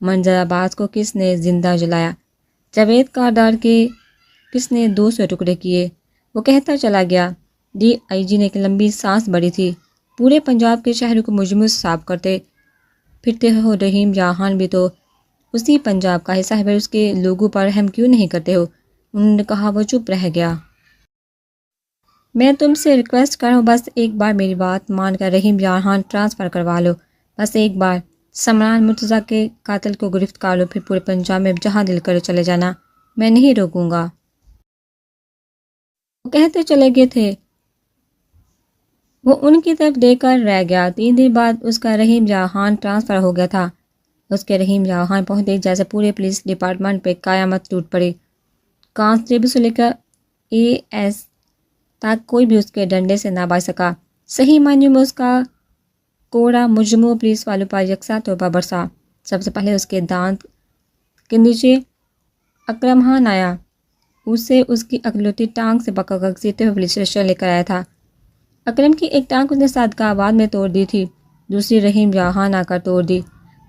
Speaker 1: منظر عباس کو کس نے زندہ جلایا؟ جاوید کاردار کے کس نے 200 ٹکڑے کیے؟ وہ کہتا چلا گیا۔ DIG نے ایک لمبی سانس بھری تھی۔ پورے پنجاب کے شہروں کو مجرموں سے صاف کرتے پھرتے ہو، رحیم جارحان بھی تو اسی پنجاب کا حصہ ہے، پھر اس کے لوگوں پر رحم کیوں نہیں کرتے ہو؟ انہوں نے کہا۔ وہ چپ رہ گیا۔ میں تم سے ریکویسٹ کر رہا ہوں، بس ایک بار میری بات مان کر رحیم جارحان ٹرانسفر کروا لو، بس ایک بار۔ سمران مرتضیٰ کے قاتل کو گرفتار کر لو، پھر پورے پنجاب میں جہاں دل کرے چلے جانا، میں نہیں روکوں گا۔ وہ کہتے چلے گئے تھے۔ وہ ان کی طرف دیکھ کر رہ گیا۔ 3 دن بعد اس کا رحیم جارحان ٹرانسفر ہو گیا تھا۔ اس کے رحیم جارحان پہنچتے جیسے پورے پولیس ڈپارٹمنٹ پہ قیامت ٹوٹ پڑی۔ کانسٹیبل سے لے کر AS تک کوئی بھی اس کے ڈنڈے سے نہ بچ سکا۔ صحیح معنی میں اس کا کوڑا مجرموں پولیس والوں پر یکساں طور پر برسا۔ سب سے پہلے اس کے دانت کے نیچے اکرم خان آیا۔ اسے اس کی اکلوتی ٹانگ سے پکڑ کر گھسیٹتے ہوئے پولیس اسٹیشن لے کر آیا تھا۔ اکرم کی ایک ٹانگ اس نے صادقہ آباد میں توڑ دی تھی، دوسری رحیم جہان آ کر توڑ دی۔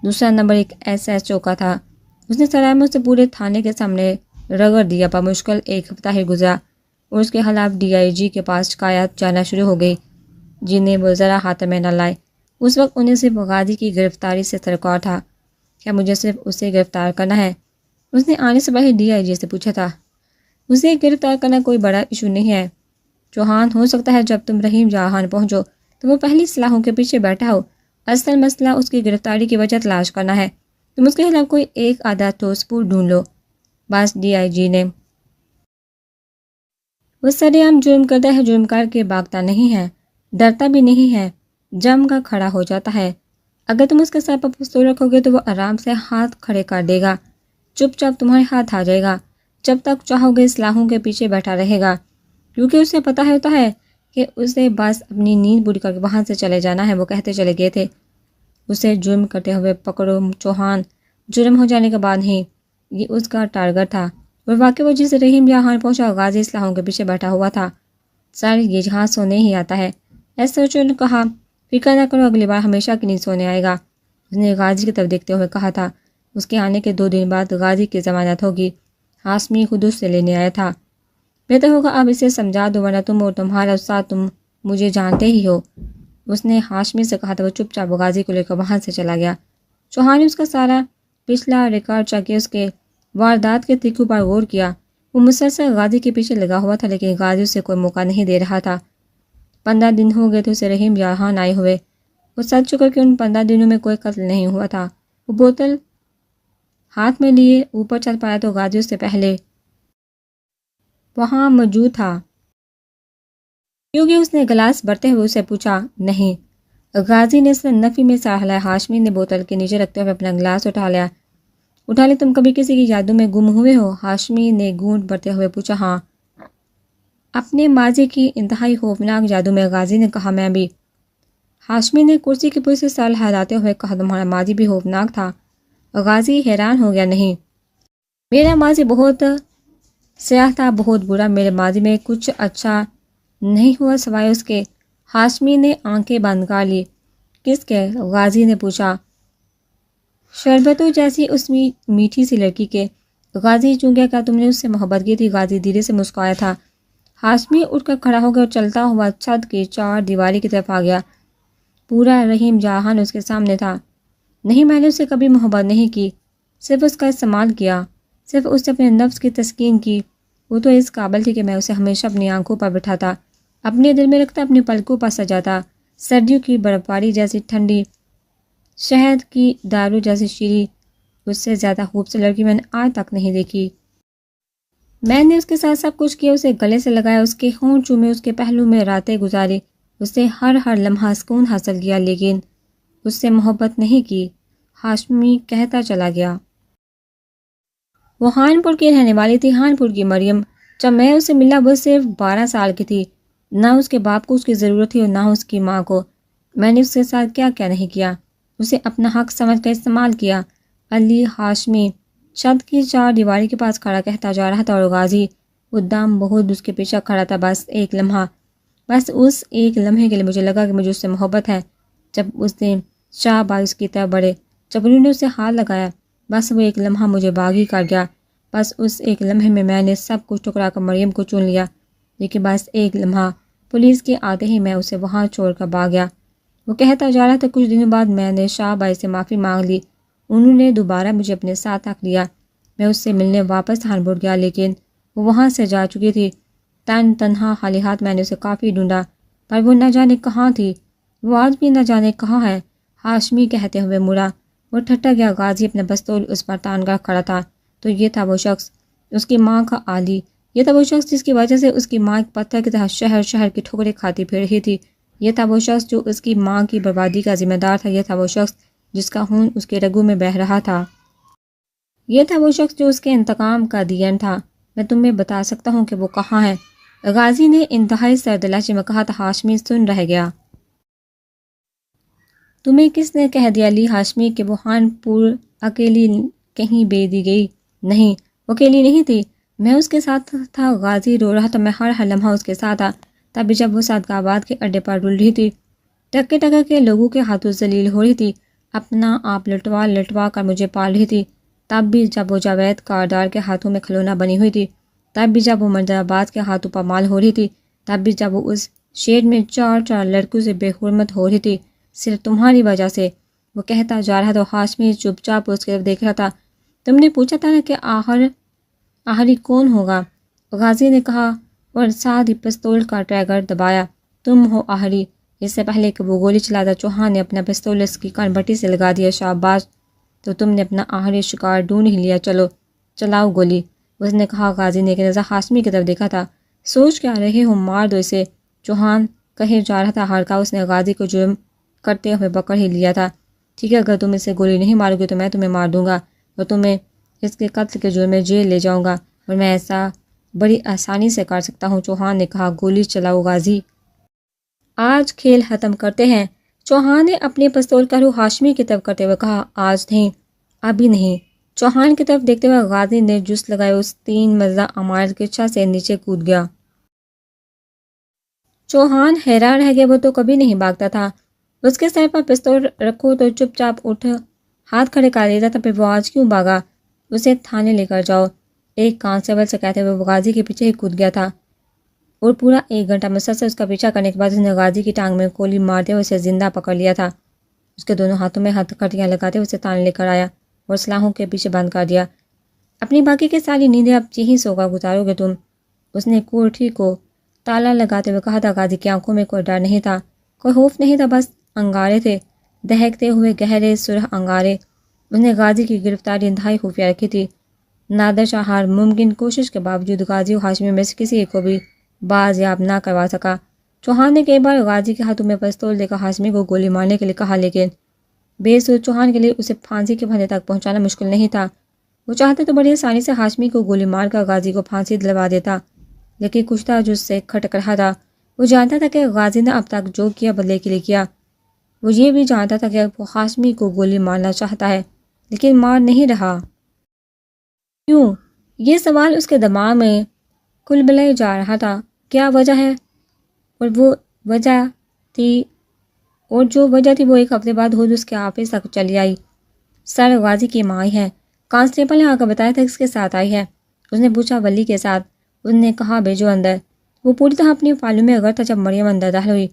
Speaker 1: دوسرا نمبر ایک SHO کا تھا۔ اس نے سرائے میں اسے پورے تھانے کے سامنے رگڑ دیا۔ پر مشکل ایک ہفتہ ہی گزرا اور اس کے خلاف DIG کے پاس شکایات جانا شروع ہو گئی، جنہیں وہ ذرا ہاتھ میں نہ لائے۔ اس وقت انہیں صرف غازی کی گرفتاری سے سرکار تھا۔ کیا مجھے صرف اسے گرفتار کرنا ہے؟ اس نے آنے سے پہلے DIG سے پوچھا تھا۔ اسے گرفتار کرنا کوئی بڑا ایشو نہیں ہے چوہان، ہو سکتا ہے جب تم رحیم جہان پہنچو تو وہ پہلی سلاحوں کے پیچھے بیٹھا ہو۔ اصل مسئلہ اس کی گرفتاری کی وجہ تلاش کرنا ہے۔ تم اس کے خلاف کوئی ایک آدھا ٹھوس ثبوت ڈھونڈ لو۔ بس DIG نے۔ وہ سرے عام جرم کرتا ہے، جرم کر کے بھاگتا نہیں ہے، ڈرتا بھی نہیں ہے، جم کا کھڑا ہو جاتا ہے۔ اگر تم اس کے سر پر پستول رکھو گے تو وہ آرام سے ہاتھ کھڑے کر دے گا، چپ چاپ تمہارے ہاتھ آ جائے گا۔ جب تک چاہو گے سلاحوں کے پیچھے بیٹھا رہے گا، کیونکہ اسے پتہ ہوتا ہے کہ اسے بس اپنی نیند پوری کر کے وہاں سے چلے جانا ہے۔ وہ کہتے چلے گئے تھے، اسے جرم کرتے ہوئے پکڑو چوہان، جرم ہو جانے کے بعد ہی۔ یہ اس کا ٹارگٹ تھا۔ اور واقعی وہ جس رحیم جہان پہنچا، غازی سلاحوں کے پیچھے بیٹھا ہوا تھا۔ سر یہ جہاں سونے ہی آتا ہے، SHO نے کہا۔ فکر نہ کرو، اگلی بار ہمیشہ کی نیند سونے آئے گا۔ اس نے غازی کی طرف دیکھتے ہوئے کہا تھا۔ اس کے آنے کے 2 دن بعد غازی کی ضمانت ہوگی۔ ہاشمی خود اس سے لینے آیا تھا۔ بہتر ہوگا اب اسے سمجھا دو، ورنہ تم اور تمہارا استاد، تم مجھے جانتے ہی ہو۔ اس نے ہاشمی سے کہا تھا۔ وہ چپ چاپ غازی کو لے کر وہاں سے چلا گیا۔ چوہان نے اس کا سارا پچھلا ریکارڈ چیک کیا، اس کے واردات کے طریقوں پر غور کیا۔ وہ مسلسل غازی کے پیچھے لگا ہوا تھا، لیکن غازی اسے کوئی موقع نہیں دے رہا تھا۔ 15 دن ہو گئے تھے اسے رحیم جہان آئے ہوئے۔ وہ سچ چکا کہ ان 15 دنوں میں کوئی قتل نہیں ہوا تھا۔ وہ بوتل ہاتھ میں لیے اوپر چل پایا تو غازی اس سے پہلے وہاں موجود تھا، کیونکہ اس نے گلاس بھرتے ہوئے اسے پوچھا۔ نہیں۔ غازی نے نفی میں سر ہلایا۔ ہاشمی نے بوتل کے نیچے رکھتے ہوئے اپنا گلاس اٹھا لیا۔ تم کبھی کسی کی یادوں میں گم ہوئے ہو؟ ہاشمی نے گونٹ بھرتے ہوئے پوچھا۔ ہاں، اپنے ماضی کی انتہائی خوفناک یادوں میں، غازی نے کہا۔ میں بھی۔ ہاشمی نے کرسی کے پوچھ سے سر ہلاتے ہوئے کہا۔ تمہارا ماضی بھی خوفناک تھا؟ غازی حیران ہو گیا۔ نہیں، میرا ماضی بہت سیاہ تھا، بہت برا۔ میرے ماضی میں کچھ اچھا نہیں ہوا سوائے اس کے۔ ہاشمی نے آنکھیں بند کر لی۔ کس کے؟ غازی نے پوچھا۔ شربتوں جیسی اس میٹھی سی لڑکی کے۔ غازی چوں گیا۔ کیا تم نے اس سے محبت کی تھی؟ غازی دھیرے سے مسکرایا تھا۔ ہاشمی اٹھ کر کھڑا ہو گیا اور چلتا ہوا چھت کی 4 دیواری کی طرف آ گیا۔ پورا رحیم جہان اس کے سامنے تھا۔ نہیں، میں نے اس سے کبھی محبت نہیں کی، صرف اس کا استعمال کیا، صرف اس سے اپنے نفس کی تسکین کی۔ وہ تو اس قابل تھی کہ میں اسے ہمیشہ اپنی آنکھوں پر بٹھاتا، اپنے دل میں رکھتا، اپنی پلکوں پر سجاتا۔ سردیوں کی برف باری جیسی ٹھنڈی، شہد کی دارو جیسی شیریں، اس سے زیادہ خوبصورت لڑکی میں نے آج تک نہیں دیکھی۔ میں نے اس کے ساتھ سب کچھ کیا، اسے گلے سے لگایا، اس کے ہونٹ چومے، اس کے پہلو میں راتیں گزاری، اس سے ہر لمحہ سکون حاصل کیا، لیکن اس سے محبت نہیں کی۔ ہاشمی کہتا چلا گیا۔ وہ خانپور کی رہنے والی تھی، خانپور کی مریم۔ جب میں اسے ملا وہ صرف 12 سال کی تھی۔ نہ اس کے باپ کو اس کی ضرورت تھی اور نہ اس کی ماں کو۔ میں نے اس کے ساتھ کیا کیا نہیں کیا، اسے اپنا حق سمجھ کر استعمال کیا۔ علی ہاشمی چھت کی 4 دیواری کے پاس کھڑا کہتا جا رہا تھا اور غازی قدام بہت اس کے پیچھے کھڑا تھا۔ بس ایک لمحہ، بس اس ایک لمحے کے لیے مجھے لگا کہ مجھے اس سے محبت ہے۔ جب اس نے شاہ باز کی طرف بڑھے، جب انہوں نے اسے ہاتھ لگایا، بس وہ ایک لمحہ مجھے باغی کر گیا۔ بس اس ایک لمحے میں نے سب کچھ ٹکرا کر مریم کو چن لیا، لیکن بس ایک لمحہ، پولیس کے آتے ہی میں اسے وہاں چھوڑ کر بھاگ گیا۔ وہ کہتا جا رہا تھا۔ کچھ دنوں بعد میں نے شاہ بائی سے معافی مانگ لی، انہوں نے دوبارہ مجھے اپنے ساتھ رکھ لیا۔ میں اس سے ملنے واپس خانپور گیا، لیکن وہ وہاں سے جا چکی تھی۔ تنہا خالی ہاتھ میں نے اسے کافی ڈھونڈا، پر وہ نہ جانے کہاں تھی، وہ آج بھی نہ جانے کہاں ہے۔ ہاشمی کہتے ہوئے مڑا، وہ ٹھٹا گیا۔ غازی اپنا پستول اس پر تان کر کھڑا تھا۔ تو یہ تھا وہ شخص، اس کی ماں کا عالی، یہ تھا وہ شخص جس کی وجہ سے اس کی ماں ایک پتھر کی طرح شہر کی ٹھوکریں کھاتی پھر رہی تھی۔ یہ تھا وہ شخص جو اس کی ماں کی بربادی کا ذمہ دار تھا۔ یہ تھا وہ شخص جس کا خون اس کے رگوں میں بہہ رہا تھا۔ یہ تھا وہ شخص جو اس کے انتقام کا دین تھا۔ میں تمہیں بتا سکتا ہوں کہ وہ کہاں ہے، غازی نے انتہائی سرد لہجے میں کہا تھا۔ ہاشمی سن رہ گیا۔ تمہیں کس نے کہہ دیا علی ہاشمی کہ بوہان پور اکیلی کہیں بے دی گئی؟ نہیں، وہ اکیلی نہیں تھی، میں اس کے ساتھ تھا۔ غازی رو رہا تھا، میں ہر لمحہ اس کے ساتھ تھا۔ تبھی جب وہ صادق آباد کے اڈے پر رول رہی تھی، ٹکے ٹکے کے لوگوں کے ہاتھوں ذلیل ہو رہی تھی، اپنا آپ لٹوا لٹوا کر مجھے پال رہی تھی، تب بھی جب وہ جاوید کاردار کے ہاتھوں میں کھلونا بنی ہوئی تھی، تب بھی جب وہ منظر آباد کے ہاتھوں پامال ہو رہی تھی، تب بھی جب وہ اس شیڈ میں چار چار لڑکوں سے بے حرمت ہو رہی تھی، صرف تمہاری وجہ سے۔ وہ کہتا جا رہا تھا، ہاشمی چپ چاپ اس کی طرف دیکھ رہا تھا۔ تم نے پوچھا تھا نا کہ آخری کون ہوگا؟ غازی نے کہا اور ساتھ ہی پستول کا ٹریگر دبایا۔ تم ہو آخری۔ اس سے پہلے کہ وہ گولی چلاتا، چوہان نے اپنا پستول اس کی کان بٹی سے لگا دیا۔ شاباش، تو تم نے اپنا آخری شکار ڈھونڈ ہی لیا، چلو چلاؤ گولی، اس نے کہا۔ غازی نے ایک نظر ہاشمی کی طرف دیکھا تھا۔ سوچ کیا رہے ہو، مار دو اسے، چوہان کہے جا رہا تھا۔ ہڑکا اس نے غازی کو جرم کرتے ہوئے پکڑ ہی لیا تھا۔ ٹھیک ہے، اگر تم اسے گولی نہیں مارو گے تو میں تمہیں مار دوں گا اور تمہیں اس کے قتل کے جرم میں جیل لے جاؤں گا، اور میں ایسا بڑی آسانی سے کر سکتا ہوں۔ چوہان نے کہا، گولی چلاؤ غازی، آج کھیل ختم کرتے ہیں۔ چوہان نے اپنی پستول کا رخ ہاشمی کی طرف کرتے ہوئے کہا، آج نہیں، ابھی نہیں۔ چوہان کی طرف دیکھتے ہوئے غازی نے جس لگائے اس 3 منزلہ عمارت کی چھت سے نیچے کود گیا۔ چوہان حیران رہ گیا، وہ تو کبھی نہیں بھاگتا تھا۔ اس کے سر پر پستول رکھو تو چپ چاپ اٹھ ہاتھ کھڑے کر لیتا تھا، پھر وہ آج کیوں بھاگا؟ اسے تھانے لے کر جاؤ، ایک کانسٹیبل سے کہتے ہوئے وہ غازی کے پیچھے ہی کود گیا تھا، اور پورا 1 گھنٹہ مسلسل اس کا پیچھا کرنے کے بعد اس نے غازی کی ٹانگ میں گولی مارتے ہوئے اسے زندہ پکڑ لیا تھا۔ اس کے دونوں ہاتھوں میں ہتھکڑیاں لگاتے ہوئے اسے تھانے لے کر آیا اور سلاخوں کے پیچھے بند کر دیا۔ اپنی باقی کی ساری نیندیں اب یہی سو کر گزارو گے تم، اس نے کوٹھی کو تالا لگاتے ہوئے کہا تھا۔ غازی کی آنکھوں میں کوئی ڈر نہیں تھا، کوئی خوف نہیں تھا، بس انگارے تھے، دہکتے ہوئے گہرے سرخ انگارے۔ اس نے غازی کی گرفتاری انتہائی خفیہ رکھی تھی۔ نادر شاہ ہر ممکن کوشش کے باوجود غازی و ہاشمی میں سے کسی ایک کو بھی بازیاب نہ کروا سکا۔ چوہان نے کئی بار غازی کے ہاتھوں میں پستول دے کر ہاشمی کو گولی مارنے کے لیے کہا، لیکن بے سود چوہان کے لیے اسے پھانسی کے پھندے تک پہنچانا مشکل نہیں تھا۔ وہ چاہتے تو بڑی آسانی سے ہاشمی کو گولی مار کر غازی کو پھانسی دلوا دیتا، لیکن کچھ تھا جو اس سے کھٹک رہا تھا۔ وہ جانتا تھا کہ غازی نے اب تک جو کیا بدلے کے لیے کیا۔ وہ یہ بھی جانتا تھا کہ وہ ہاشمی کو گولی مارنا چاہتا ہے، لیکن مار نہیں رہا۔ کیوں؟ یہ سوال اس کے دماغ میں کلبلائے جا رہا تھا۔ کیا وجہ ہے؟ اور جو وجہ تھی وہ 1 ہفتے بعد خود اس کے آفس تک چلی آئی۔ سر، غازی کی ماں آئی ہے، کانسٹیبل نے آ کر بتایا تھا، اس کے ساتھ آئی ہے۔ اس نے پوچھا، ولی کے ساتھ؟ اس نے کہا، بھیجو اندر۔ وہ پوری طرح اپنی فالوں میں غرق تھا جب مریم اندر داخل ہوئی۔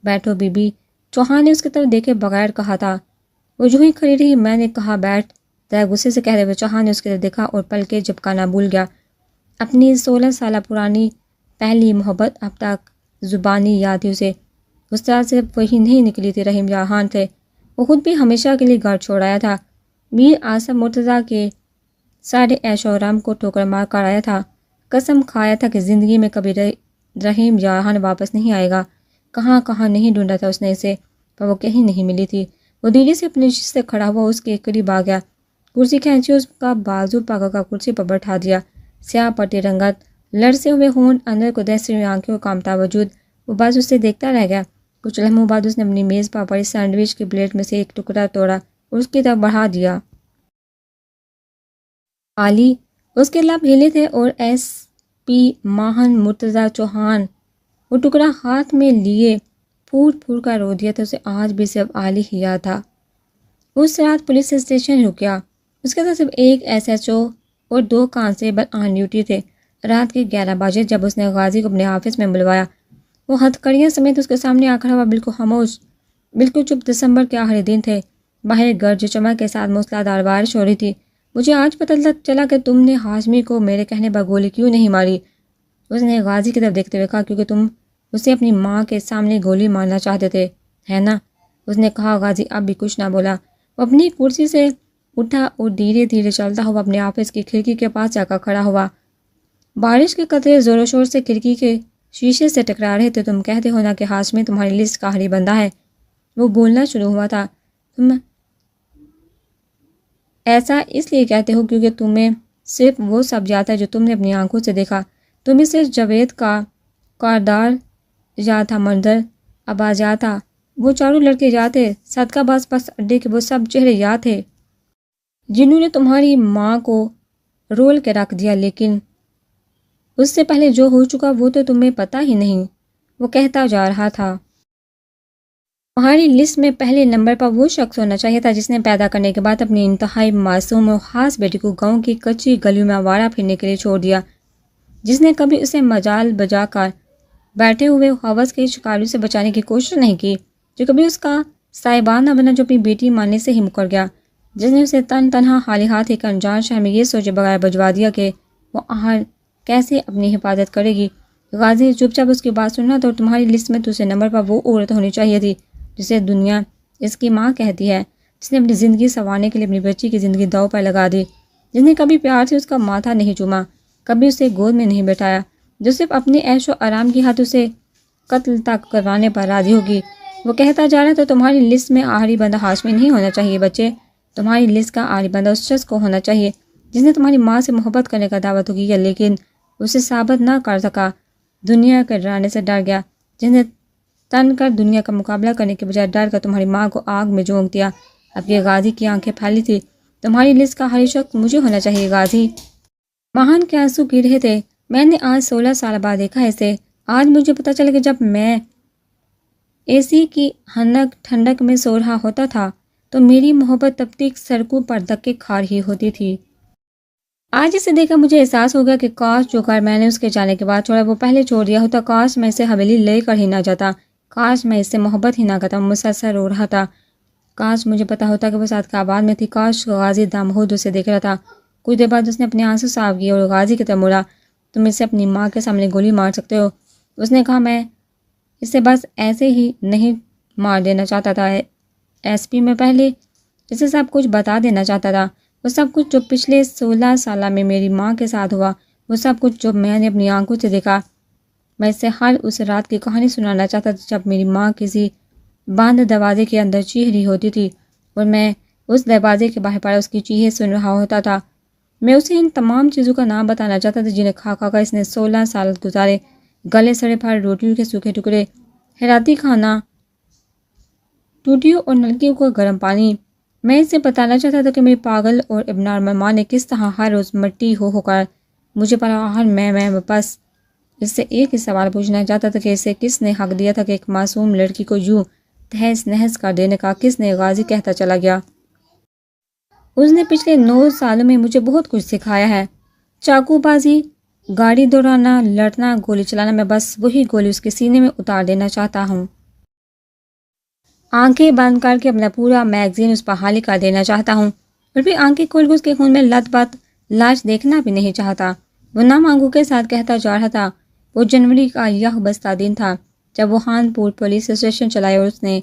Speaker 1: بیٹھو بی بی، چوہان نے اس کی طرف دیکھے بغیر کہا تھا۔ وہ جو ہی کھڑی رہی، میں نے کہا بیٹھ، ذرا غصے سے کہتے ہوئے چوہان نے اس کی طرف دیکھا اور پلکیں جھپکانا بھول گیا۔ اپنی 16 سالہ پرانی پہلی محبت اب تک زبانی یاد تھی اسے۔ اس طرح صرف وہی نہیں نکلی تھی، رحیم جہان تھے، وہ خود بھی ہمیشہ کے لیے گھر چھوڑ آیا تھا۔ میر آصف مرتضیٰ کے سارے عیش و آرام کو ٹھوکر مار کر آیا تھا، قسم کھایا تھا کہ زندگی میں کبھی رحیم جہان واپس نہیں آئے گا۔ کہاں کہاں نہیں ڈھونڈا تھا اس نے اسے، پر وہ کہیں نہیں ملی تھی۔ وہ دھیرے سے اپنی نشست سے کھڑا ہوا اس کے قریب آ گیا، کرسی کھینچی، اس کا بازو پکڑ کر کرسی پر بٹھا دیا۔ سیاہ پٹی رنگت، لڑسے ہوئے ہونٹ، اندر کو دہتی ہوئی آنکھوں، کامتا وجود، وہ بس اسے دیکھتا رہ گیا۔ کچھ لمحوں بعد اس نے اپنی میز پر پڑی سینڈوچ کی پلیٹ میں سے ایک ٹکڑا توڑا اور اس کی طرف بڑھا دیا۔ علی، اس کے لب ہلے تھے اور ایس پی ماہن مرتضیٰ چوہان وہ ٹکڑا ہاتھ میں لیے پھوٹ پھوٹ کر رو دیا تھا۔ اسے آج بھی صرف علی ہی یاد تھا۔ اس رات پولیس اسٹیشن رکیا، اس کے ساتھ صرف ایک ایس ایچ او اور 2 کانسٹیبل آن ڈیوٹی تھے۔ رات کے 11 بجے جب اس نے غازی کو اپنے آفس میں بلوایا، وہ ہتھکڑیاں سمیت اس کے سامنے آ کھڑا ہوا، بالکل خاموش، بالکل چپ۔ دسمبر کے آخری دن تھے، باہر گرج چمک کے ساتھ موسلادھار بارش ہو رہی تھی۔ مجھے آج پتہ چلا کہ تم نے ہاشمی کو میرے کہنے پر گولی کیوں نہیں ماری، اس نے غازی کی طرف دیکھتے ہوئے کہا، کیونکہ تم اسے اپنی ماں کے سامنے گولی مارنا چاہتے تھے، ہے نا؟ اس نے کہا۔ غازی اب بھی کچھ نہ بولا۔ وہ اپنی کرسی سے اٹھا اور دھیرے دھیرے چلتا ہوا اپنے آفس کی کھڑکی کے پاس جا کر کھڑا ہوا۔ بارش کے قطرے زور و شور سے کھڑکی کے شیشے سے ٹکرا رہے تھے۔ تم کہتے ہو نا کہ ہاشمی تمہاری لسٹ کا آخری بندہ ہے، وہ بولنا شروع ہوا تھا۔ تم ایسا اس لیے کہتے ہو کیونکہ تمہیں صرف وہ سب یاد ہے جو تم نے اپنی آنکھوں سے دیکھا۔ تمہیں صرف جاوید کا کاردار یاد تھا، منظر عباس یاد تھا، وہ چاروں لڑکے یاد تھے، صدقہ باز بس اڈے کے وہ سب چہرے یاد تھے جنہوں نے تمہاری ماں کو رول کے رکھ دیا، لیکن اس سے پہلے جو ہو چکا وہ تو تمہیں پتہ ہی نہیں، وہ کہتا جا رہا تھا۔ تمہاری لسٹ میں پہلے نمبر پر وہ شخص ہونا چاہیے تھا جس نے پیدا کرنے کے بعد اپنی انتہائی معصوم اور خاص بیٹی کو گاؤں کی کچی گلیوں میں آوارہ پھرنے کے لیے چھوڑ دیا، جس نے کبھی اسے مجال بجا کر بیٹھے ہوئے ہوس کے شکاریوں سے بچانے کی کوشش نہیں کی، جو کبھی اس کا صاحبان نہ بنا، جو اپنی بیٹی ماننے سے ہی مکر گیا، جس نے اسے تنہا خالی ہاتھ ایک انجان شہر میں یہ سوچے بغیر بھجوا دیا کہ وہ آخر کیسے اپنی حفاظت کرے گی۔ غازی چپ چاپ اس کی بات سننا تھا، اور تمہاری لسٹ میں دوسرے نمبر پر وہ عورت ہونی چاہیے تھی جسے دنیا اس کی ماں کہتی ہے، جس نے اپنی زندگی سنوارنے کے لیے اپنی بچی کی زندگی داؤ پر لگا دی، جس نے کبھی پیار سے اس کا ماتھا نہیں چوما، کبھی اسے گود میں نہیں بٹھایا، جو صرف اپنے عیش و آرام کی حد اسے قتل تک کروانے پر راضی ہوگی۔ وہ کہتا جا رہا تھا تمہاری لسٹ میں آخری بندہ ہاشمی نہیں ہونا چاہیے بچے، تمہاری لسٹ کا آخری بندہ اس شخص کو ہونا چاہیے جس نے تمہاری ماں سے محبت کرنے کا دعویٰ تو کیا لیکن اسے ثابت نہ کر سکا، دنیا کے ڈرانے سے ڈر گیا، جس نے تن کر دنیا کا مقابلہ کرنے کے بجائے ڈر کر تمہاری ماں کو آگ میں جھونک دیا۔ اب یہ غازی کی آنکھیں پھیلی تھی، تمہاری لسٹ کا ہر شخص مجھے ہونا چاہیے غازی۔ مہان کے آنسو گر رہے تھے، میں نے آج 16 سال بعد دیکھا اسے، آج مجھے پتہ چلا کہ جب میں اے سی کی ہنک ٹھنڈک میں سو رہا ہوتا تھا تو میری محبت تب تک سڑکوں پر دھکے کھا رہی ہوتی تھی۔ آج اسے دیکھا مجھے احساس ہو گیا کہ کاش جو گھر میں نے اس کے جانے کے بعد چھوڑا وہ پہلے چھوڑ دیا ہوتا، کاش میں اسے حویلی لے کر ہی نہ جاتا، کاش میں اس سے محبت ہی نہ کرتا، مسلسل رو رہا تھا، کاش مجھے پتا ہوتا کہ وہ صادقہ آباد میں تھی، کاش غازی دامہود اسے دیکھ رہا تھا۔ کچھ دیر بعد اس نے اپنے آنسو صاف کیے اور غازی کی طرف مڑا، تم اسے اپنی ماں کے سامنے گولی مار سکتے ہو، اس نے کہا، میں اسے بس ایسے ہی نہیں مار دینا چاہتا تھا ایس پی، میں پہلے اسے سب کچھ بتا دینا چاہتا تھا، وہ سب کچھ جو پچھلے 16 سالہ میں میری ماں کے ساتھ ہوا، وہ سب کچھ جو میں نے اپنی آنکھوں سے دیکھا، میں اسے ہر اس رات کی کہانی سنانا چاہتا تھا جب میری ماں کسی بند دروازے کے اندر چیخ رہی ہوتی تھی اور میں اس دروازے کے باہر پڑا اس کی چیخیں سن رہا ہوتا تھا، میں اسے ان تمام چیزوں کا نام بتانا چاہتا تھا جنہیں کھا کھا کر اس نے 16 سال گزارے، گلے سڑے پھل، روٹیوں کے سوکھے ٹکڑے، حیراتی کھانا، ٹوٹیوں اور نلکیوں کو گرم پانی۔ میں اسے بتانا چاہتا تھا کہ میری پاگل اور اب نارمل ماں نے کس طرح ہر روز مٹی ہو کر مجھے پر آخر میں بس اس سے ایک ہی سوال پوچھنا چاہتا تھا کہ اسے کس نے حق دیا تھا کہ ایک معصوم لڑکی کو یوں تہس نہس کر دینے کا، کس نے؟ غازی کہتا چلا گیا، اس نے پچھلے 9 سالوں میں مجھے بہت کچھ سکھایا ہے، چاقو بازی، گاڑی دوڑانا، لڑنا، گولی چلانا، میں بس وہی گولی اس کے سینے میں اتار دینا چاہتا ہوں، آنکھیں بند کر کے اپنا پورا میگزین اس پر حالی کر دینا چاہتا ہوں، اور پھر آنکھیں کھول کے اس کے خون میں لت پت لاش دیکھنا بھی نہیں چاہتا۔ وہ نام آنکھوں کے ساتھ کہتا جا رہا تھا، وہ جنوری کا یہ بستہ دن تھا جب وہ خان پور پولیس اسٹیشن چلائے اور اس نے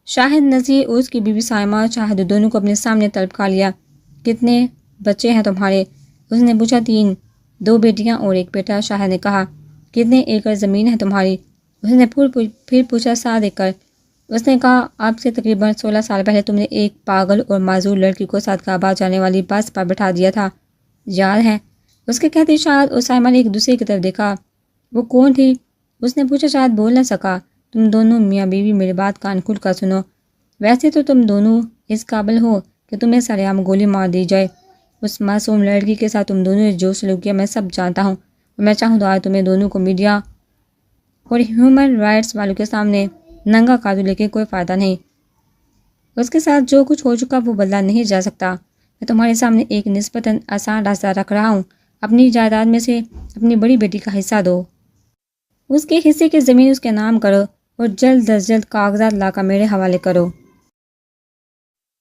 Speaker 1: شاہد نذیر اور اس کی بیوی سائمہ شاہد دونوں کو اپنے سامنے طلب کر لیا۔ کتنے بچے ہیں تمہارے؟ اس نے پوچھا۔ 3، 2 بیٹیاں اور 1 بیٹا، شاہد نے کہا۔ کتنے ایکڑ زمین ہے تمہاری؟ اس نے پھر پوچھا۔ 7 ایکڑ، اس نے کہا۔ آپ سے تقریباً 16 سال پہلے تم نے ایک پاگل اور معذور لڑکی کو صادقہ آباد جانے والی بس پر بٹھا دیا تھا، یاد ہے؟ اس کے کہتے شاہد اور سائمہ نے ایک دوسرے کی طرف دیکھا۔ وہ کون تھی؟ اس نے پوچھا۔ شاہد بول نہ سکا۔ تم دونوں میاں بیوی میری بات کان کھل کر سنو، ویسے تو تم دونوں اس قابل ہو کہ تمہیں سر عام گولی مار دی جائے، اس معصوم لڑکی کے ساتھ تم دونوں نے جو سلوک کیا میں سب جانتا ہوں، اور میں چاہوں تو آج تمہیں دونوں کو میڈیا اور ہیومن رائٹس والوں کے سامنے ننگا کر دوں، لیکن کوئی فائدہ نہیں۔ اس کے ساتھ جو کچھ ہو چکا وہ بدلا نہیں جا سکتا۔ میں تمہارے سامنے ایک نسبتاً آسان راستہ رکھ رہا ہوں، اپنی جائیداد میں سے اپنی بڑی بیٹی کا حصہ دو، اس کے حصے کی زمین اس کے نام کرو، اور جلد از جلد کاغذات لا کر میرے حوالے کرو،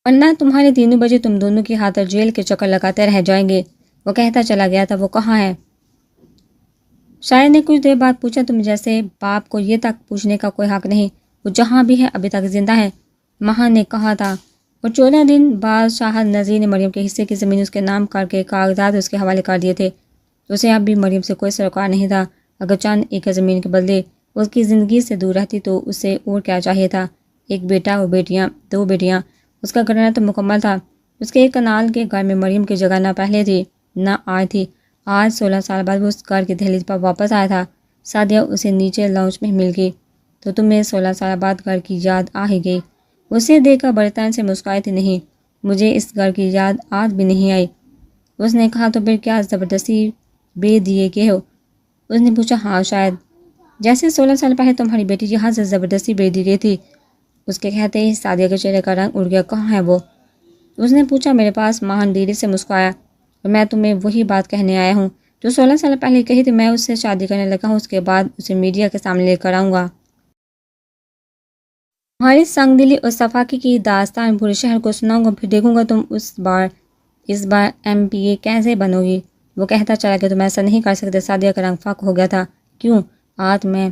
Speaker 1: ورنہ تمہارے 3 بجے تم دونوں کی خاطر جیل کے چکر لگاتے رہ جائیں گے۔ وہ کہتا چلا گیا تھا۔ وہ کہاں ہے؟ شاعر نے کچھ دیر بعد پوچھا۔ تم جیسے باپ کو یہ تک پوچھنے کا کوئی حق نہیں، وہ جہاں بھی ہے ابھی تک زندہ ہے، مہا نے کہا تھا۔ اور 14 دن بعد شاہد نذیر نے مریم کے حصے کی زمین اس کے نام کر کے کاغذات اس کے حوالے کر دیے تھے۔ اسے اب بھی مریم سے کوئی سروکار نہیں تھا۔ اگر چند ایکڑ زمین کے بدلے اس کی زندگی سے دور رہتی تو اسے اور کیا چاہیے تھا؟ ایک بیٹا اور بیٹیاں، 2 بیٹیاں، اس کا گھرانہ تو مکمل تھا۔ اس کے ایک کنال کے گھر میں مریم کی جگہ نہ پہلے تھی نہ آج تھی۔ آج 16 سال بعد وہ اس گھر کی دہلیز پر واپس آیا تھا۔ سعدیہ اسے نیچے لاؤنج میں مل گئی۔ تو تمہیں 16 سال بعد گھر کی یاد آ ہی گئی۔ اسے دیکھ کر برطان سے مسکرائی تھی، نہیں، مجھے اس گھر کی یاد آج بھی نہیں آئی۔ اس نے کہا، تو پھر کیا زبردستی بے دیے کے ہو؟ اس نے پوچھا، ہاں شاید، جیسے 16 سال پہلے تمہاری بیٹی یہاں سے زبردستی بے دی گئی تھی۔ اس کے کہتے ہی سعدیہ کے چہرے کا رنگ اڑ گیا۔ کہاں ہے وہ؟ اس نے پوچھا۔ میرے پاس۔ ماہن دھیرے سے مسکرایا، اور میں تمہیں وہی بات کہنے آیا ہوں جو 16 سال پہلے کہی تھی۔ میں اس سے شادی کرنے لگا ہوں، اس کے بعد اسے میڈیا کے سامنے لے کر آؤں گا۔ تمہاری سنگ دلی اور صفاقی کی داستان پورے شہر کو سناؤں گا، پھر دیکھوں گا تم اس بار ایم پی اے کیسے بنو گی۔ وہ کہتا چلا کہ تم ایسا نہیں کر سکتے۔ سعدیہ کا رنگ فاق ہو گیا تھا۔ کیوں؟ آج میں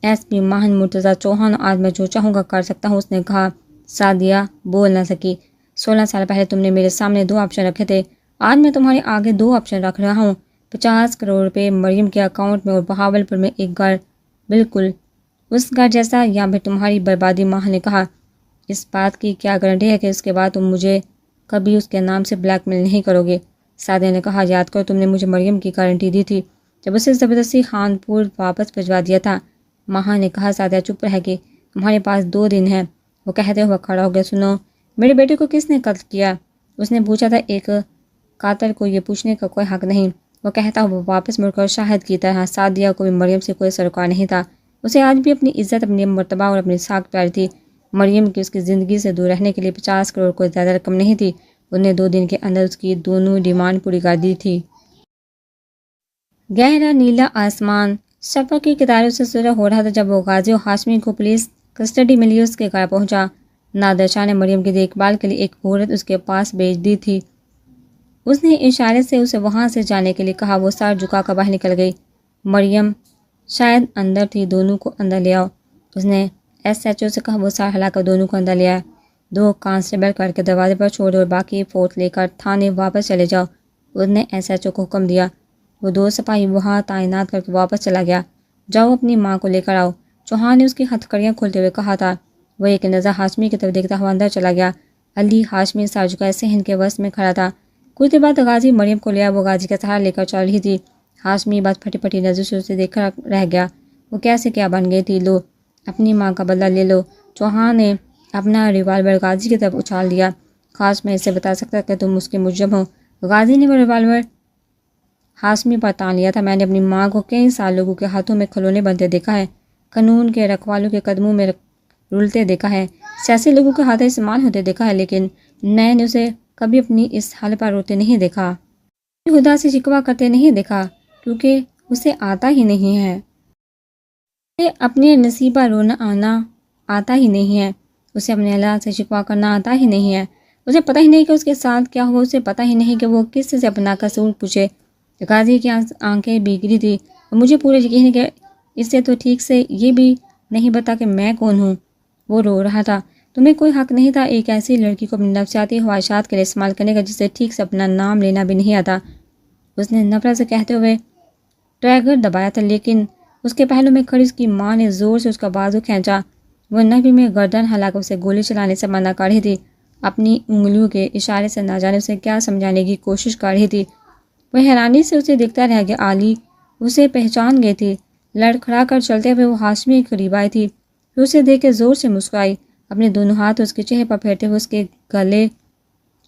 Speaker 1: ایس پی ماہن مرتضیٰ چوہان، آج میں جو چاہوں گا کر سکتا ہوں، اس نے کہا۔ سعدیہ بول نہ سکی۔ 16 سال پہلے تم نے میرے سامنے 2 آپشن رکھے تھے، آج میں تمہارے آگے 2 آپشن رکھ رہا ہوں۔ 50 کروڑ روپے مریم کے اکاؤنٹ میں اور بہاولپور میں ایک گھر، بالکل اس گھر جیسا، یا پھر تمہاری بربادی۔ ماہن نے کہا، اس بات کی کیا گارنٹی ہے کہ اس کے بعد تم مجھے کبھی اس کے نام سے بلیک میل نہیں کرو گے؟ سعدیہ نے کہا، یاد کرو تم نے مجھے مریم کی گارنٹی دی تھی جب اسے زبردستی خانپور واپس بھجوا دیا تھا۔ ماہن نے کہا، سعدیہ چپ رہ گئی۔ تمہارے پاس 2 دن ہیں۔ وہ کہتے ہوئے کھڑا ہو گیا۔ سنو، میرے بیٹے کو کس نے قتل کیا؟ اس نے پوچھا تھا۔ ایک قاتل کو یہ پوچھنے کا کوئی حق نہیں، وہ کہتا ہوا واپس مڑ کر شاہد کی طرح۔ سعدیہ کو بھی مریم سے کوئی سروکار نہیں تھا۔ اسے آج بھی اپنی عزت، اپنی مرتبہ اور اپنی ساکھ پیاری تھی۔ مریم کی اس کی زندگی سے دور رہنے کے لیے 50 کروڑ کوئی زیادہ رقم نہیں تھی۔ انہوں نے 2 دن کے اندر اس کی دونوں ڈیمانڈ پوری کر دی تھی۔ گہرا نیلا آسمان شفق کی کتاروں سے سرخ ہو رہا تھا جب وہ غازی و ہاشمی کو پولیس کسٹڈی میں لیے اس کے گھر پہنچا۔ نادر شاہ نے مریم کی دیکھ بھال کے لیے ایک عورت اس کے پاس بھیج دی تھی۔ اس نے اشارے سے اسے وہاں سے جانے کے لیے کہا۔ وہ سر جھکا کر باہر نکل گئی۔ مریم شاید اندر تھی، دونوں کو اندر لے آؤ۔ اس نے ایس ایچ او سے کہا۔ وہ سر ہلا کر دونوں کو اندر لے آیا۔ 2 کانسٹیبل کر کے دروازے پر چھوڑ اور باقی فورس لے کر تھانے واپس چلے جاؤ۔ اس نے ایس ایچ او کو حکم دیا۔ وہ 2 سپاہی وہاں تعینات کر کے واپس چلا گیا۔ جاؤ اپنی ماں کو لے کر آؤ، چوہان نے اس کی ہتھکڑیاں کھولتے ہوئے کہا تھا۔ وہ ایک نظر ہاشمی کی طرف دیکھتا ہوا اندر چلا گیا۔ علی ہاشمی سر جھکائے صحن کے وسط میں کھڑا تھا۔ کچھ دیر بعد غازی مریم کو لیا۔ وہ غازی کا سہارا لے کر چل رہی تھی۔ ہاشمی بس پھٹی پھٹی نظر سے اسے دیکھ کر رہ گیا۔ وہ کیسے کیا بن گئی تھی؟ لو اپنی ماں کا بدلہ لے لو۔ چوہان نے اپنا ریوالور غازی کی طرف اچھال دیا۔ خاص میں اسے بتا سکتا کہ تم اس کے مجرم ہو۔ غازی نے وہ ریوالور ہاشمی پر تان لیا تھا۔ میں نے اپنی ماں کو کئی سال لوگوں کے ہاتھوں میں کھلونے بنتے دیکھا ہے، قانون کے رکھوالوں کے قدموں میں رولتے دیکھا ہے، سیاسی لوگوں کے ہاتھ استعمال ہوتے دیکھا ہے، لیکن میں نے اسے کبھی اپنی اس حال پر روتے نہیں دیکھا، خدا سے شکوہ کرتے نہیں دیکھا، کیونکہ اسے آتا ہی نہیں ہے۔ اسے اپنے نصیب پر رونا آنا آتا ہی نہیں ہے، اسے اپنے اللہ سے شکوہ کرنا آتا ہی نہیں ہے۔ اسے پتہ ہی نہیں کہ اس کے ساتھ کیا ہوا، اسے پتہ ہی نہیں کہ وہ کس سے اپنا قصور پوچھے۔ غازی کی آنکھیں بھیگ تھی اور مجھے پورے یقین ہے کہ اس سے تو ٹھیک سے یہ بھی نہیں بتا کہ میں کون ہوں۔ وہ رو رہا تھا۔ تمہیں کوئی حق نہیں تھا ایک ایسی لڑکی کو اپنی نفسیاتی خواہشات کے لیے استعمال کرنے کا جسے ٹھیک سے اپنا نام لینا بھی نہیں آتا۔ اس نے نفرت سے کہتے ہوئے ٹریگر دبایا تھا، لیکن اس کے پہلو میں کھڑی اس کی ماں نے زور سے اس کا بازو کھینچا۔ وہ نفی میں گردن ہلا کر اسے گولی چلانے سے منع کر رہی تھی، اپنی انگلیوں کے اشارے سے نہ جانے اسے کیا سمجھانے کی کوشش کر رہی تھی۔ وہ حیرانی سے اسے دیکھتا رہ گیا۔ علی اسے پہچان گئی تھی۔ لڑکھڑا کر چلتے ہوئے وہ ہاشمی کے قریب آئی تھی، پھر اسے دیکھ کے زور سے مسکرائی، اپنے دونوں ہاتھ اس کے چہرے پر پھیرتے ہوئے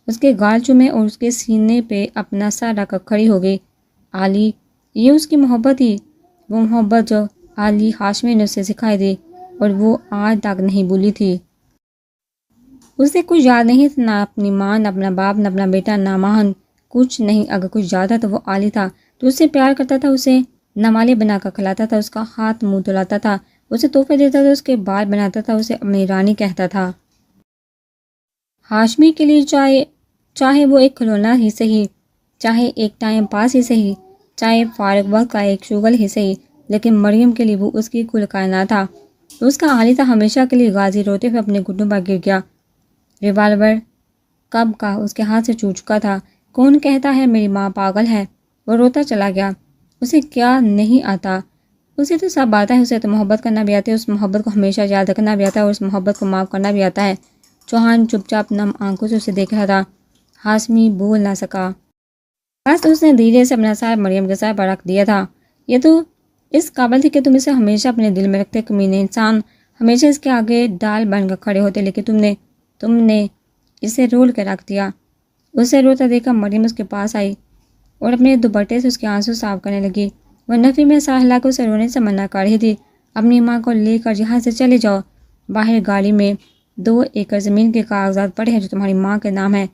Speaker 1: اس کے گال چومے اور اس کے سینے پہ اپنا سر رکھ کر کھڑی ہو گئی۔ علی، یہ اس کی محبت تھی، وہ محبت جو علی ہاشمی نے اسے سکھائی تھی اور وہ آج تک نہیں بھولی تھی۔ اسے کچھ یاد نہیں تھا، نہ اپنی ماں، نہ اپنا باپ، نہ اپنا بیٹا، نہ ماہن، کچھ نہیں۔ اگر کچھ یاد تھا تو وہ علی تھا، تو اسے پیار کرتا تھا، اسے نوالے بنا کر کھلاتا تھا، اس کا ہاتھ منہ دھلاتا تھا، اسے تحفے دیتا تھا، اس کے بال بناتا تھا، اسے اپنی رانی کہتا تھا۔ ہاشمی کے لیے چاہے وہ ایک کھلونا ہی صحیح، چاہے ایک ٹائم پاس ہی صحیح، چاہے فارغ وقت کا ایک شغل ہی صحیح، لیکن مریم کے لیے وہ اس کی کل کائنات تھا، اس کا علی تھا ہمیشہ کے لیے۔ غازی روتے ہوئے اپنے گھٹنوں پر گر گیا۔ ریوالور کب کا اس کے ہاتھ سے چھوٹ چکا تھا۔ کون کہتا ہے میری ماں پاگل ہے؟ وہ روتا چلا گیا۔ اسے کیا نہیں آتا؟ اسے تو سب آتا ہے، اسے تو محبت کرنا بھی آتا ہے، اس محبت کو ہمیشہ یاد رکھنا بھی آتا ہے اور اس محبت کو معاف کرنا بھی آتا ہے۔ چوہان چپ چاپ نم آنکھوں سے اسے دیکھ رہا تھا۔ ہاشمی بول نہ سکا، بس اس نے دھیرے سے اپنا سر مریم کے سر پر رکھ دیا تھا۔ یہ تو اس قابل تھی کہ تم اسے ہمیشہ اپنے دل میں رکھتے، کمینے انسان۔ ہمیشہ اس کے آگے ڈال بن کر کھڑے ہوتے، لیکن تم نے اسے رول کے رکھ دیا۔ اسے روتا دیکھا مریم اس کے پاس آئی اور اپنے دوپٹے سے اس کے آنسو صاف کرنے لگی۔ وہ نفی میں سا ہلا کے اسے رونے سے منع کر رہی تھی۔ اپنی ماں کو لے کر یہاں سے چلے جاؤ، باہر گاڑی میں 2 ایکڑ زمین کے کاغذات پڑے ہیں جو تمہاری ماں کے نام ہے۔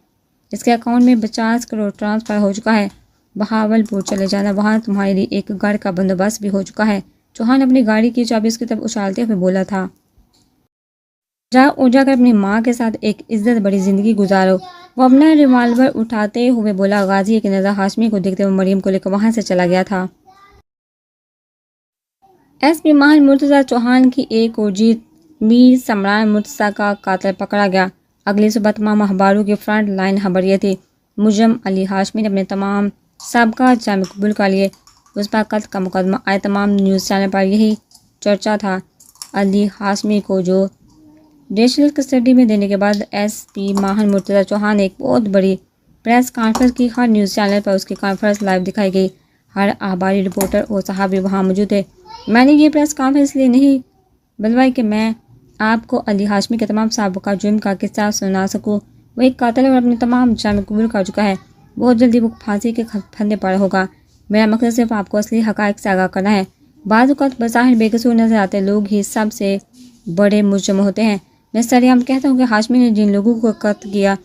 Speaker 1: اس کے اکاؤنٹ میں 50 کروڑ ٹرانسفر ہو چکا ہے۔ بہاول پور چلے جانا، وہاں تمہارے لیے ایک گھر کا بندوبست بھی ہو چکا ہے۔ چوہان اپنی گاڑی کی چابی اس کی طرف اچھالتے ہوئے بولا تھا۔ جا کر اپنی ماں کے ساتھ ایک عزت بڑی زندگی گزارو۔ وہ اپنا ریوالور اٹھاتے ہوئے بولا۔ غازی ایک نظر ہاشمی کو دیکھتے ہوئے مریم کو لے کر وہاں سے چلا گیا تھا۔ ایس پی ماہن مرتضیٰ چوہان کی ایک اور جیت، میر سمران مرتضیٰ کا قاتل پکڑا گیا۔ اگلی صبح تمام اخباروں کی فرنٹ لائن خبر یہ تھی، مجرم علی ہاشمی نے اپنے تمام سابقات جامع قبول کر لیے۔ اس پر قتل کا مقدمہ آئے تمام نیوز چینل پر یہی چرچا تھا۔ علی ہاشمی کو جو جوڈیشل کسٹڈی میں دینے کے بعد ایس پی ماہن مرتضیٰ چوہان نے ایک بہت بڑی پریس کانفرنس کی۔ ہر نیوز چینل پر اس کی کانفرنس لائیو دکھائی گئی۔ ہر اخباری رپورٹر اور صحافی وہاں موجود تھے۔ میں نے یہ پریس کانفرنس اس لیے نہیں بلوائی کہ میں آپ کو علی ہاشمی کے تمام سابقہ جرم کا قصہ سنا سکوں۔ وہ ایک قاتل ہے اور اپنے تمام جرم قبول کر چکا ہے۔ بہت جلدی وہ پھانسی کے پھندے پر ہوگا۔ میرا مقصد صرف آپ کو اصلی حقائق سے آگاہ کرنا ہے۔ بعض اوقات بظاہر بے قصور نظر آتے لوگ ہی سب سے بڑے مجرم ہوتے ہیں۔ میں سریعام کہتا ہوں کہ ہاشمی نے جن لوگوں کو قتل کیا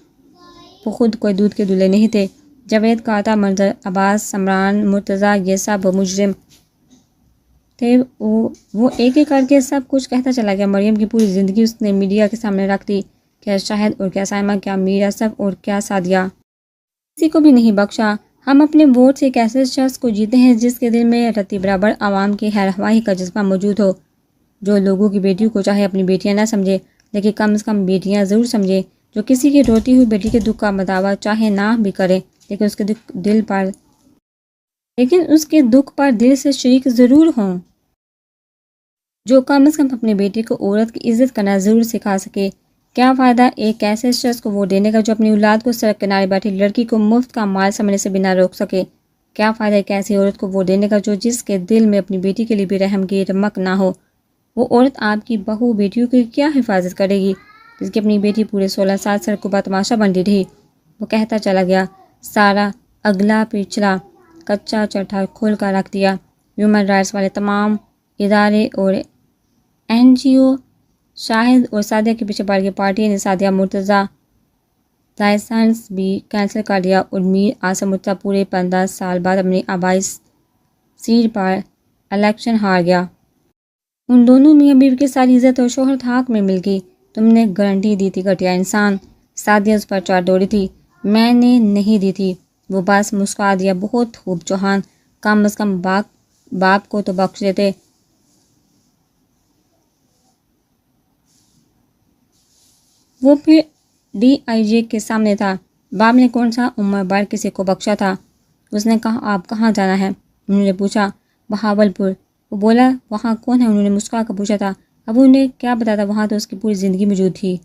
Speaker 1: وہ خود کوئی دودھ کے دلہے نہیں تھے۔ جاوید قاطع، منظر عباس، سمران مرتضیٰ، یہ سب مجرم تھے۔ وہ ایک ایک کر کے سب کچھ کہتا چلا گیا۔ مریم کی پوری زندگی اس نے میڈیا کے سامنے رکھ دی۔ کیا شاہد اور کیا سائمہ، کیا میر اصف اور کیا سعدیہ، کسی کو بھی نہیں بخشا۔ ہم اپنے ووٹ سے ایک ایسے شخص کو جیتے ہیں جس کے دل میں رتی برابر عوام کی خیرخواہی کا جذبہ موجود ہو، جو لوگوں کی بیٹیوں کو چاہے اپنی بیٹیاں نہ سمجھے لیکن کم از کم بیٹیاں ضرور سمجھے، جو کسی کی روتی ہوئی بیٹی کے دکھ کا مداوع چاہے نہ بھی کرے لیکن اس کے دکھ پر دل سے شریک ضرور ہوں، جو کم از کم اپنی بیٹی کو عورت کی عزت کرنا ضرور سکھا سکے۔ کیا فائدہ ایک ایسے شخص کو ووٹ دینے کا جو اپنی اولاد کو سڑک کنارے بیٹھی لڑکی کو مفت کا مال سمجھنے سے بھی نہ روک سکے؟ کیا فائدہ ایک ایسی عورت کو ووٹ دینے کا جس کے دل میں اپنی بیٹی کے لیے بھی رحم کی رمق نہ ہو؟ وہ عورت آپ کی بہو بیٹیوں کی کیا حفاظت کرے گی جس کی اپنی بیٹی پورے 16 سال سڑکوں پر تماشا بنتی رہی؟ وہ کہتا چلا گیا۔ سارا اگلا پچھلا کچا چٹھا کھول کر رکھ دیا۔ ہیومن رائٹس والے تمام ادارے اور NGO شاہد اور سعدیہ کے پیچھے پڑ گئی۔ پارٹی نے سعدیہ مرتضیٰ لائسنس بھی کینسل کر دیا اور میر اعظم مرتضیٰ پورے 15 سال بعد اپنی آبائی سیٹ پر الیکشن ہار گیا۔ ان دونوں میاں بیوی کی ساری عزت اور شہرت حق میں مل گئی۔ تم نے گارنٹی دی تھی گھٹیا انسان، سعدیہ اس پر چڑھ دوڑی تھی۔ میں نے نہیں دی تھی۔ وہ بس مسکرا دیا۔ بہت خوب چوہان، کم از کم باپ کو تو بخش دیتے۔ وہ پھر DIJ کے سامنے تھا۔ باپ نے کون سا عمر بھر کسی کو بخشا تھا؟ اس نے کہا آپ کہاں جانا ہے؟ انہوں نے پوچھا۔ بہاول پور۔ وہ بولا وہاں کون ہے؟ انہوں نے مسکرا کر پوچھا تھا۔ اب انہیں کیا بتاتا، وہاں تو اس کی پوری زندگی موجود تھی۔